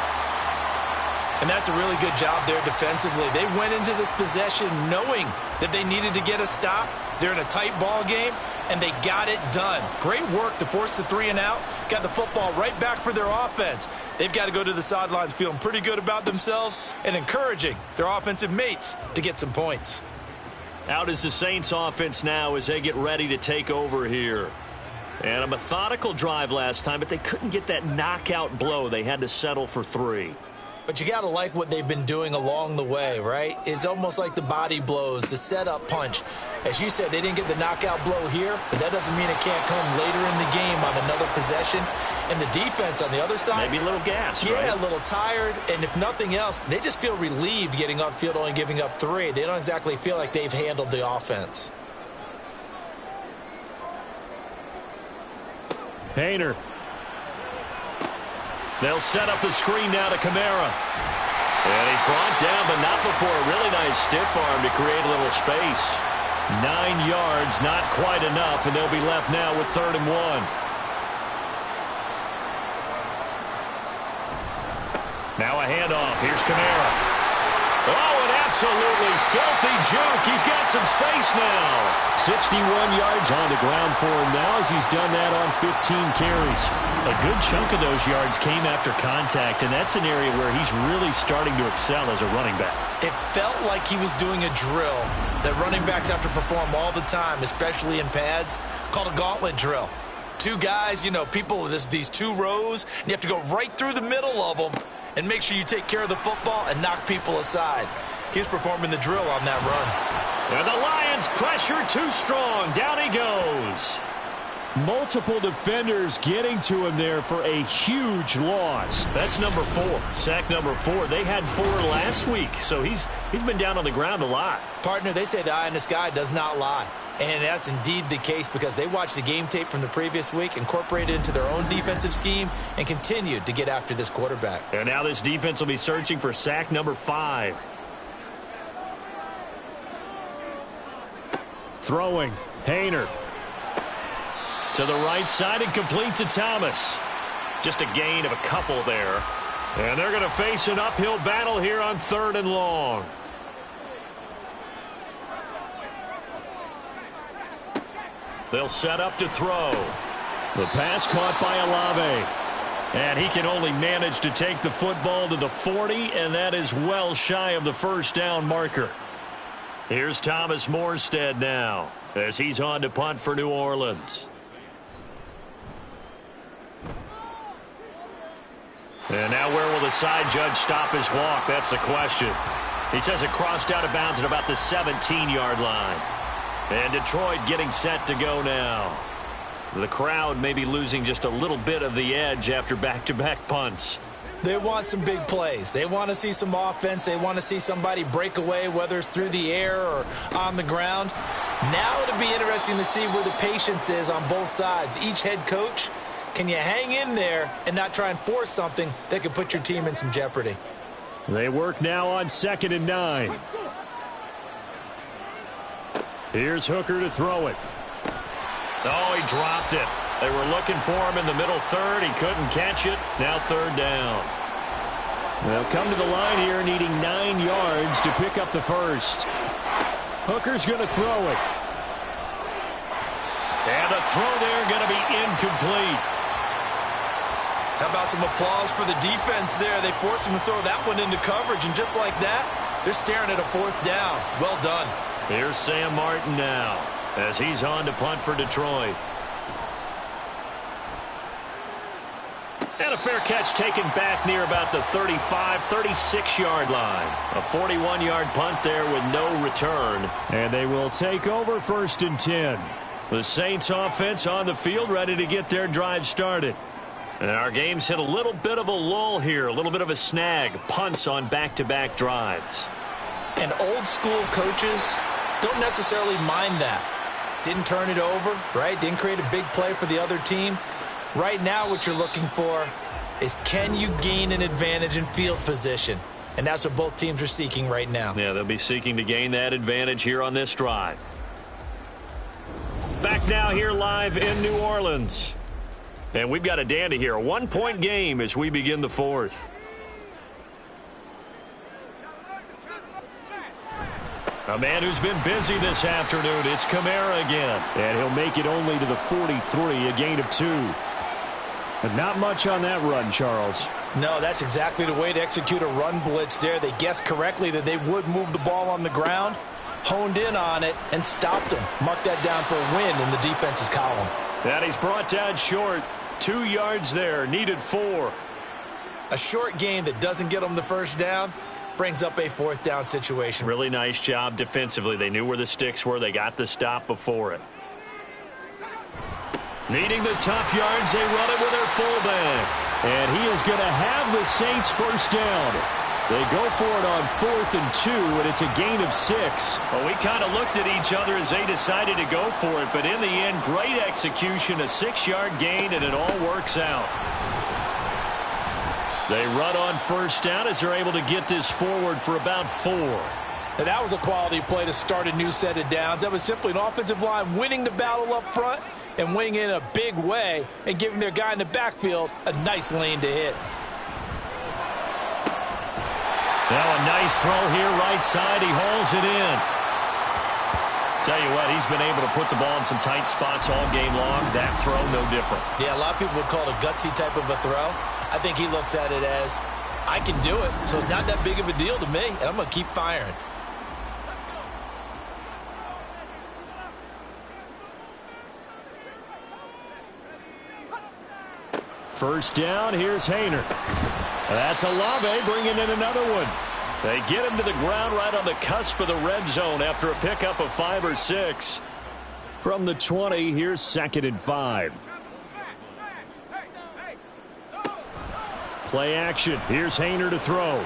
And that's a really good job there defensively. They went into this possession knowing that they needed to get a stop. They're in a tight ball game, and they got it done. Great work to force the 3 and out. Got the football right back for their offense. They've got to go to the sidelines feeling pretty good about themselves and encouraging their offensive mates to get some points. Out is the Saints offense now as they get ready to take over here. And a methodical drive last time, but they couldn't get that knockout blow. They had to settle for 3. But you got to like what they've been doing along the way, right? It's almost like the body blows, the setup punch. As you said, they didn't get the knockout blow here, but that doesn't mean it can't come later in the game on another possession. And the defense on the other side, maybe a little gas, yeah, right? A little tired. And if nothing else, they just feel relieved getting upfield, only giving up 3. They don't exactly feel like they've handled the offense. Hayner. They'll set up the screen now to Kamara. And he's brought down, but not before a really nice stiff arm to create a little space. 9 yards, not quite enough, and they'll be left now with 3rd and 1. Now a handoff. Here's Kamara. Oh, an absolutely filthy juke. He's got some space now. 61 yards on the ground for him now as he's done that on 15 carries. A good chunk of those yards came after contact, and that's an area where he's really starting to excel as a running back. It felt like he was doing a drill that running backs have to perform all the time, especially in pads, called a gauntlet drill. 2 guys, you know, people, these 2 rows, and you have to go right through the middle of them and make sure you take care of the football and knock people aside. He's performing the drill on that run. And the Lions pressure too strong. Down he goes. Multiple defenders getting to him there for a huge loss. That's number 4. Sack number 4. They had 4 last week, so he's been down on the ground a lot. Partner, they say the eye in the sky does not lie. And that's indeed the case because they watched the game tape from the previous week, incorporated it into their own defensive scheme, and continued to get after this quarterback. And now this defense will be searching for sack number 5. Throwing. Hayner. To the right side and complete to Thomas. Just a gain of a couple there. And they're going to face an uphill battle here on 3rd and long. They'll set up to throw. The pass caught by Olave. And he can only manage to take the football to the 40, and that is well shy of the 1st down marker. Here's Thomas Morstead now as he's on to punt for New Orleans. And now where will the side judge stop his walk? That's the question. He says it crossed out of bounds at about the 17-yard line. And Detroit getting set to go now. The crowd may be losing just a little bit of the edge after back-to-back punts. They want some big plays. They want to see some offense. They want to see somebody break away, whether it's through the air or on the ground. Now it'll be interesting to see where the patience is on both sides. Each head coach, can you hang in there and not try and force something that could put your team in some jeopardy? They work now on 2nd and 9. Here's Hooker to throw it. Oh, he dropped it. They were looking for him in the middle third. He couldn't catch it. Now 3rd down. They'll come to the line here needing 9 yards to pick up the first. Hooker's going to throw it. And the throw there going to be incomplete. How about some applause for the defense there? They forced him to throw that one into coverage, and just like that, they're staring at a 4th down. Well done. Here's Sam Martin now as he's on to punt for Detroit. And a fair catch taken back near about the 35, 36-yard line. A 41-yard punt there with no return. And they will take over 1st and 10. The Saints offense on the field ready to get their drive started. And our game's hit a little bit of a lull here, a little bit of a snag. Punts on back-to-back drives. And old school coaches don't necessarily mind that. Didn't turn it over, right? Didn't create a big play for the other team. Right now what you're looking for is, can you gain an advantage in field position? And that's what both teams are seeking right now. Yeah, they'll be seeking to gain that advantage here on this drive. Back now here live in New Orleans. And we've got a dandy here. A 1-point game as we begin the 4th. A man who's been busy this afternoon. It's Kamara again. And he'll make it only to the 43, a gain of 2. But not much on that run, Charles. No, that's exactly the way to execute a run blitz there. They guessed correctly that they would move the ball on the ground, honed in on it, and stopped them. Mark that down for a win in the defense's column. And he's brought down short. 2 yards there, needed 4. A short gain that doesn't get them the first down brings up a 4th down situation. Really nice job defensively. They knew where the sticks were. They got the stop before it. Needing the tough yards, they run it with their fullback. And he is going to have the Saints first down. They go for it on 4th and 2, and it's a gain of 6. Well, we kind of looked at each other as they decided to go for it, but in the end, great execution, a 6-yard gain, and it all works out. They run on first down as they're able to get this forward for about 4. And that was a quality play to start a new set of downs. That was simply an offensive line winning the battle up front and winning in a big way and giving their guy in the backfield a nice lane to hit. Now a nice throw here right side. He hauls it in. Tell you what, he's been able to put the ball in some tight spots all game long. That throw, no different. Yeah, a lot of people would call it a gutsy type of a throw. I think he looks at it as, I can do it, so it's not that big of a deal to me, and I'm going to keep firing. First down, here's Haener. That's Olave bringing in another one. They get him to the ground right on the cusp of the red zone after a pickup of 5 or 6. From the 20, here's 2nd and 5. Play action. Here's Haener to throw.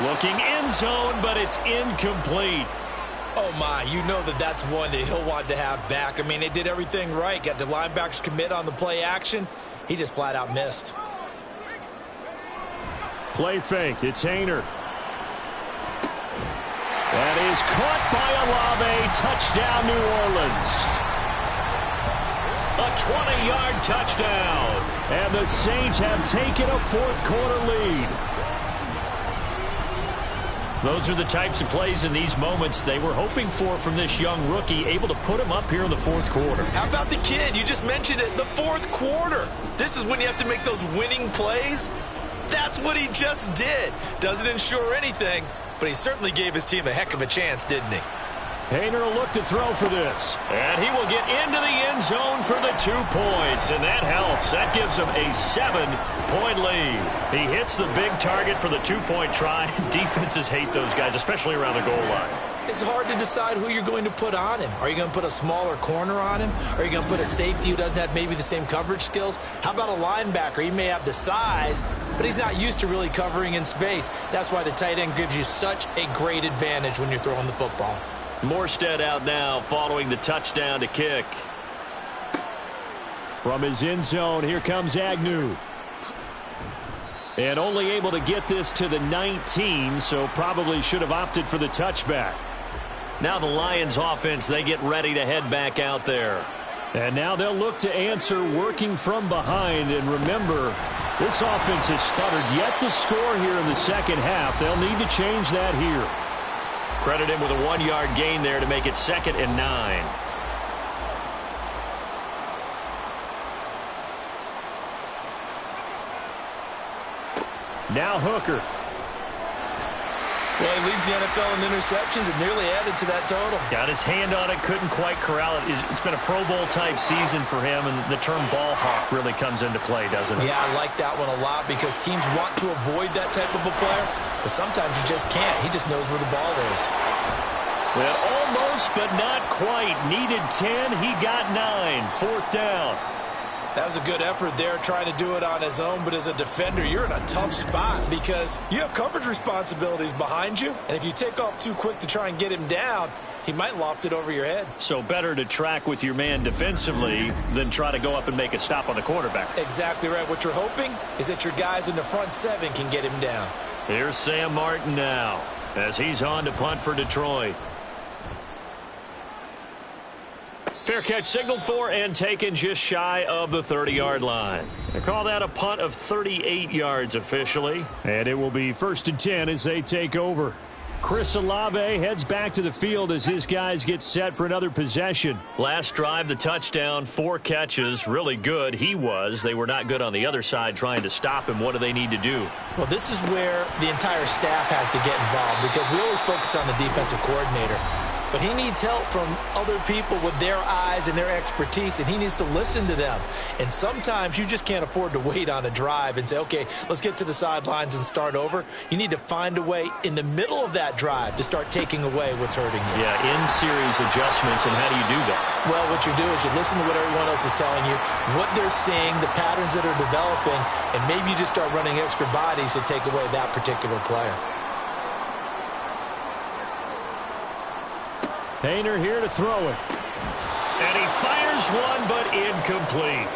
Looking end zone, but it's incomplete. Oh, my. You know that's one that he'll want to have back. I mean, they did everything right. Got the linebackers commit on the play action. He just flat out missed. Play fake. It's Haener. That is caught by Olave. Touchdown, New Orleans. A 20-yard touchdown. And the Saints have taken a fourth-quarter lead. Those are the types of plays in these moments they were hoping for from this young rookie, able to put him up here in the fourth quarter. How about the kid? You just mentioned it, the fourth quarter. This is when you have to make those winning plays. That's what he just did. Doesn't ensure anything, but he certainly gave his team a heck of a chance, didn't he? Haener will look to throw for this. And he will get into the end zone for the 2 points, and that helps. That gives him a 7-point lead. He hits the big target for the 2-point try. Defenses hate those guys, especially around the goal line. It's hard to decide who you're going to put on him. Are you going to put a smaller corner on him? Are you going to put a safety who doesn't have maybe the same coverage skills? How about a linebacker? He may have the size, but he's not used to really covering in space. That's why the tight end gives you such a great advantage when you're throwing the football. Morstead out now following the touchdown to kick. From his end zone, here comes Agnew. And only able to get this to the 19, so probably should have opted for the touchback. Now the Lions offense, they get ready to head back out there. And now they'll look to answer working from behind. And remember, this offense has sputtered yet to score here in the second half. They'll need to change that here. Credit him with a 1-yard gain there to make it 2nd and 9. Now Hooker. Well, he leads the NFL in interceptions and nearly added to that total. Got his hand on it, couldn't quite corral it. It's been a Pro Bowl-type season for him, and the term ball hawk really comes into play, doesn't it? Yeah, I like that one a lot because teams want to avoid that type of a player, but sometimes you just can't. He just knows where the ball is. Well, almost, but not quite. Needed 10, he got 9. 4th down. That was a good effort there trying to do it on his own, but as a defender, you're in a tough spot because you have coverage responsibilities behind you, and if you take off too quick to try and get him down, he might loft it over your head. So better to track with your man defensively than try to go up and make a stop on the quarterback. Exactly right. What you're hoping is that your guys in the front 7 can get him down. Here's Sam Martin now as he's on to punt for Detroit. Fair catch signaled for and taken just shy of the 30-yard line. They call that a punt of 38 yards officially. And it will be 1st and 10 as they take over. Chris Olave heads back to the field as his guys get set for another possession. Last drive, the touchdown, 4 catches, really good. He was. They were not good on the other side trying to stop him. What do they need to do? Well, this is where the entire staff has to get involved because we always focus on the defensive coordinator. But he needs help from other people with their eyes and their expertise, and he needs to listen to them. And sometimes you just can't afford to wait on a drive and say, okay, let's get to the sidelines and start over. You need to find a way in the middle of that drive to start taking away what's hurting you. Yeah, in-series adjustments, and how do you do that? Well, what you do is you listen to what everyone else is telling you, what they're seeing, the patterns that are developing, and maybe you just start running extra bodies to take away that particular player. Hayner here to throw it. And he fires one, but incomplete.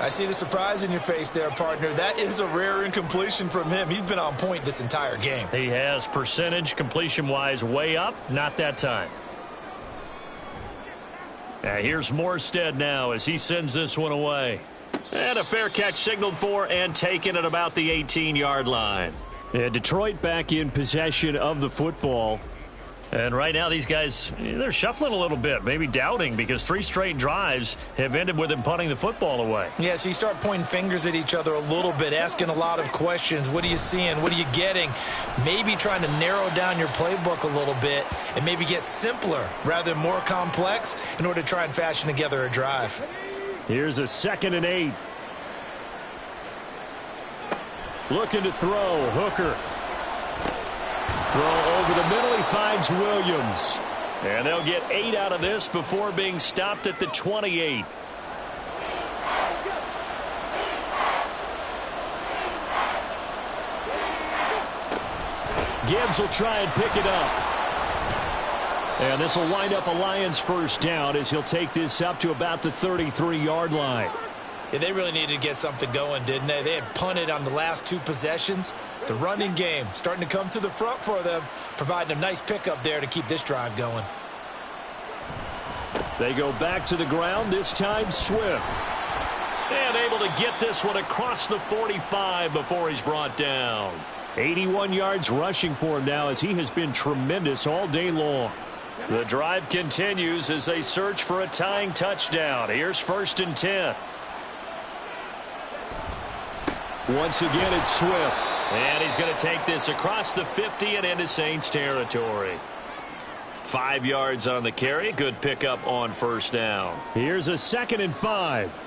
I see the surprise in your face there, partner. That is a rare incompletion from him. He's been on point this entire game. He has percentage completion-wise way up. Not that time. Now here's Morstead now as he sends this one away. And a fair catch signaled for and taken at about the 18-yard line. Yeah, Detroit back in possession of the football. And right now these guys, they're shuffling a little bit, maybe doubting because 3 straight drives have ended with them punting the football away. Yeah, so you start pointing fingers at each other a little bit, asking a lot of questions. What are you seeing? What are you getting? Maybe trying to narrow down your playbook a little bit and maybe get simpler rather than more complex in order to try and fashion together a drive. Here's a 2nd and 8. Looking to throw, Hooker. Throw over the middle, he finds Williams. And they'll get 8 out of this before being stopped at the 28. Gibbs will try and pick it up. And this will wind up a Lions 1st down as he'll take this up to about the 33-yard line. Yeah, they really needed to get something going, didn't they? They had punted on the last 2 possessions. The running game starting to come to the front for them, providing a nice pickup there to keep this drive going. They go back to the ground, this time Swift. And able to get this one across the 45 before he's brought down. 81 yards rushing for him now as he has been tremendous all day long. The drive continues as they search for a tying touchdown. Here's 1st and 10. Once again, it's Swift. And he's going to take this across the 50 and into Saints territory. 5 yards on the carry. Good pickup on 1st down. Here's a 2nd and 5.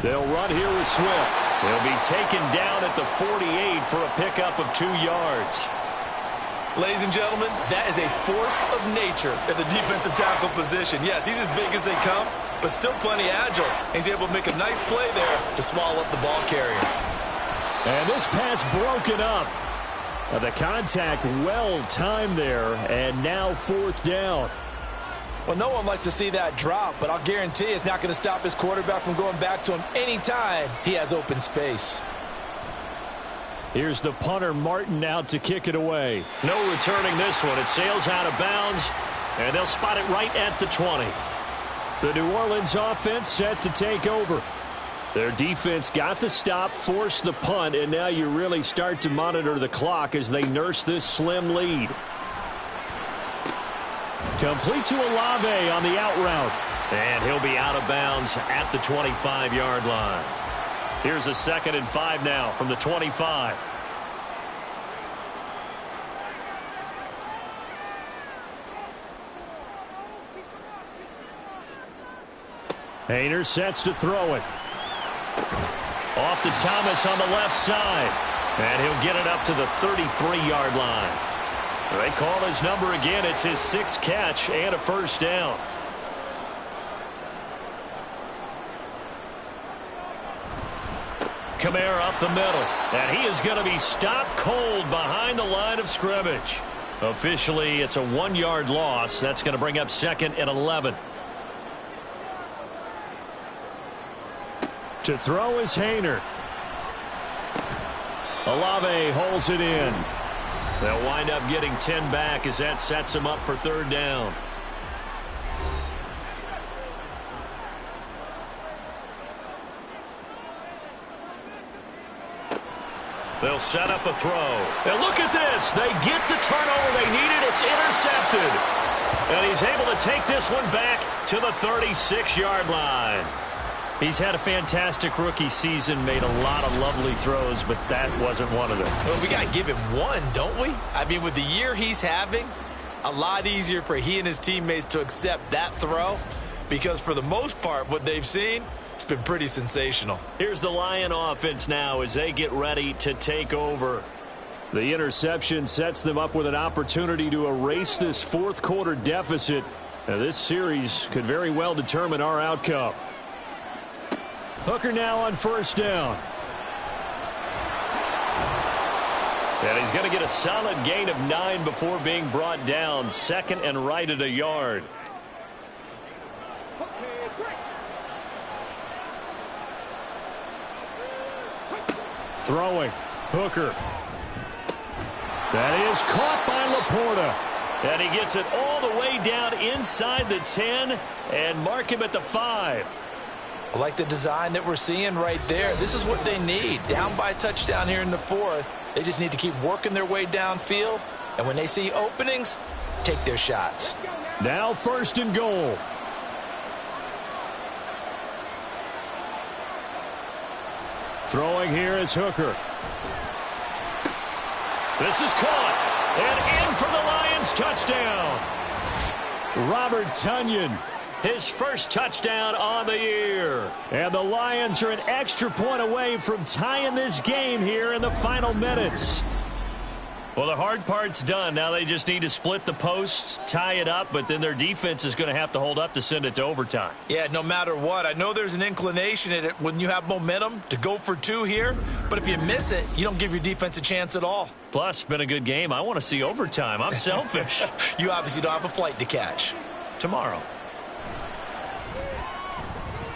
They'll run here with Swift. He'll be taken down at the 48 for a pickup of 2 yards. Ladies and gentlemen, that is a force of nature at the defensive tackle position. Yes, he's as big as they come, but still plenty agile. He's able to make a nice play there to swallow up the ball carrier. And this pass broken up. The contact well timed there, and now 4th down. Well, no one likes to see that drop, but I'll guarantee it's not going to stop his quarterback from going back to him anytime he has open space. Here's the punter, Martin, out to kick it away. No returning this one. It sails out of bounds, and they'll spot it right at the 20. The New Orleans offense set to take over. Their defense got the stop, forced the punt, and now you really start to monitor the clock as they nurse this slim lead. Complete to Olave on the out route. And he'll be out of bounds at the 25-yard line. Here's a 2nd and 5 now from the 25. Hayner sets to throw it. Off to Thomas on the left side. And he'll get it up to the 33-yard line. They call his number again. It's his 6th catch and a 1st down. Kamara up the middle. And he is going to be stopped cold behind the line of scrimmage. Officially, it's a 1-yard loss. That's going to bring up 2nd and 11. To throw is Hayner. Olave holds it in. They'll wind up getting 10 back as that sets them up for 3rd down. They'll set up a throw. And look at this. They get the turnover they needed. It's intercepted. And he's able to take this one back to the 36-yard line. He's had a fantastic rookie season, made a lot of lovely throws, but that wasn't one of them. Well, we got to give him one, don't we? I mean, with the year he's having, a lot easier for he and his teammates to accept that throw because for the most part, what they've seen, it's been pretty sensational. Here's the Lion offense now as they get ready to take over. The interception sets them up with an opportunity to erase this 4th quarter deficit. Now, this series could very well determine our outcome. Hooker now on 1st down. And he's going to get a solid gain of 9 before being brought down. 2nd and right at a yard. Throwing. Hooker. That is caught by Laporta. And he gets it all the way down inside the 10 and mark him at the 5. I like the design that we're seeing right there. This is what they need. Down by a touchdown here in the 4th. They just need to keep working their way downfield. And when they see openings, take their shots. Now 1st and goal. Throwing here is Hooker. This is caught. And in for the Lions touchdown. Robert Tonyan. His first touchdown on the year. And the Lions are an extra point away from tying this game here in the final minutes. Well, the hard part's done. Now they just need to split the posts, tie it up, but then their defense is going to have to hold up to send it to overtime. Yeah, no matter what. I know there's an inclination in it when you have momentum to go for 2 here, but if you miss it, you don't give your defense a chance at all. Plus, been a good game. I want to see overtime. I'm selfish. You obviously don't have a flight to catch. Tomorrow.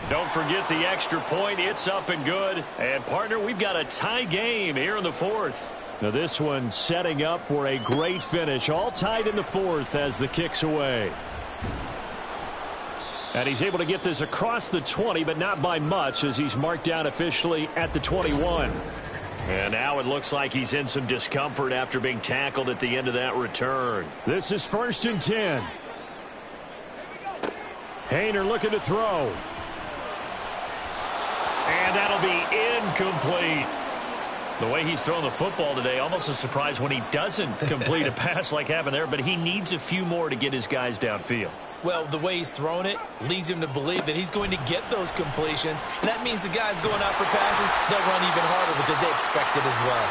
Don't forget the extra point. It's up and good. And, partner, we've got a tie game here in the 4th. Now this one setting up for a great finish. All tied in the 4th as the kick's away. And he's able to get this across the 20, but not by much as he's marked down officially at the 21. And now it looks like he's in some discomfort after being tackled at the end of that return. This is 1st and 10. Hayner looking to throw. And that'll be incomplete. The way he's throwing the football today, almost a surprise when he doesn't complete a pass like happened there, but he needs a few more to get his guys downfield. Well, the way he's thrown it leads him to believe that he's going to get those completions. And that means the guys going out for passes, they'll run even harder because they expect it as well.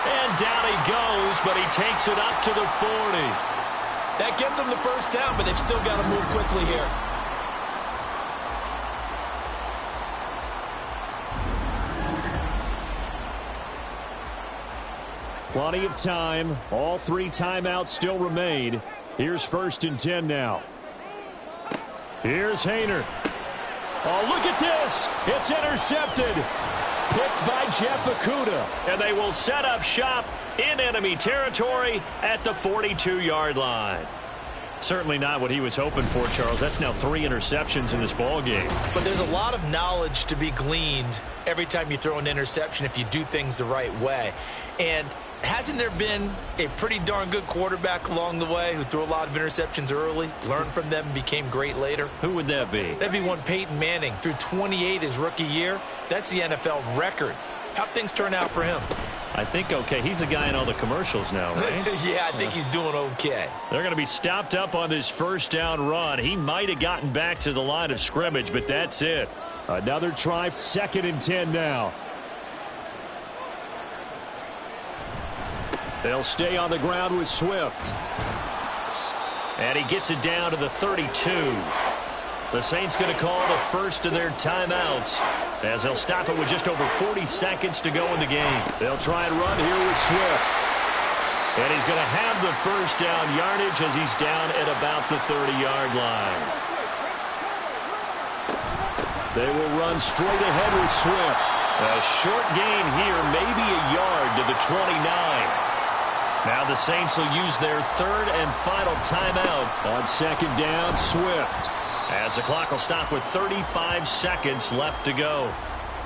And down he goes, but he takes it up to the 40. That gets them the first down, but they've still got to move quickly here. Plenty of time. All 3 timeouts still remain. Here's 1st and 10 now. Here's Hayner. Oh, look at this. It's intercepted. Picked by Jeff Okudah. And they will set up shop in enemy territory at the 42-yard line. Certainly not what he was hoping for, Charles. That's now 3 interceptions in this ball game. But there's a lot of knowledge to be gleaned every time you throw an interception if you do things the right way. And hasn't there been a pretty darn good quarterback along the way who threw a lot of interceptions early, learned from them, and became great later? Who would that be? That'd be one Peyton Manning. Threw 28 his rookie year. That's the NFL record. How'd things turn out for him? I think okay. He's a guy in all the commercials now, right? Yeah, I think he's doing okay. They're going to be stopped up on this 1st down run. He might have gotten back to the line of scrimmage, but that's it. Another try, 2nd and 10 now. They'll stay on the ground with Swift. And he gets it down to the 32. The Saints going to call the first of their timeouts as they'll stop it with just over 40 seconds to go in the game. They'll try and run here with Swift. And he's going to have the 1st down yardage as he's down at about the 30-yard line. They will run straight ahead with Swift. A short gain here, maybe a yard to the 29. Now the Saints will use their 3rd and final timeout on 2nd down, Swift. As the clock will stop with 35 seconds left to go.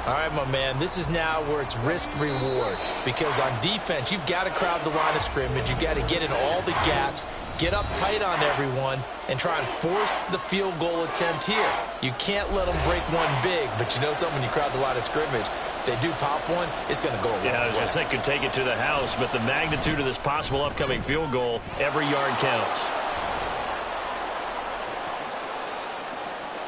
All right, my man, this is now where it's risk-reward. Because on defense, you've got to crowd the line of scrimmage. You've got to get in all the gaps, get up tight on everyone, and try and force the field goal attempt here. You can't let them break one big, but you know something, when you crowd the line of scrimmage, if they do pop one, it's going to go a long way. Yeah, I was going to say, could take it to the house, but the magnitude of this possible upcoming field goal, every yard counts.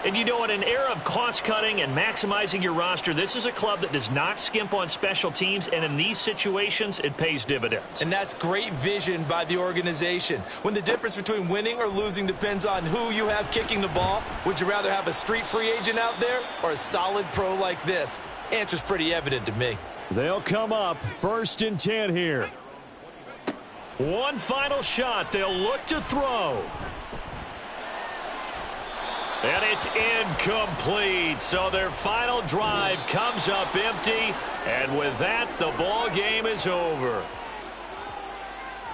And you know, in an era of cost-cutting and maximizing your roster, this is a club that does not skimp on special teams, and in these situations, it pays dividends. And that's great vision by the organization. When the difference between winning or losing depends on who you have kicking the ball, would you rather have a street free agent out there or a solid pro like this? Answer's pretty evident to me. They'll come up 1st and 10 here. One final shot. They'll look to throw. And it's incomplete. So their final drive comes up empty. And with that, the ball game is over.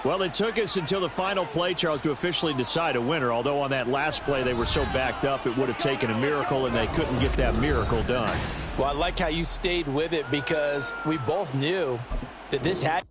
Well, it took us until the final play, Charles, to officially decide a winner. Although on that last play they were so backed up, it would have taken a miracle, and they couldn't get that miracle done. Well, I like how you stayed with it because we both knew that this had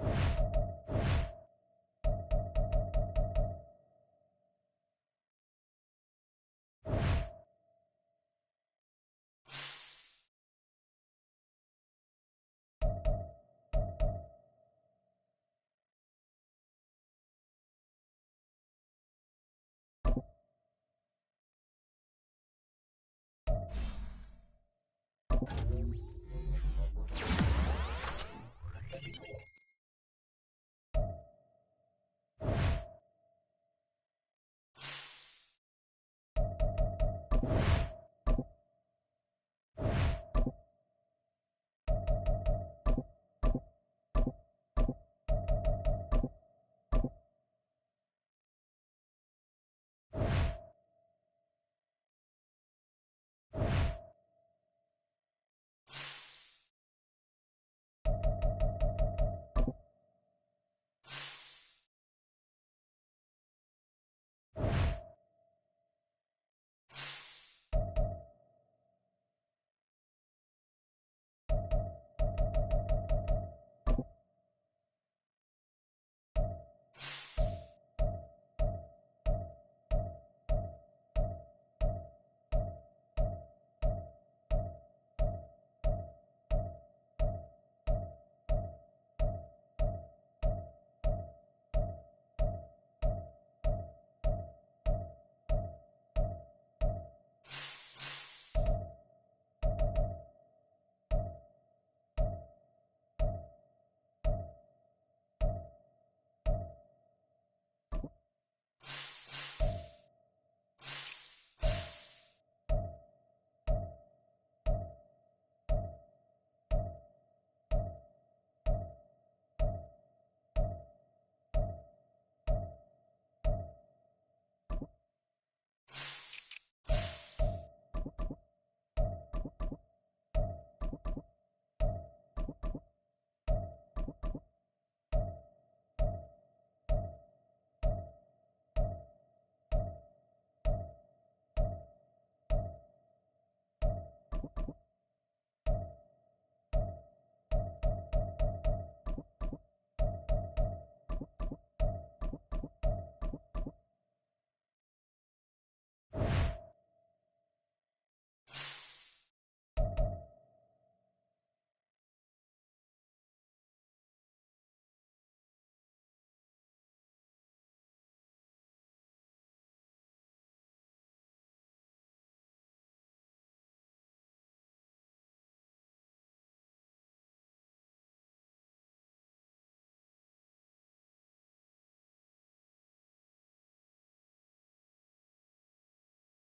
What?